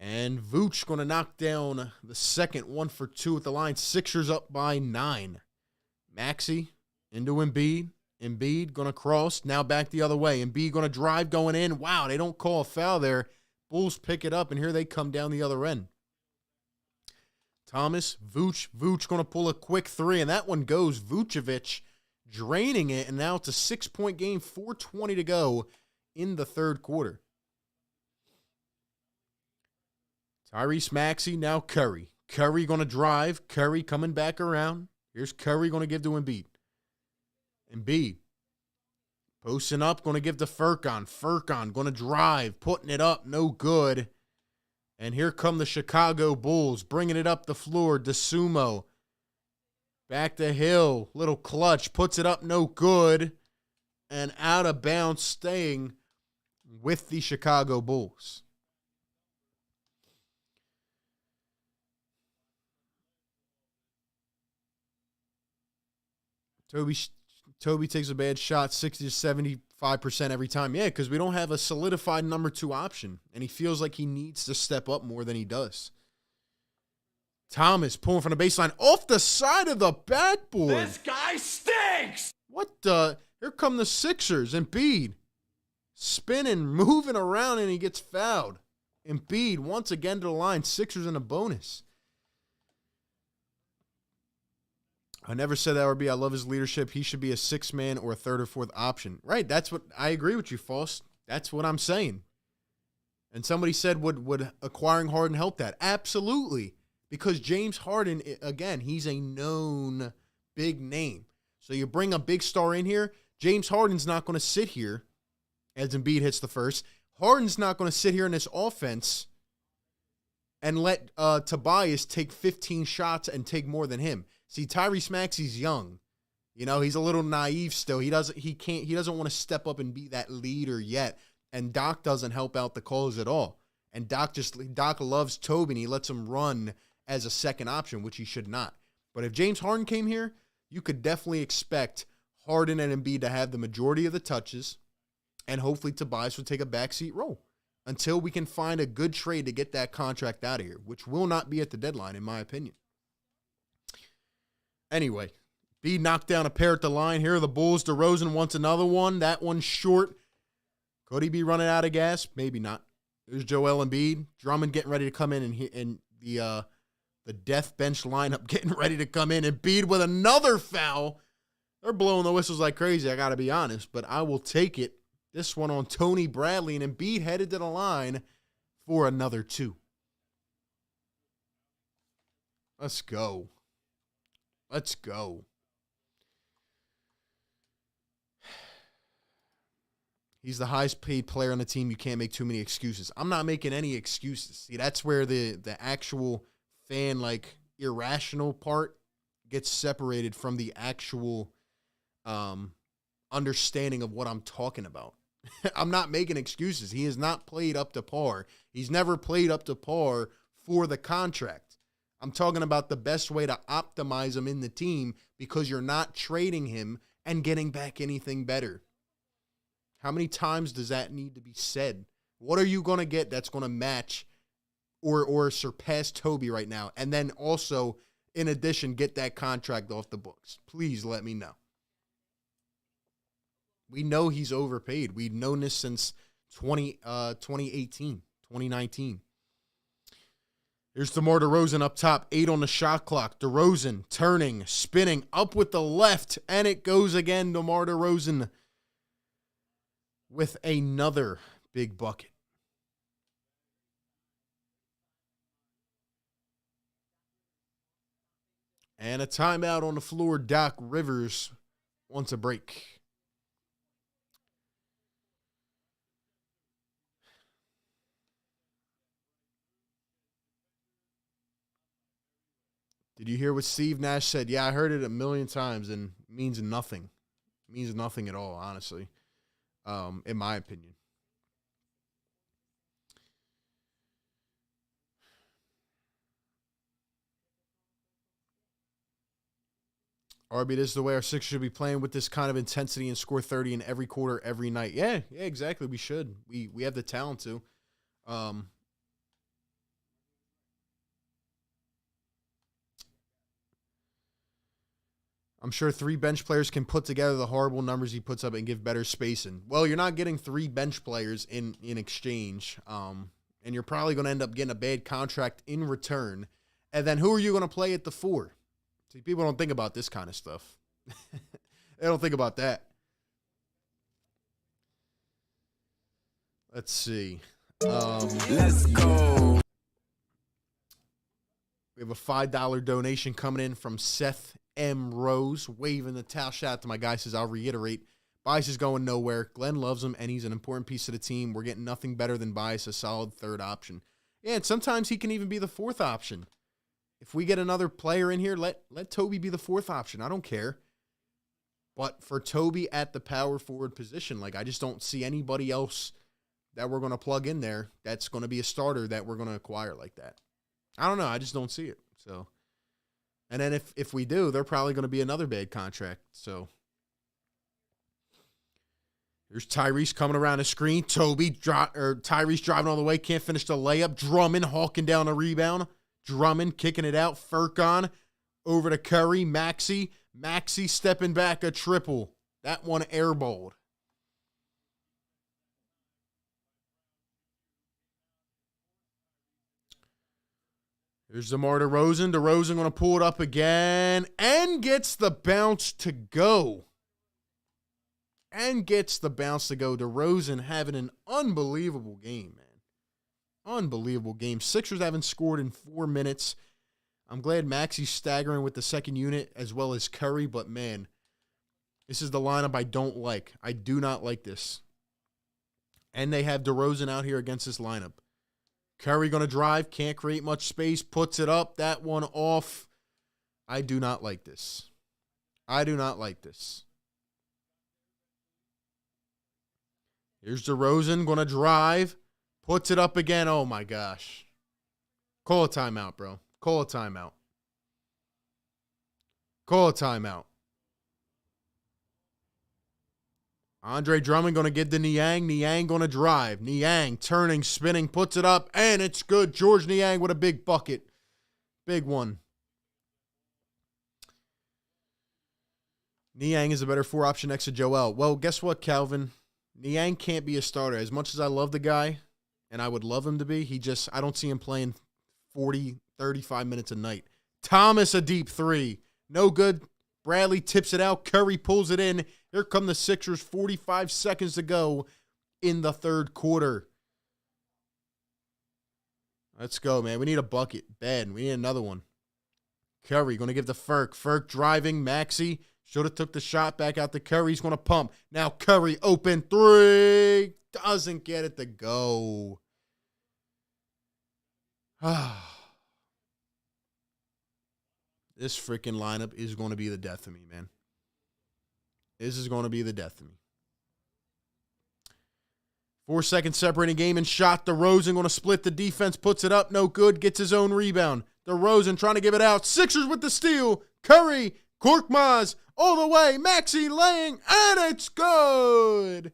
And Vooch going to knock down the second 1 for 2 at the line. Sixers up by 9. Maxey into Embiid. Embiid going to cross. Now back the other way. Embiid going to drive going in. Wow, they don't call a foul there. Bulls pick it up, and here they come down the other end. Thomas, Vooch going to pull a quick 3, and that one goes. Vucevic draining it, and now it's a 6-point game, 4:20 to go in the third quarter. Tyrese Maxey, now Curry. Curry going to drive. Curry coming back around. Here's Curry going to give to Embiid. Embiid posting up, going to give to Furkan. Furkan going to drive, putting it up, no good. And here come the Chicago Bulls, bringing it up the floor. DeSumo, back to Hill, little clutch, puts it up, no good. And out of bounds, staying with the Chicago Bulls. Toby takes a bad shot, 60 to 75% every time. Yeah, because we don't have a solidified number 2 option, and he feels like he needs to step up more than he does. Thomas pulling from the baseline off the side of the backboard. This guy stinks! What the? Here come the Sixers. Embiid spinning, moving around, and he gets fouled. Embiid once again to the line. Sixers in a bonus. I never said that would be. I love his leadership. He should be a 6-man or a 3rd or 4th option. Right, that's what I agree with you, Faust. That's what I'm saying. And somebody said, would acquiring Harden help that? Absolutely. Because James Harden, again, he's a known big name. So you bring a big star in here, James Harden's not going to sit here as Embiid hits the first. Harden's not going to sit here in this offense and let Tobias take 15 shots and take more than him. See, Tyrese Maxey's young. You know, he's a little naive still. He doesn't want to step up and be that leader yet. And Doc doesn't help out the cause at all. And Doc loves Toby, and he lets him run as a second option, which he should not. But if James Harden came here, you could definitely expect Harden and Embiid to have the majority of the touches, and hopefully Tobias would take a backseat role until we can find a good trade to get that contract out of here, which will not be at the deadline, in my opinion. Anyway, B knocked down a pair at the line. Here are the Bulls. DeRozan wants another one. That one's short. Could he be running out of gas? Maybe not. There's Joel Embiid. Drummond getting ready to come in, and the The death bench lineup getting ready to come in. Embiid with another foul. They're blowing the whistles like crazy, I got to be honest, but I will take it. This one on Tony Bradley, and Embiid headed to the line for another 2. Let's go. Let's go. He's the highest paid player on the team. You can't make too many excuses. I'm not making any excuses. See, that's where the actual fan, like, irrational part gets separated from the actual understanding of what I'm talking about. I'm not making excuses. He has not played up to par. He's never played up to par for the contract. I'm talking about the best way to optimize him in the team because you're not trading him and getting back anything better. How many times does that need to be said? What are you going to get that's going to match or surpass Toby right now? And then also, in addition, get that contract off the books. Please let me know. We know he's overpaid. We've known this since 2018, 2019. Here's DeMar DeRozan up top, 8 on the shot clock. DeRozan turning, spinning, up with the left, and it goes again. DeMar DeRozan with another big bucket. And a timeout on the floor. Doc Rivers wants a break. Did you hear what Steve Nash said? Yeah, I heard it a million times and it means nothing. It means nothing at all, honestly, in my opinion. RB, this is the way our Sixers should be playing with this kind of intensity and score 30 in every quarter, every night. Yeah, exactly. We should. We have the talent to. I'm sure 3 bench players can put together the horrible numbers he puts up and give better spacing. Well, you're not getting 3 bench players in exchange, and you're probably going to end up getting a bad contract in return. And then who are you going to play at the 4? See, people don't think about this kind of stuff. They don't think about that. Let's see. Let's go. We have a $5 donation coming in from Seth M. Rose, waving the towel. Shout out to my guy. Says, I'll reiterate, Bias is going nowhere. Glenn loves him, and he's an important piece of the team. We're getting nothing better than Bias, a solid 3rd option. Yeah, and sometimes he can even be the 4th option. If we get another player in here, let Toby be the 4th option. I don't care. But for Toby at the power forward position, like, I just don't see anybody else that we're going to plug in there that's going to be a starter that we're going to acquire like that. I don't know. I just don't see it. So, and then if we do, they're probably going to be another bad contract. So here's Tyrese coming around the screen. Tyrese driving all the way, can't finish the layup. Drummond hawking down the rebound. Drummond kicking it out. Furkan over to Curry. Maxey stepping back, a triple. That one airballed. Here's DeMar DeRozan. DeRozan going to pull it up again and gets the bounce to go. DeRozan having an unbelievable game, man. Unbelievable game. Sixers haven't scored in 4 minutes. I'm glad Maxey's staggering with the second unit as well as Curry, but man, this is the lineup I don't like. I do not like this. And they have DeRozan out here against this lineup. Curry going to drive, can't create much space, puts it up, that one off. I do not like this. Here's DeRozan going to drive, puts it up again. Oh, my gosh. Call a timeout, bro. Call a timeout. Andre Drummond going to get to Niang. Niang going to drive. Niang turning, spinning, puts it up, and it's good. George Niang with a big bucket. Big one. Niang is a better 4 option next to Joel. Well, guess what, Calvin? Niang can't be a starter. As much as I love the guy, and I would love him to be, I don't see him playing 35 minutes a night. Thomas, a deep three. No good. Bradley tips it out. Curry pulls it in. Here come the Sixers. 45 seconds to go in the third quarter. Let's go, man. We need a bucket. Bad. We need another one. Curry going to give to Ferk. Ferk driving. Maxey should have took the shot back out to Curry. He's going to pump. Now Curry open three. Doesn't get it to go. This freaking lineup is going to be the death of me, man. This is going to be the death of me. 4 seconds separating game and shot. DeRozan going to split the defense. Puts it up. No good. Gets his own rebound. DeRozan trying to give it out. Sixers with the steal. Curry. Korkmaz all the way. Maxey laying. And it's good.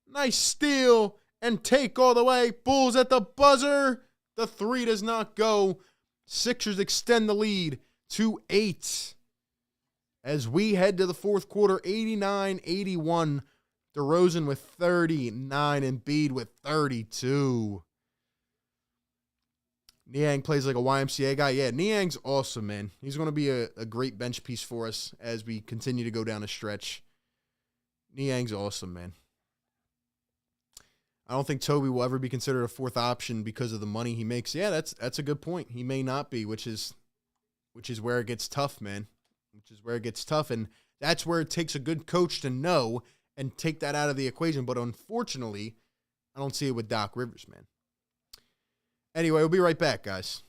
Nice steal and take all the way. Bulls at the buzzer. The three does not go. Sixers extend the lead to 8. As we head to the fourth quarter, 89-81. DeRozan with 39, Embiid with 32. Niang plays like a YMCA guy. Yeah, Niang's awesome, man. He's going to be a great bench piece for us as we continue to go down the stretch. Niang's awesome, man. I don't think Toby will ever be considered a fourth option because of the money he makes. Yeah, that's a good point. He may not be, which is where it gets tough, man. Which is where it gets tough, and that's where it takes a good coach to know and take that out of the equation. But unfortunately, I don't see it with Doc Rivers, man. Anyway, we'll be right back, guys.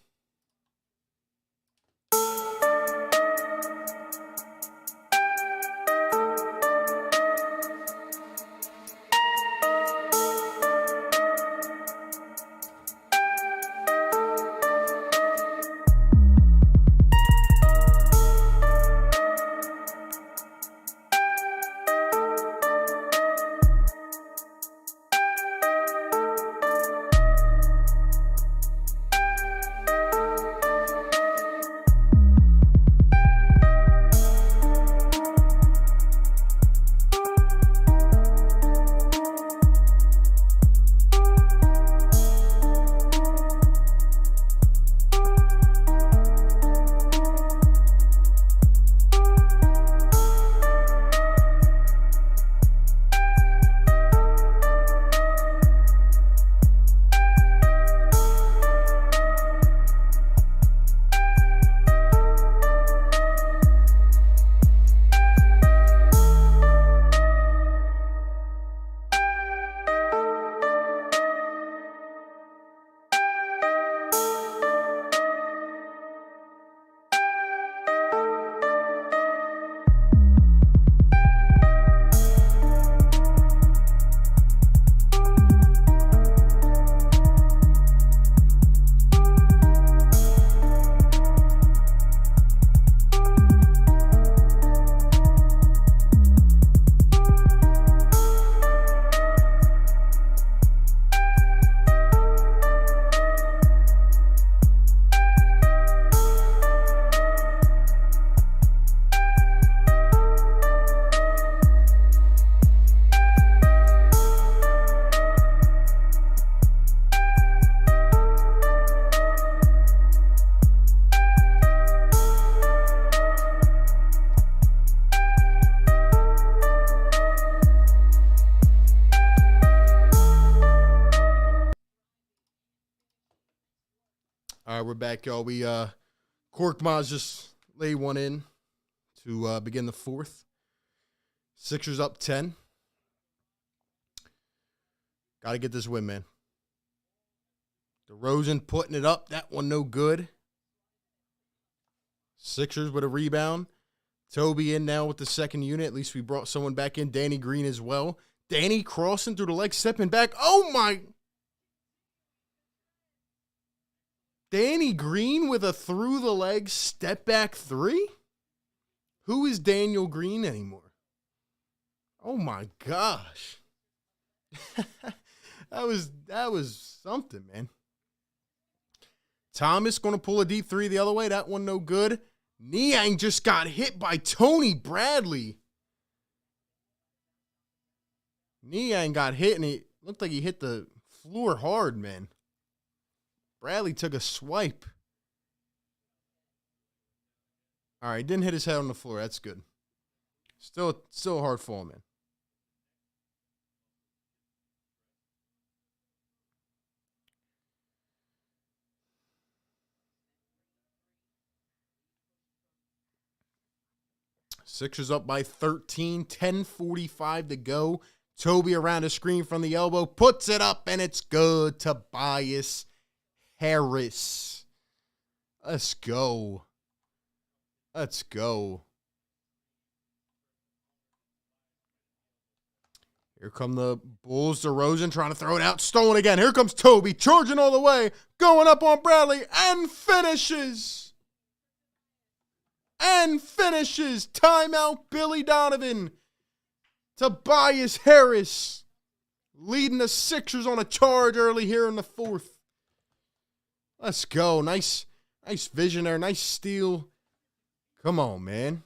All right, we're back, y'all. Korkmaz just laid one in to begin the fourth. Sixers up 10. Got to get this win, man. DeRozan putting it up. That one no good. Sixers with a rebound. Toby in now with the second unit. At least we brought someone back in. Danny Green as well. Danny crossing through the leg, stepping back. Oh, my. Danny Green with a through-the-leg step-back three? Who is Daniel Green anymore? Oh, my gosh. That was something, man. Thomas going to pull a deep three the other way. That one no good. Niang just got hit by Tony Bradley. Niang got hit, and it looked like he hit the floor hard, man. Bradley took a swipe. All right, didn't hit his head on the floor. That's good. Still a hard fall, man. Sixers up by 13, 10:45 to go. Toby around the screen from the elbow, puts it up, and it's good. Tobias Harris. Let's go. Let's go. Here come the Bulls. DeRozan trying to throw it out. Stolen again. Here comes Toby, charging all the way, going up on Bradley, and finishes. And finishes. Timeout, Billy Donovan. Tobias Harris leading the Sixers on a charge early here in the fourth. Let's go. Nice vision there. Nice steal. Come on, man.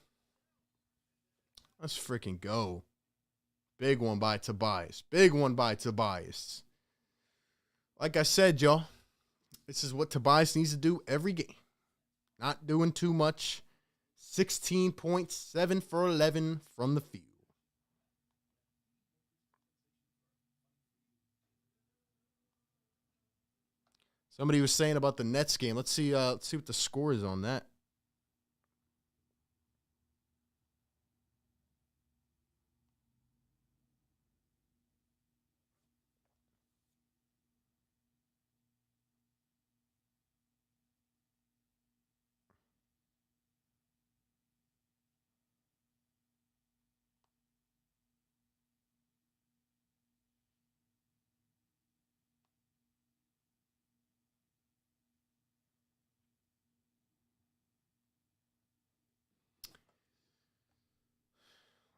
Let's freaking go. Big one by Tobias. Big one by Tobias. Like I said, y'all, this is what Tobias needs to do every game. Not doing too much. 16 points, 7 for 11 from the field. Somebody was saying about the Nets game. Let's see what the score is on that.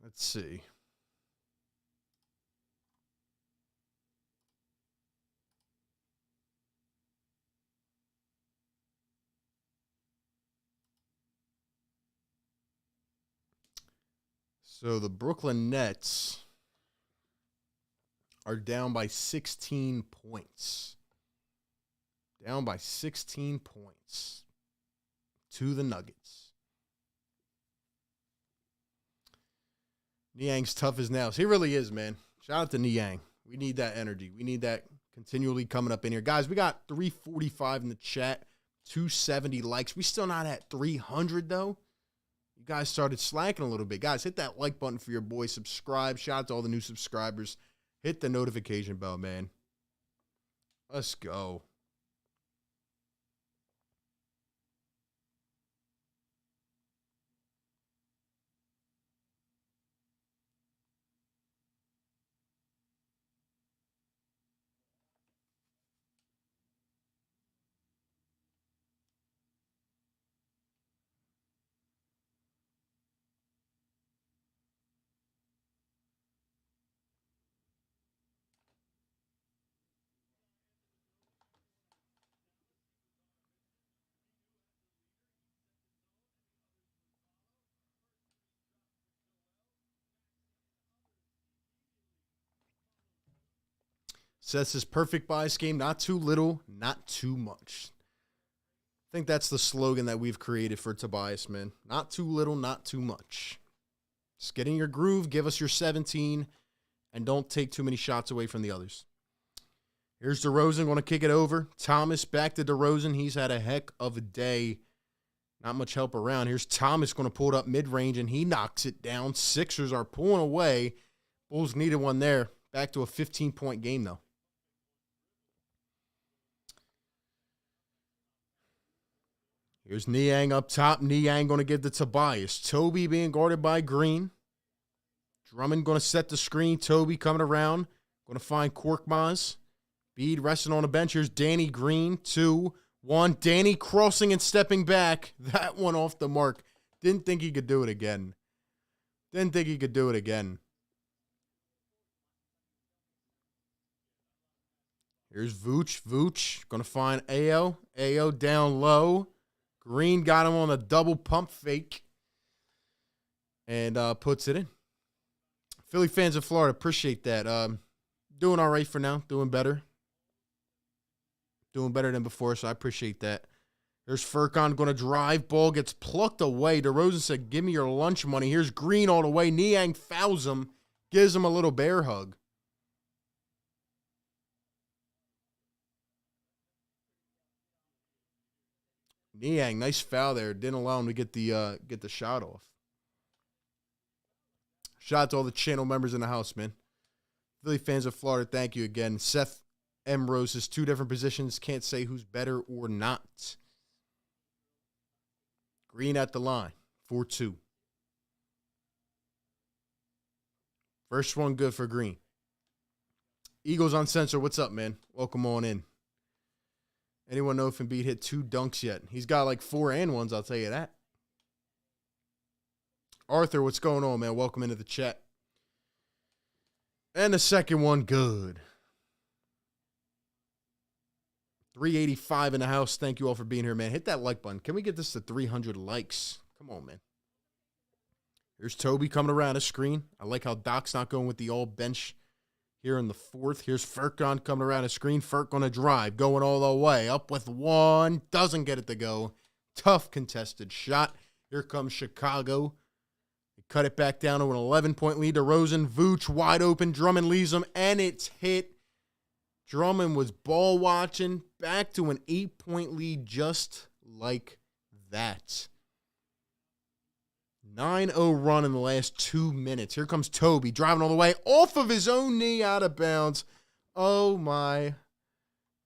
Let's see. So the Brooklyn Nets are down by 16 points. Down by 16 points to the Nuggets. Niang's tough as nails. He really is, man. Shout out to Niang. We need that energy. We need that continually coming up in here. Guys, we got 345 in the chat, 270 likes. We still not at 300, though. You guys started slacking a little bit. Guys, hit that like button for your boy. Subscribe. Shout out to all the new subscribers. Hit the notification bell, man. Let's go. Says his perfect bias game, not too little, not too much. I think that's the slogan that we've created for Tobias, man. Not too little, not too much. Just get in your groove, give us your 17, and don't take too many shots away from the others. Here's DeRozan going to kick it over. Thomas back to DeRozan. He's had a heck of a day. Not much help around. Here's Thomas going to pull it up mid-range, and he knocks it down. Sixers are pulling away. Bulls needed one there. Back to a 15-point game, though. Here's Niang up top. Niang going to give to Tobias. Toby being guarded by Green. Drummond going to set the screen. Toby coming around. Going to find Korkmaz. Bede resting on the bench. Here's Danny Green. 2-1. Danny crossing and stepping back. That one off the mark. Didn't think he could do it again. Didn't think he could do it again. Here's Vooch. Vooch going to find Ayo. Ayo down low. Green got him on a double pump fake and puts it in. Philly fans of Florida, appreciate that. Doing all right for now. Doing better. Doing better than before, so I appreciate that. There's Furkan going to drive. Ball gets plucked away. DeRozan said, give me your lunch money. Here's Green all the way. Niang fouls him. Gives him a little bear hug. Niang, nice foul there. Didn't allow him to get the shot off. Shout out to all the channel members in the house, man. Philly fans of Florida, thank you again. Seth M. Rose is 2 different positions. Can't say who's better or not. Green at the line. 4-2. First one good for Green. Eagles Uncensored, what's up, man? Welcome on in. Anyone know if Embiid hit 2 dunks yet? He's got like 4 and 1s, I'll tell you that. Arthur, what's going on, man? Welcome into the chat. And the second one, good. 385 in the house. Thank you all for being here, man. Hit that like button. Can we get this to 300 likes? Come on, man. Here's Toby coming around the screen. I like how Doc's not going with the all bench here in the 4th. Here's Furkan coming around the screen. Furk on a drive, going all the way. Up with 1. Doesn't get it to go. Tough contested shot. Here comes Chicago. They cut it back down to an 11-point lead. DeRozan, Vooch, wide open. Drummond leaves him, and it's hit. Drummond was ball watching. Back to an 8-point lead just like that. 9-0 run in the last 2 minutes. Here comes Toby driving all the way off of his own knee out of bounds. Oh, my.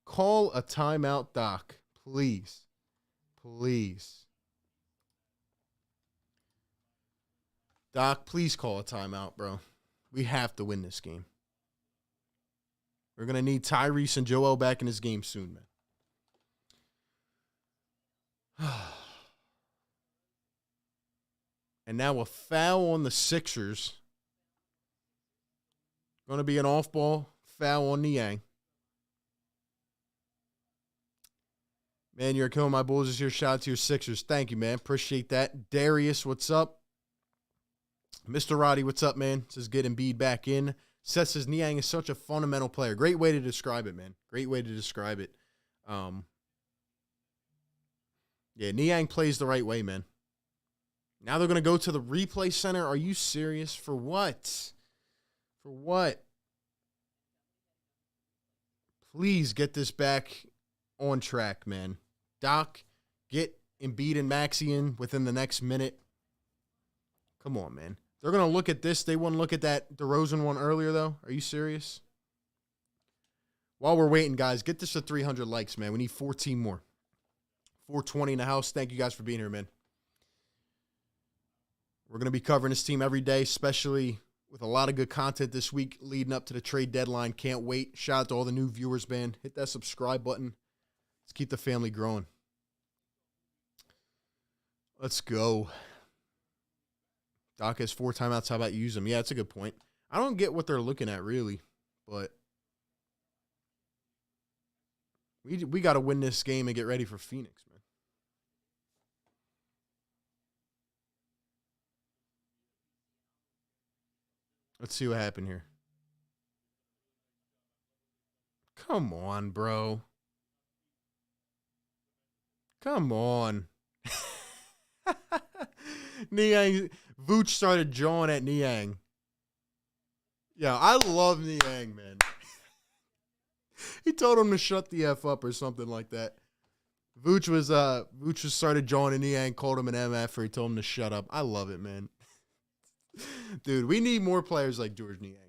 Call a timeout, Doc. Please. Please. Doc, please call a timeout, bro. We have to win this game. We're going to need Tyrese and Joel back in this game soon, man. And now a foul on the Sixers. Going to be an off-ball foul on Niang. Man, you're killing my Bulls this year. Shout out to your Sixers. Thank you, man. Appreciate that. Darius, what's up? Mr. Roddy, what's up, man? Says get Embiid back in. Seth says Niang is such a fundamental player. Great way to describe it, man. Great way to describe it. Yeah, Niang plays the right way, man. Now they're going to go to the replay center. Are you serious? For what? For what? Please get this back on track, man. Doc, get Embiid and Maxey in within the next minute. Come on, man. They're going to look at this. They wouldn't look at that DeRozan one earlier, though. Are you serious? While we're waiting, guys, get this to 300 likes, man. We need 14 more. 420 in the house. Thank you guys for being here, man. We're going to be covering this team every day, especially with a lot of good content this week leading up to the trade deadline. Can't wait. Shout out to all the new viewers, man. Hit that subscribe button. Let's keep the family growing. Let's go. Doc has 4 timeouts. How about you use them? Yeah, that's a good point. I don't get what they're looking at, really, but we got to win this game and get ready for Phoenix, man. Let's see what happened here. Come on, bro. Come on. Niang, Vooch started jawing at Niang. Yeah, I love Niang, man. He told him to shut the F up or something like that. Vooch was started jawing at Niang, called him an MF, or he told him to shut up. I love it, man. Dude, we need more players like George Niang, man.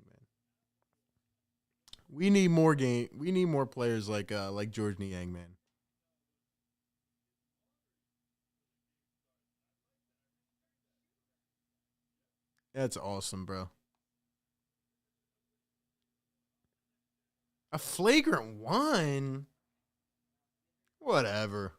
We need more players like George Niang, man. That's awesome, bro. A flagrant 1? Whatever.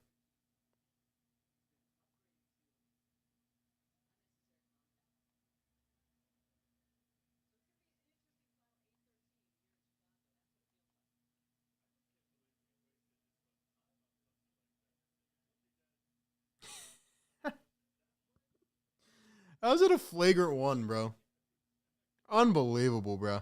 How's it a flagrant 1, bro? Unbelievable, bro.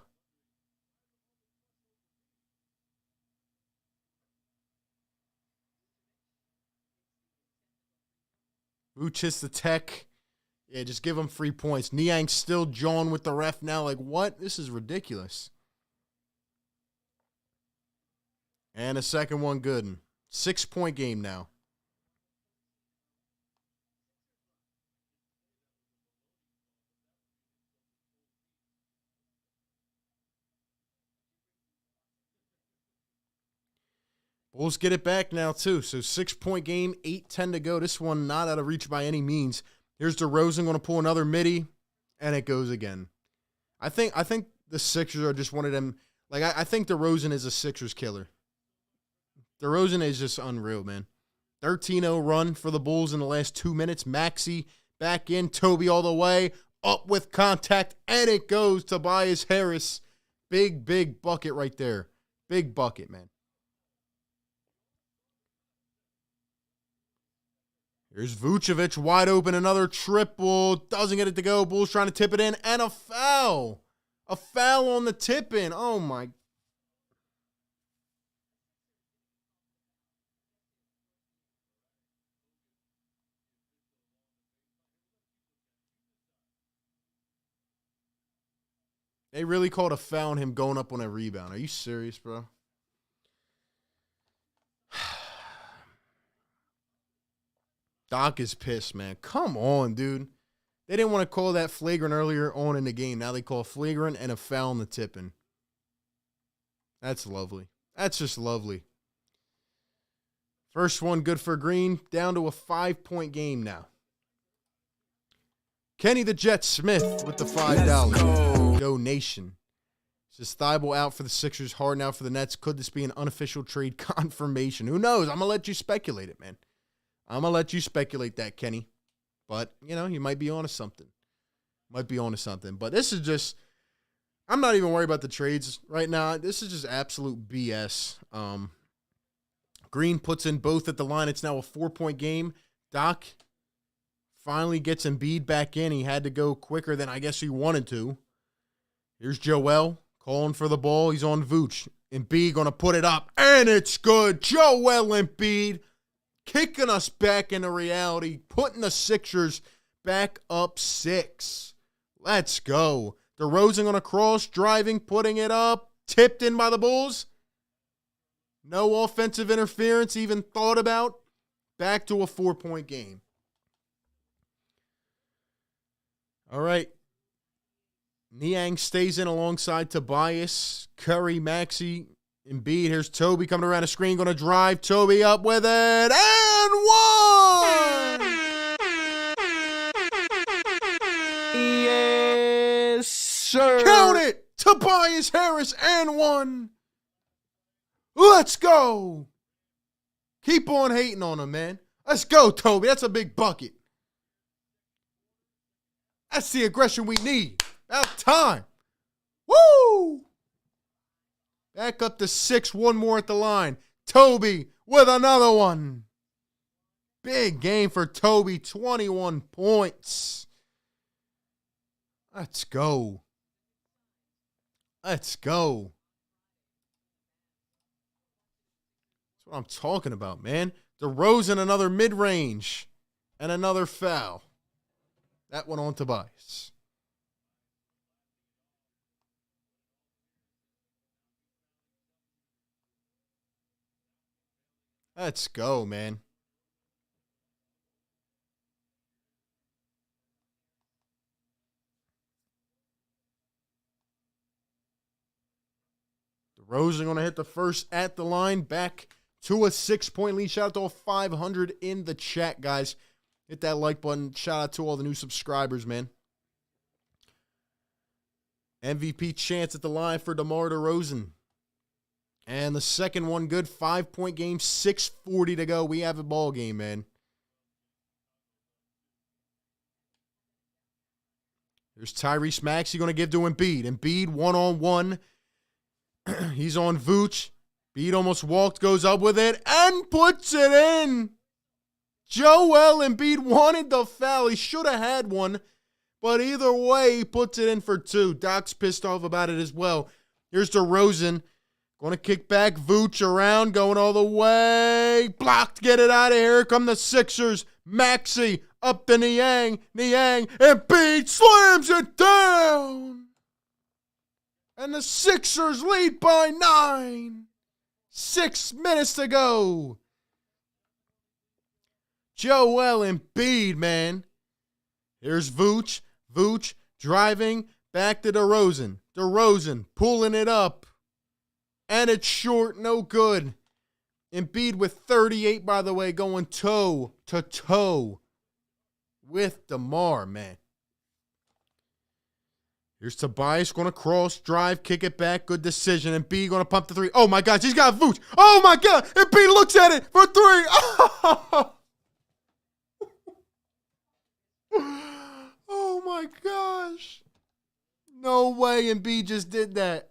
Vooch hits the tech. Yeah, just give him 3 points. Niang's still jawing with the ref now. Like, what? This is ridiculous. And a second one good. 6-point game now. Bulls get it back now, too. So 6-point game, 8:10 to go. This one not out of reach by any means. Here's DeRozan going to pull another midi, and it goes again. I think the Sixers are just one of them. Like, I think DeRozan is a Sixers killer. DeRozan is just unreal, man. 13-0 run for the Bulls in the last 2 minutes. Maxey back in. Toby all the way. Up with contact, and it goes. Tobias Harris. Big bucket right there. Big bucket, man. Here's Vucevic wide open, another triple. Doesn't get it to go. Bulls trying to tip it in, and a foul. A foul on the tip-in. Oh, my. They really called a foul on him going up on a rebound. Are you serious, bro? Doc is pissed, man. Come on, dude. They didn't want to call that flagrant earlier on in the game. Now they call flagrant and a foul on the tipping. That's lovely. That's just lovely. First one good for Green. Down to a 5-point game now. Kenny the Jet Smith with the $5 donation. Says Thibault out for the Sixers, Harden out for the Nets. Could this be an unofficial trade confirmation? Who knows? I'm going to let you speculate it, man. I'm going to let you speculate that, Kenny. But, you know, you might be onto something. But this is just, I'm not even worried about the trades right now. This is just absolute BS. Green puts in both at the line. It's now a 4-point game. Doc finally gets Embiid back in. He had to go quicker than I guess he wanted to. Here's Joel calling for the ball. He's on Vooch. Embiid going to put it up, and it's good. Joel Embiid kicking us back into reality, putting the Sixers back up 6. Let's go. DeRozan on a cross, driving, putting it up, tipped in by the Bulls. No offensive interference even thought about. Back to a 4-point game. All right. Niang stays in alongside Tobias, Curry, Maxey, Embiid. Here's Toby coming around the screen, going to drive. Toby up with it, and one! Yes, sir. Count it! Tobias Harris, and one! Let's go! Keep on hating on him, man. Let's go, Toby. That's a big bucket. That's the aggression we need. About time. Woo! Back up to 6. One more at the line. Toby with another one. Big game for Toby. 21 points. Let's go. Let's go. That's what I'm talking about, man. DeRozan, another mid-range. And another foul. That one on Tobias. Let's go, man. DeRozan going to hit the first at the line. Back to a 6-point lead. Shout out to all 500 in the chat, guys. Hit that like button. Shout out to all the new subscribers, man. MVP chance at the line for DeMar DeRozan. And the second one good. 5-point game. 6:40 to go. We have a ball game, man. There's Tyrese Maxey going to give to Embiid. Embiid one-on-one. He's on Vooch. Embiid almost walked, goes up with it, and puts it in. Joel Embiid wanted the foul. He should have had one. But either way, he puts it in for 2. Doc's pissed off about it as well. Here's DeRozan Going to kick back. Vooch around. Going all the way. Blocked. Get it out of here. Here come the Sixers. Maxey up to Niang. Niang. Embiid slams it down. And the Sixers lead by 9. 6 minutes to go. Joel Embiid, man. Here's Vooch. Vooch driving back to DeRozan. DeRozan pulling it up. And it's short, no good. Embiid with 38, by the way, going toe to toe with DeMar, man. Here's Tobias going to cross, drive, kick it back. Good decision. Embiid going to pump the three. Oh, my gosh. He's got Vooch. Oh, my God. Embiid looks at it for 3. Oh, my gosh. No way Embiid just did that.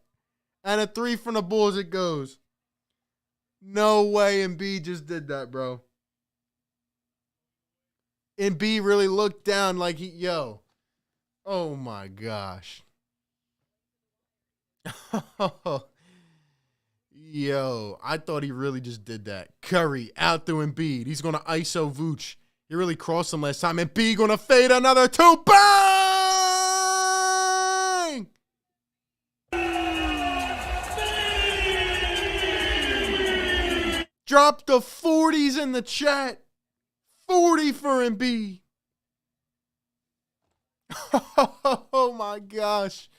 And a 3 from the Bulls it goes. No way Embiid just did that, bro. Embiid really looked down like yo. Oh, my gosh. Yo, I thought he really just did that. Curry out through Embiid. He's going to ISO Vooch. He really crossed him last time. Embiid going to fade another 2. Bang! Drop the 40s in the chat. 40 for Embiid. Oh, my gosh.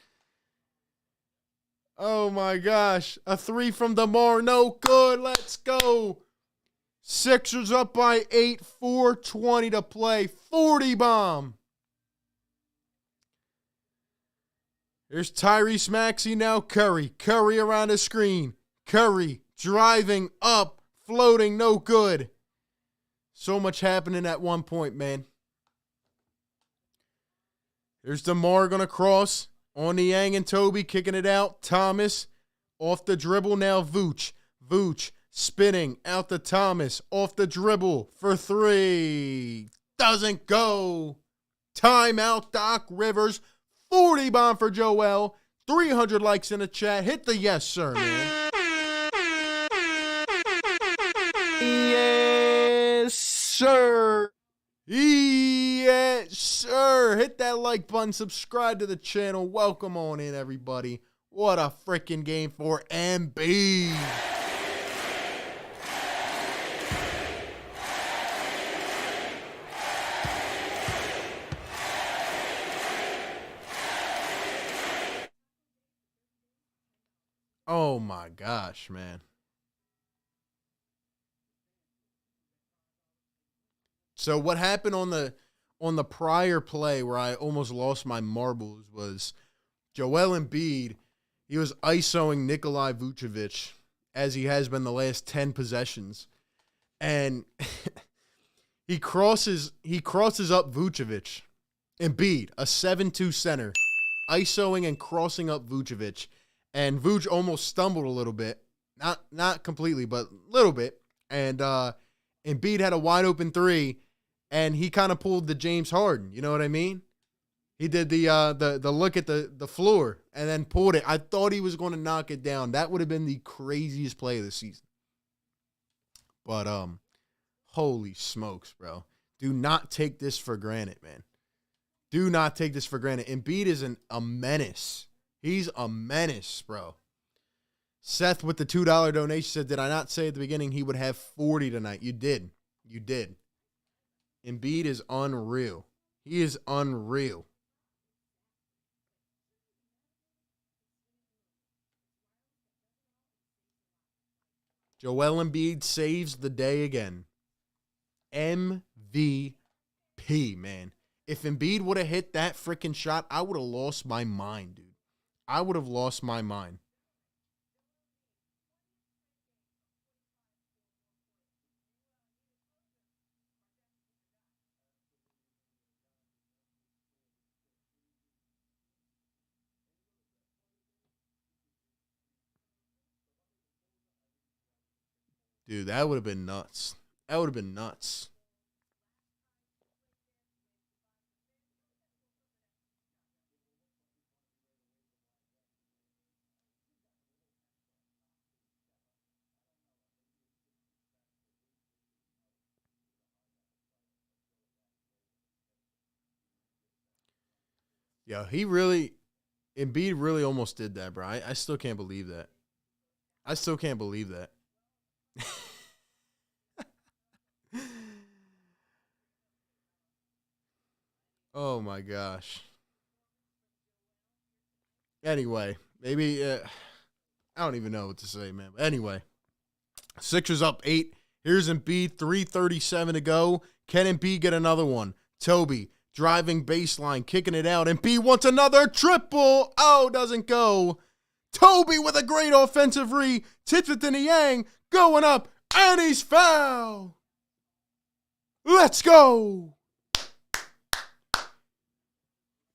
Oh, my gosh. A 3 from DeMar. No good. Let's go. Sixers up by 8. 4:20 to play. 40 bomb. Here's Tyrese Maxey now. Curry. Curry around the screen. Curry driving up. Floating. No good. So much happening at one point, man. Here's DeMar going to cross on Niang and Toby, kicking it out. Thomas off the dribble now. Vooch. Vooch spinning out to Thomas. Off the dribble for 3. Doesn't go. Timeout, Doc Rivers. 40 bomb for Joel. 300 likes in the chat. Hit the yes, sir, man. Yes, sir. Yes, sir. Hit that like button. Subscribe to the channel. Welcome on in, everybody. What a freaking game for Embiid. Oh my gosh, man. So what happened on the prior play where I almost lost my marbles was Joel Embiid. He was ISOing Nikolai Vucevic as he has been the last 10 possessions. And he crosses up Vucevic. Embiid, a 7-2 center, ISOing and crossing up Vucevic. And Vuce almost stumbled a little bit. Not completely, but a little bit. And Embiid had a wide open 3. And he kind of pulled the James Harden, you know what I mean? He did the look at the floor and then pulled it. I thought he was going to knock it down. That would have been the craziest play of the season. But holy smokes, bro. Do not take this for granted, man. Do not take this for granted. Embiid is a menace. He's a menace, bro. Seth with the $2 donation said, did I not say at the beginning he would have 40 tonight? You did. You did. Embiid is unreal. He is unreal. Joel Embiid saves the day again. MVP, man. If Embiid would have hit that freaking shot, I would have lost my mind, dude. I would have lost my mind. Dude, that would have been nuts. That would have been nuts. Yeah, Embiid really almost did that, bro. I still can't believe that. I still can't believe that. Oh my gosh. Anyway, maybe I don't even know what to say, man. But anyway, Sixers up 8. Here's Embiid, 3:37 to go. Can Embiid get another one? Toby driving baseline, kicking it out. Embiid wants another triple. Oh, doesn't go. Toby with a great offensive re. Tips it to Niang, going up, and he's fouled. Let's go.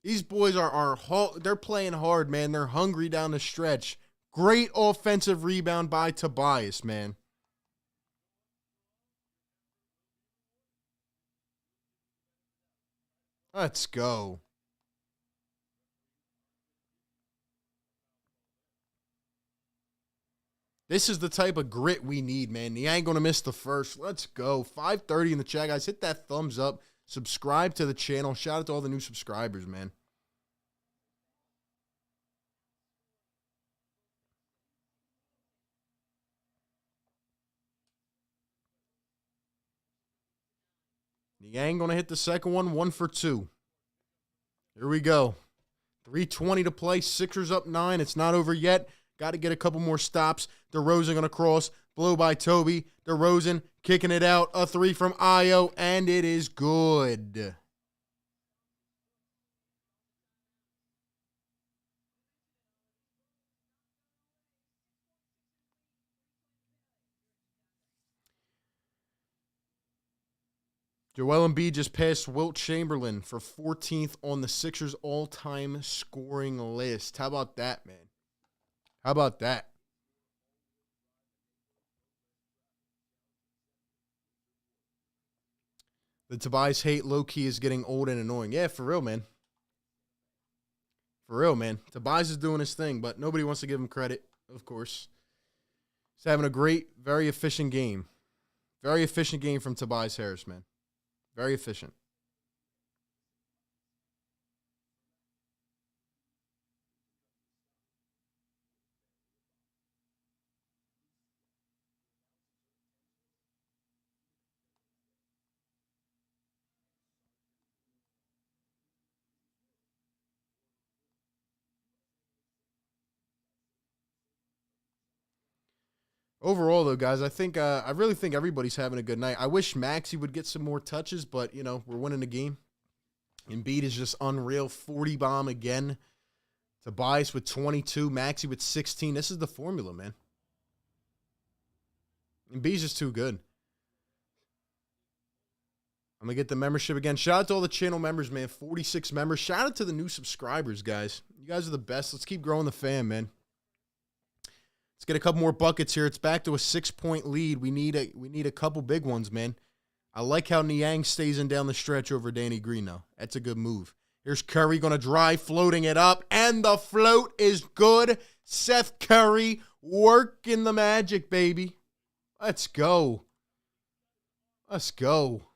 These boys they're playing hard, man. They're hungry down the stretch. Great offensive rebound by Tobias, man. Let's go. This is the type of grit we need, man. He ain't going to miss the first. Let's go. 5:30 in the chat, guys. Hit that thumbs up. Subscribe to the channel. Shout out to all the new subscribers, man. Niang going to hit the second one. 1 for 2. Here we go. 3:20 to play. Sixers up 9. It's not over yet. Got to get a couple more stops. DeRozan going to cross. Blow by Toby. DeRozan kicking it out. A 3 from Io, and it is good. Joel Embiid just passed Wilt Chamberlain for 14th on the Sixers all-time scoring list. How about that, man? How about that? The Tobias hate low-key is getting old and annoying. Yeah, for real, man. For real, man. Tobias is doing his thing, but nobody wants to give him credit, of course. He's having a great, very efficient game. Very efficient game from Tobias Harris, man. Very efficient. Overall, though, guys, I really think everybody's having a good night. I wish Maxey would get some more touches, but, you know, we're winning the game. Embiid is just unreal. 40 bomb again. Tobias with 22. Maxey with 16. This is the formula, man. Embiid's just too good. I'm going to get the membership again. Shout out to all the channel members, man. 46 members. Shout out to the new subscribers, guys. You guys are the best. Let's keep growing the fan, man. Let's get a couple more buckets here. It's back to a 6-point lead. We need a couple big ones, man. I like how Niang stays in down the stretch over Danny Green, though. That's a good move. Here's Curry going to drive, floating it up, and the float is good. Seth Curry working the magic, baby. Let's go. Let's go.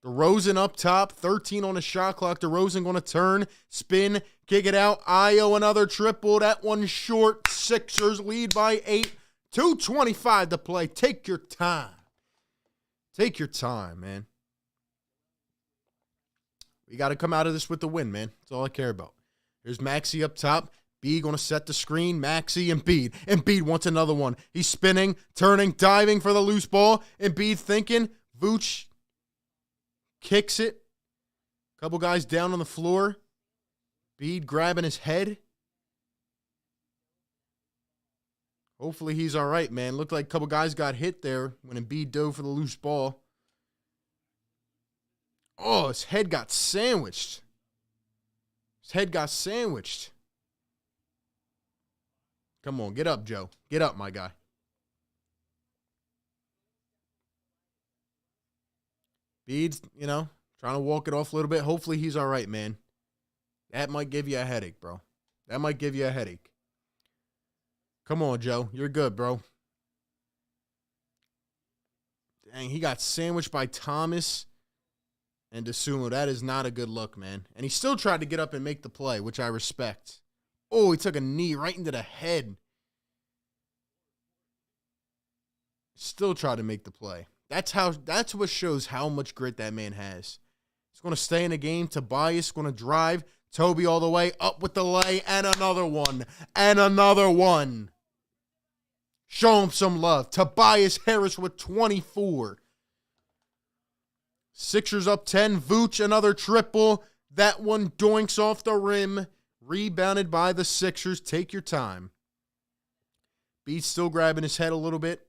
DeRozan up top, 13 on the shot clock. DeRozan going to turn, spin, kick it out. Io another triple. That one short. Sixers lead by 8. 2:25 to play. Take your time. Take your time, man. We got to come out of this with the win, man. That's all I care about. Here's Maxey up top. B going to set the screen. Maxey, Embiid. Embiid wants another one. He's spinning, turning, diving for the loose ball. Embiid thinking. Vooch kicks it. Couple guys down on the floor. Embiid grabbing his head. Hopefully he's all right, man. Looked like a couple guys got hit there when Embiid dove for the loose ball. Oh, his head got sandwiched. His head got sandwiched. Come on, get up, Joe. Get up, my guy. Embiid's, you know, trying to walk it off a little bit. Hopefully he's all right, man. That might give you a headache, bro. That might give you a headache. Come on, Joe. You're good, bro. Dang, he got sandwiched by Thomas. And DeSumo, that is not a good look, man. And he still tried to get up and make the play, which I respect. Oh, he took a knee right into the head. Still tried to make the play. That's what shows how much grit that man has. He's going to stay in the game. Tobias going to drive. Toby all the way up with the lay. And another one. And another one. Show him some love. Tobias Harris with 24. Sixers up 10. Vooch, another triple. That one doinks off the rim. Rebounded by the Sixers. Take your time. Bede's still grabbing his head a little bit.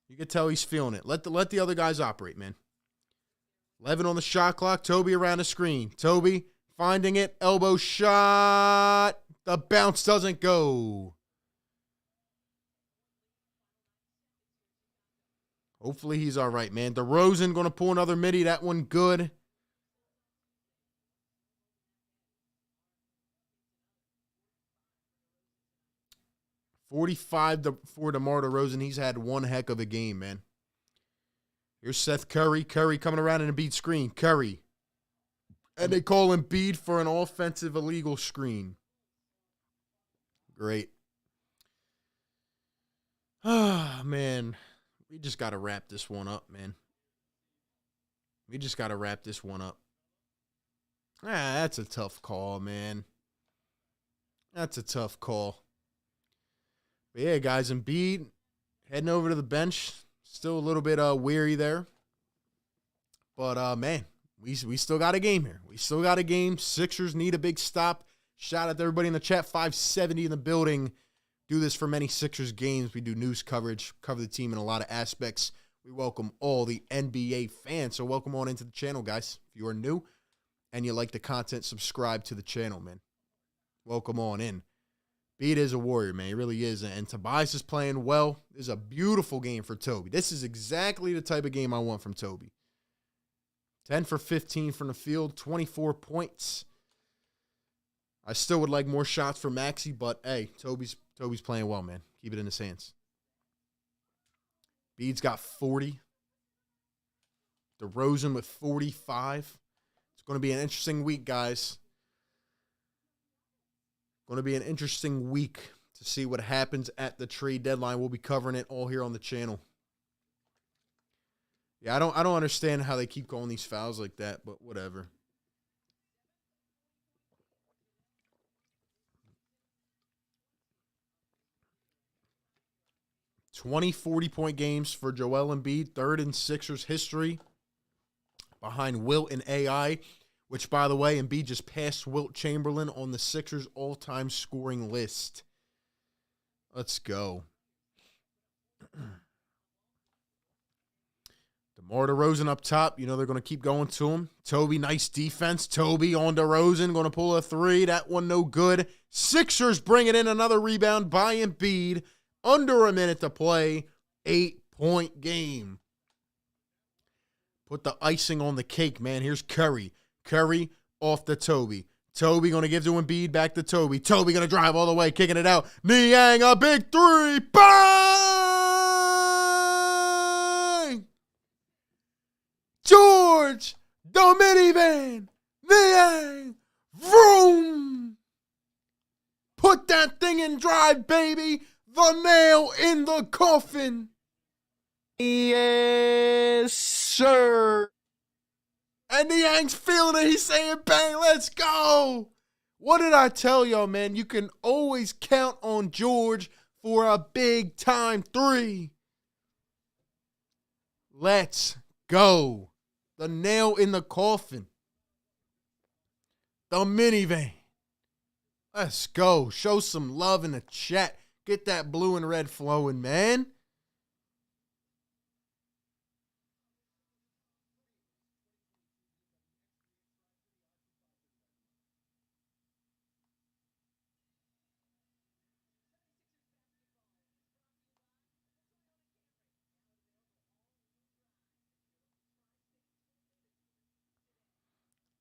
You can tell he's feeling it. Let the other guys operate, man. 11 on the shot clock. Toby around the screen. Toby finding it. Elbow shot. The bounce doesn't go. Hopefully he's all right, man. DeRozan going to pull another midi. That one good. $45 for DeMar DeRozan. He's had one heck of a game, man. Here's Seth Curry. Curry coming around in a beat screen. Curry. And they call him Embiid for an offensive illegal screen. Great. Ah, man. We just got to wrap this one up, man. We just got to wrap this one up. That's a tough call, man. That's a tough call. But yeah, guys, Embiid heading over to the bench. Still a little bit weary there. But, man, we still got a game here. We still got a game. Sixers need a big stop. Shout out to everybody in the chat. 570 in the building. Do this for many Sixers games. We do news coverage, cover the team in a lot of aspects. We welcome all the NBA fans. So welcome on into the channel, guys. If you are new and you like the content, subscribe to the channel, man. Welcome on in. Bede is a warrior, man. He really is. And Tobias is playing well. This is a beautiful game for Toby. This is exactly the type of game I want from Toby. 10 for 15 from the field, 24 points. I still would like more shots for Maxey, but hey, Toby's playing well, man. Keep it in his hands. Bede's got 40. DeRozan with 45. It's going to be an interesting week, guys. Going to be an interesting week to see what happens at the trade deadline. We'll be covering it all here on the channel. Yeah, I don't understand how they keep calling these fouls like that, but whatever. $20, 40-point games for Joel Embiid, third in Sixers history, behind Wilt and AI. Which, by the way, Embiid just passed Wilt Chamberlain on the Sixers' all-time scoring list. Let's go. DeMar DeRozan up top. You know they're going to keep going to him. Toby, nice defense. Toby on DeRozan, going to pull a three. That one no good. Sixers bringing in another rebound by Embiid. Under a minute to play. 8-point game. Put the icing on the cake, man. Here's Curry. Curry off to Toby. Toby going to give to Embiid, back to Toby. Toby going to drive all the way, kicking it out. Niang, a big three. Bang! George, the minivan. Niang, vroom. Put that thing in drive, baby. The nail in the coffin. Yes, sir. And Niang's feeling it. He's saying, bang, let's go. What did I tell y'all, man? You can always count on George for a big-time three. Let's go. The nail in the coffin. The minivan. Let's go. Show some love in the chat. Get that blue and red flowing, man.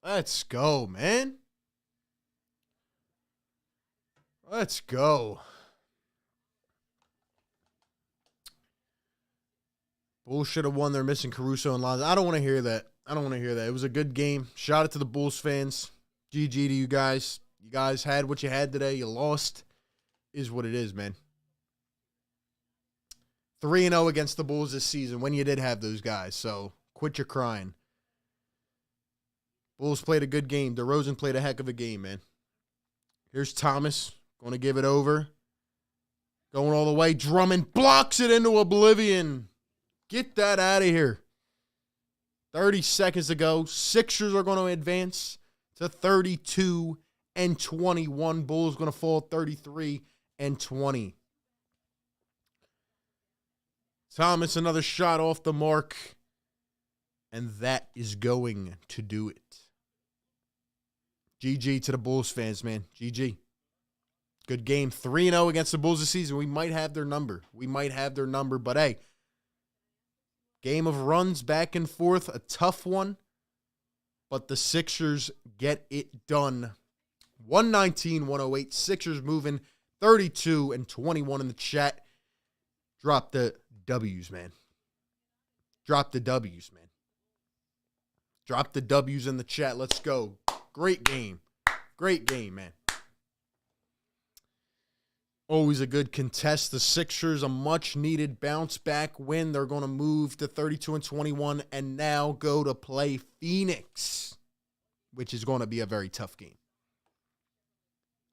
Let's go, man. Let's go. Bulls should have won. They're missing Caruso and Lonzo. I don't want to hear that. It was a good game. Shout out to the Bulls fans. GG to you guys. You guys had what you had today. You lost. Is what it is, man. 3-0 against the Bulls this season when you did have those guys. So quit your crying. Bulls played a good game. DeRozan played a heck of a game, man. Here's Thomas. Going to give it over. Going all the way. Drummond blocks it into oblivion. Get that out of here. 30 seconds to go. Sixers are going to advance to 32-21. Bulls going to fall 33-20. Thomas, another shot off the mark. And that is going to do it. GG to the Bulls fans, man. GG. Good game. 3-0 against the Bulls this season. We might have their number. But hey, game of runs back and forth. A tough one. But the Sixers get it done. 119-108. Sixers moving 32-21 in the chat. Drop the W's, man. Drop the W's, man. Drop the W's in the chat. Let's go. Great game. Great game, man. Always a good contest. The Sixers, a much-needed bounce-back win. They're going to move to 32-21 and now go to play Phoenix, which is going to be a very tough game.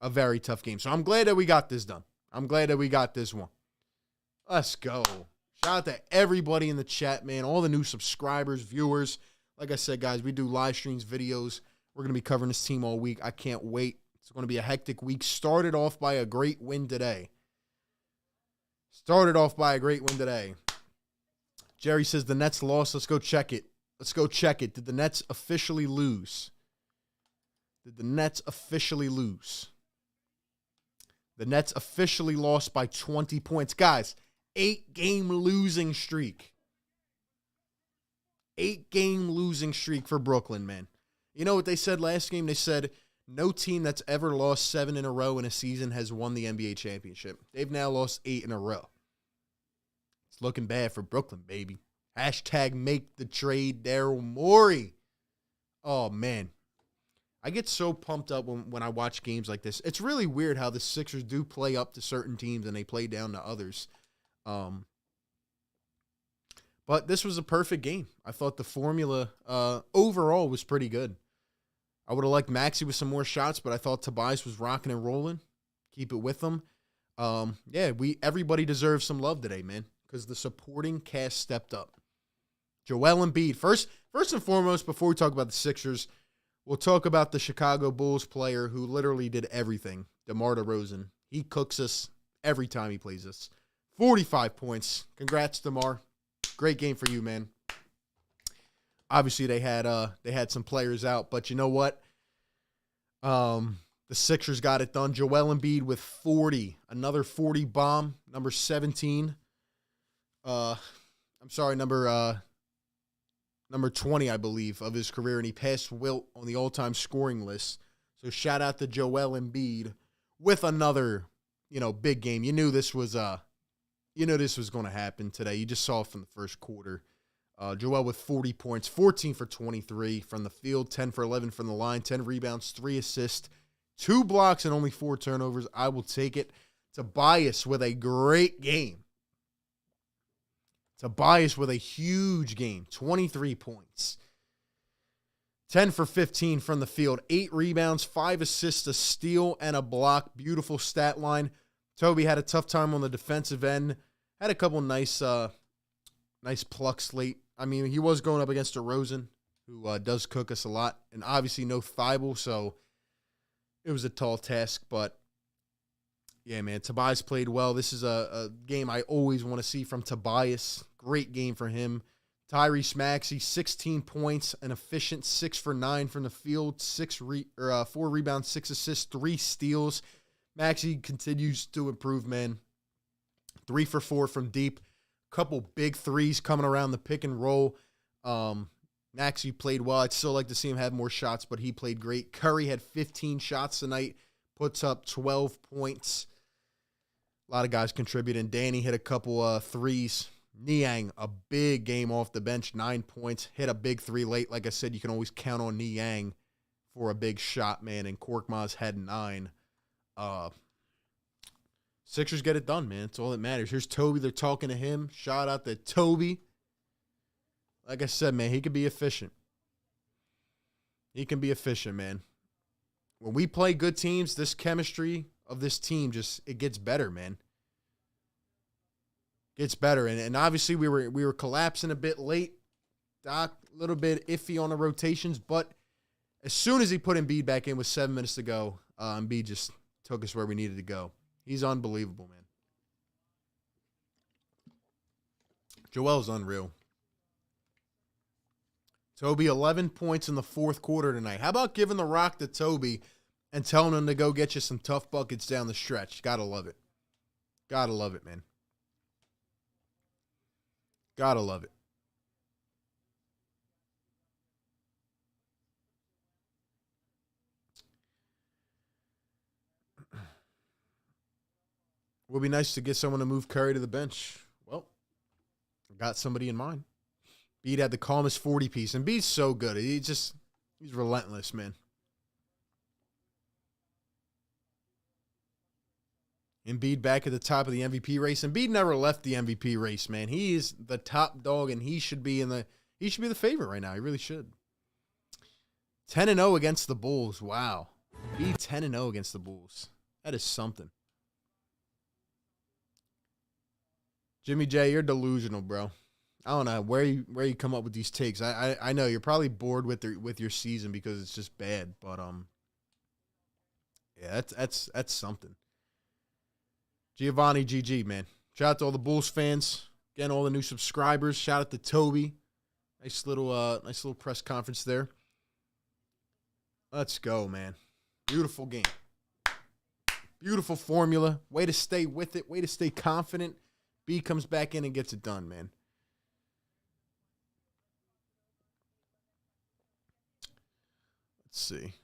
A very tough game. So I'm glad that we got this done. I'm glad that we got this one. Let's go. Shout out to everybody in the chat, man. All the new subscribers, viewers. Like I said, guys, we do live streams, videos. We're going to be covering this team all week. I can't wait. It's going to be a hectic week. Started off by a great win today. Jerry says the Nets lost. Let's go check it. Did the Nets officially lose? The Nets officially lost by 20 points. Guys, 8-game losing streak. 8-game losing streak for Brooklyn, man. You know what they said last game? They said no team that's ever lost 7 in a row in a season has won the NBA championship. They've now lost 8 in a row. It's looking bad for Brooklyn, baby. Hashtag make the trade Daryl Morey. Oh, man. I get so pumped up when I watch games like this. It's really weird how the Sixers do play up to certain teams and they play down to others. But this was a perfect game. I thought the formula overall was pretty good. I would have liked Maxey with some more shots, but I thought Tobias was rocking and rolling. Keep it with them. Everybody deserves some love today, man, because the supporting cast stepped up. Joel Embiid. First and foremost, before we talk about the Sixers, we'll talk about the Chicago Bulls player who literally did everything, DeMar DeRozan. He cooks us every time he plays us. 45 points. Congrats, DeMar. Great game for you, man. Obviously, they had some players out, but you know what? The Sixers got it done. Joel Embiid with 40, another 40 bomb, number 17. Number 20, I believe, of his career, and he passed Wilt on the all-time scoring list. So shout out to Joel Embiid with another, big game. You knew this was going to happen today. You just saw it from the first quarter. Joel with 40 points, 14 for 23 from the field, 10 for 11 from the line, 10 rebounds, 3 assists, 2 blocks, and only 4 turnovers. I will take it. Tobias with a great game. Tobias with a huge game, 23 points. 10 for 15 from the field, 8 rebounds, 5 assists, a steal, and a block. Beautiful stat line. Toby had a tough time on the defensive end. Had a couple nice plucks late. I mean, he was going up against DeRozan, who does cook us a lot, and obviously no Thibault, so it was a tall task. But, yeah, man, Tobias played well. This is a game I always want to see from Tobias. Great game for him. Tyrese Maxey, 16 points, an efficient 6 for 9 from the field, 4 rebounds, 6 assists, 3 steals. Maxey continues to improve, man. 3 for 4 from deep. Couple big threes coming around the pick and roll. Maxey played well. I'd still like to see him have more shots, but he played great. Curry had 15 shots tonight, puts up 12 points. A lot of guys contributing. Danny hit a couple threes. Niang, a big game off the bench, 9 points, hit a big 3 late. Like I said, you can always count on Niang for a big shot, man, and Korkmaz had 9. Sixers get it done, man. That's all that matters. Here's Toby. They're talking to him. Shout out to Toby. Like I said, man, he can be efficient. He can be efficient, man. When we play good teams, this chemistry of this team it gets better, man. Gets better. And obviously we were collapsing a bit late. Doc, a little bit iffy on the rotations, but as soon as he put Embiid back in with 7 minutes to go, Embiid just took us where we needed to go. He's unbelievable, man. Joel's unreal. Toby, 11 points in the fourth quarter tonight. How about giving the rock to Toby and telling him to go get you some tough buckets down the stretch? Gotta love it. Gotta love it, man. Gotta love it. Would be nice to get someone to move Curry to the bench. Well, I got somebody in mind. Embiid had the calmest 40 piece. And Embiid's so good. He's relentless, man. Embiid back at the top of the MVP race. Embiid never left the MVP race, man. He is the top dog, and he should be the favorite right now. He really should. 10-0 against the Bulls. Wow. Embiid 10-0 against the Bulls. That is something. Jimmy J, you're delusional, bro. I don't know where you come up with these takes. I know you're probably bored with your season because it's just bad, but yeah, that's something. Giovanni GG, man. Shout out to all the Bulls fans. Again, all the new subscribers. Shout out to Toby. Nice little press conference there. Let's go, man. Beautiful game. Beautiful formula. Way to stay with it. Way to stay confident. B comes back in and gets it done, man. Let's see.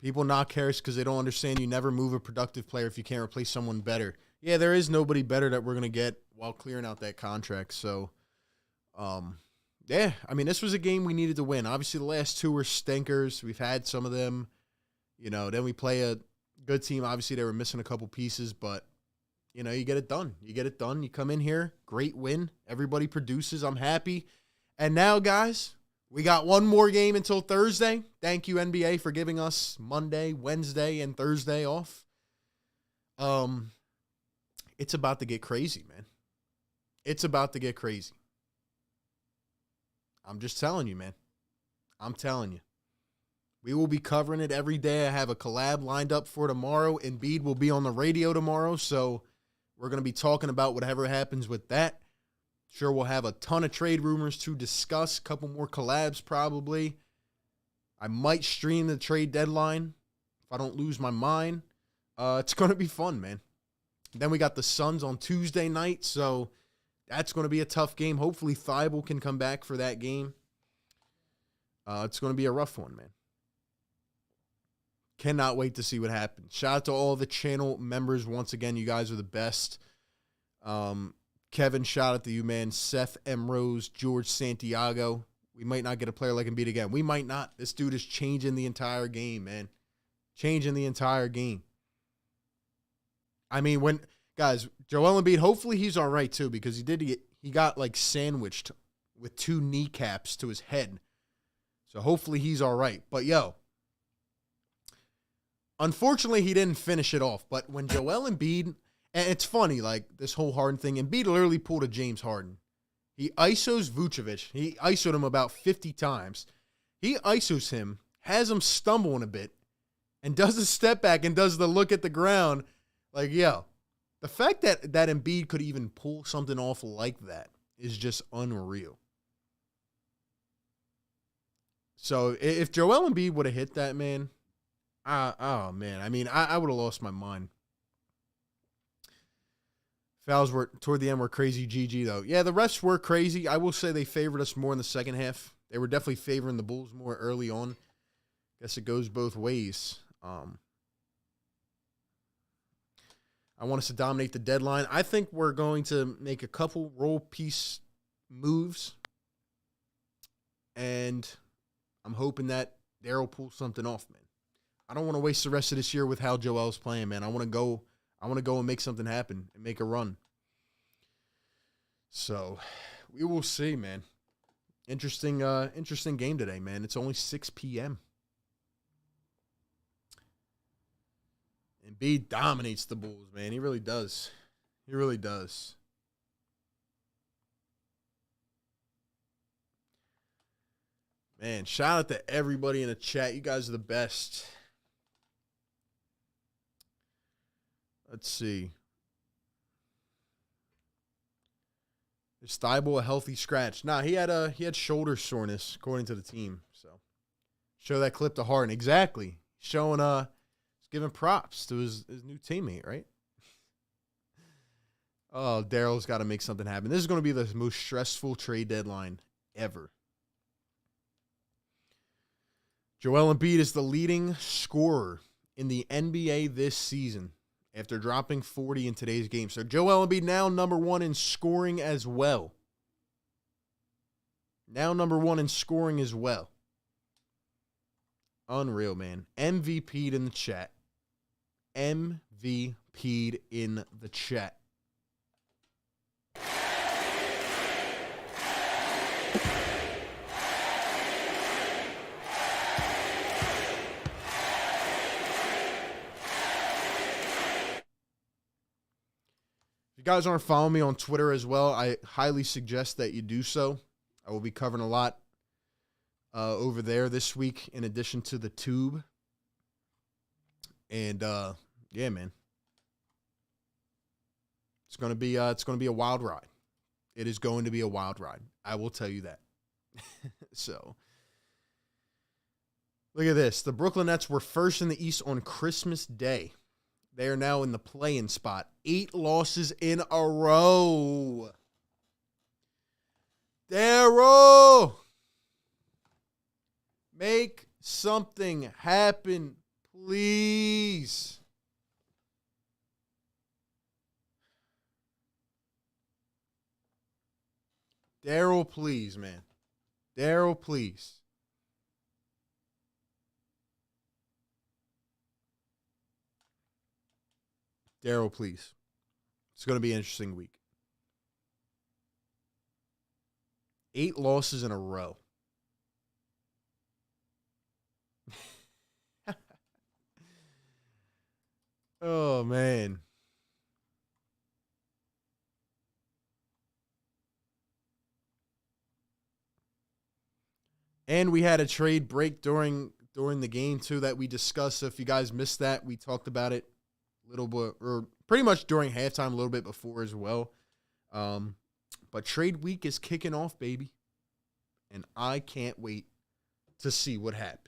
People knock Harris because they don't understand you never move a productive player if you can't replace someone better. Yeah, there is nobody better that we're going to get while clearing out that contract. So, yeah, I mean, this was a game we needed to win. Obviously, the last two were stinkers. We've had some of them. You know, then we play a good team. Obviously, they were missing a couple pieces, but, you know, you get it done. You get it done. You come in here, great win. Everybody produces. I'm happy. And now, guys, we got one more game until Thursday. Thank you, NBA, for giving us Monday, Wednesday, and Thursday off. It's about to get crazy, man. It's about to get crazy. I'm just telling you, man. I'm telling you. We will be covering it every day. I have a collab lined up for tomorrow. Embiid will be on the radio tomorrow, so we're going to be talking about whatever happens with that. Sure, we'll have a ton of trade rumors to discuss. A couple more collabs probably. I might stream the trade deadline if I don't lose my mind. It's going to be fun, man. Then we got the Suns on Tuesday night, so that's going to be a tough game. Hopefully Thibault can come back for that game. It's going to be a rough one, man. Cannot wait to see what happens. Shout out to all the channel members. Once again, you guys are the best. Kevin, shout out to you, man. Seth M. Rose, George Santiago. We might not get a player like Embiid again. We might not. This dude is changing the entire game, man. Changing the entire game. I mean, guys, Joel Embiid, hopefully he's all right, too, because he got, like, sandwiched with 2 kneecaps to his head. So hopefully he's all right. But, yo, unfortunately, he didn't finish it off. But when Joel Embiid, and it's funny, like, this whole Harden thing, Embiid literally pulled a James Harden. He ISOs Vucevic. He ISOed him about 50 times. He ISOs him, has him stumbling a bit, and does a step back and does the look at the ground. Like, yo, the fact that Embiid could even pull something off like that is just unreal. So if Joel Embiid would have hit that, man, oh, man. I mean, I would have lost my mind. Fouls were toward the end were crazy. GG, though. Yeah, the refs were crazy. I will say they favored us more in the second half. They were definitely favoring the Bulls more early on. Guess it goes both ways. I want us to dominate the deadline. I think we're going to make a couple role piece moves. And I'm hoping that Daryl pulls something off, man. I don't want to waste the rest of this year with how Joel's playing, man. I want to go and make something happen and make a run. So we will see, man. Interesting game today, man. It's only 6 p.m. Embiid dominates the Bulls, man. He really does. He really does. Man, shout out to everybody in the chat. You guys are the best. Let's see. Is Thibault a healthy scratch? Nah, he had shoulder soreness, according to the team. So show that clip to Harden. Exactly. Showing giving props to his new teammate, right? Oh, Daryl's got to make something happen. This is going to be the most stressful trade deadline ever. Joel Embiid is the leading scorer in the NBA this season after dropping 40 in today's game. So Joel Embiid now number 1 in scoring as well. Now number 1 in scoring as well. Unreal, man. MVP'd in the chat. MVP'd in the chat. If you guys aren't following me on Twitter as well, I highly suggest that you do so. I will be covering a lot over there this week in addition to the tube. And yeah, man. It's going to be a wild ride. It is going to be a wild ride. I will tell you that. So, look at this. The Brooklyn Nets were first in the East on Christmas Day. They are now in the play-in spot. 8 losses in a row. Daryl! Make something happen, please. Daryl, please, man. Daryl, please. Daryl, please. It's going to be an interesting week. 8 losses in a row. Oh, man. And we had a trade break during the game, too, that we discussed. So if you guys missed that, we talked about it a little bit, or pretty much during halftime, a little bit before as well. But trade week is kicking off, baby. And I can't wait to see what happens.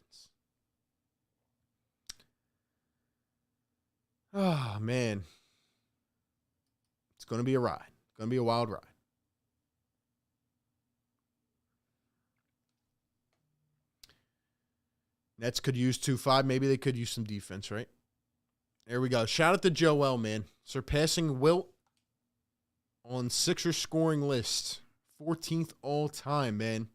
Oh, man. It's going to be a ride. It's going to be a wild ride. Nets could use 2-5. Maybe they could use some defense, right? There we go. Shout out to Joel, man. Surpassing Wilt on Sixers scoring list. 14th all time, man.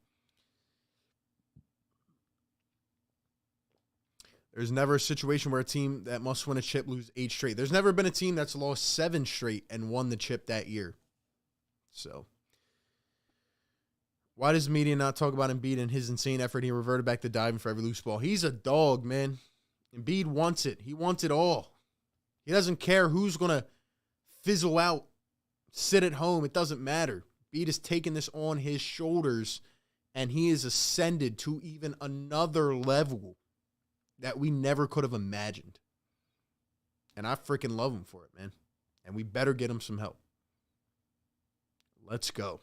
There's never a situation where a team that must win a chip lose 8 straight. There's never been a team that's lost 7 straight and won the chip that year. So, why does media not talk about Embiid and his insane effort? He reverted back to diving for every loose ball. He's a dog, man. Embiid wants it. He wants it all. He doesn't care who's going to fizzle out, sit at home. It doesn't matter. Embiid has taken this on his shoulders, and he has ascended to even another level that we never could have imagined. And I freaking love him for it, man. And we better get him some help. Let's go.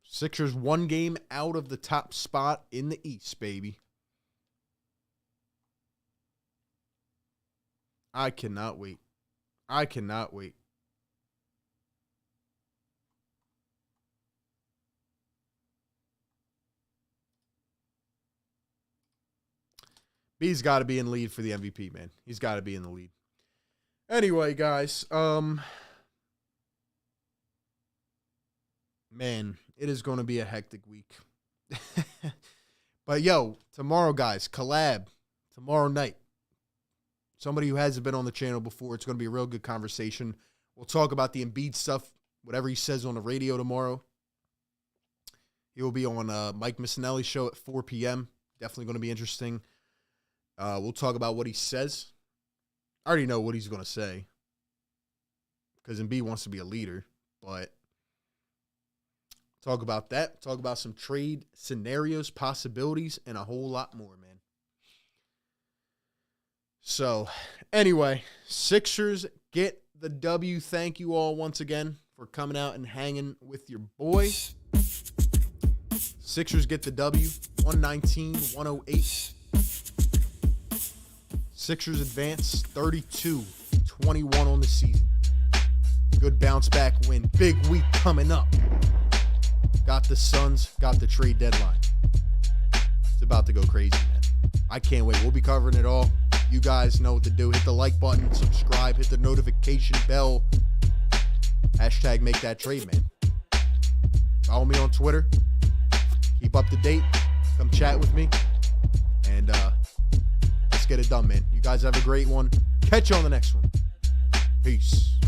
Sixers 1 game out of the top spot in the East, baby. I cannot wait. I cannot wait. B's got to be in lead for the MVP, man. He's got to be in the lead. Anyway, guys, man, it is going to be a hectic week. But, yo, tomorrow, guys, collab tomorrow night. Somebody who hasn't been on the channel before. It's going to be a real good conversation. We'll talk about the Embiid stuff, whatever he says on the radio tomorrow. He will be on Mike Missinelli's show at 4 p.m. Definitely going to be interesting. We'll talk about what he says. I already know what he's going to say because Embiid wants to be a leader, but talk about that. Talk about some trade scenarios, possibilities, and a whole lot more, man. So, anyway, Sixers get the W. Thank you all once again for coming out and hanging with your boy. Sixers get the W, 119-108. Sixers advance 32-21 on the season. Good bounce back win. Big week coming up. Got the Suns, got the trade deadline. It's about to go crazy, man. I can't wait. We'll be covering it all. You guys know what to do. Hit the like button, subscribe, hit the notification bell. Hashtag make that trade, man. Follow me on Twitter. Keep up to date. Come chat with me. And let's get it done, man. You guys have a great one. Catch you on the next one. Peace.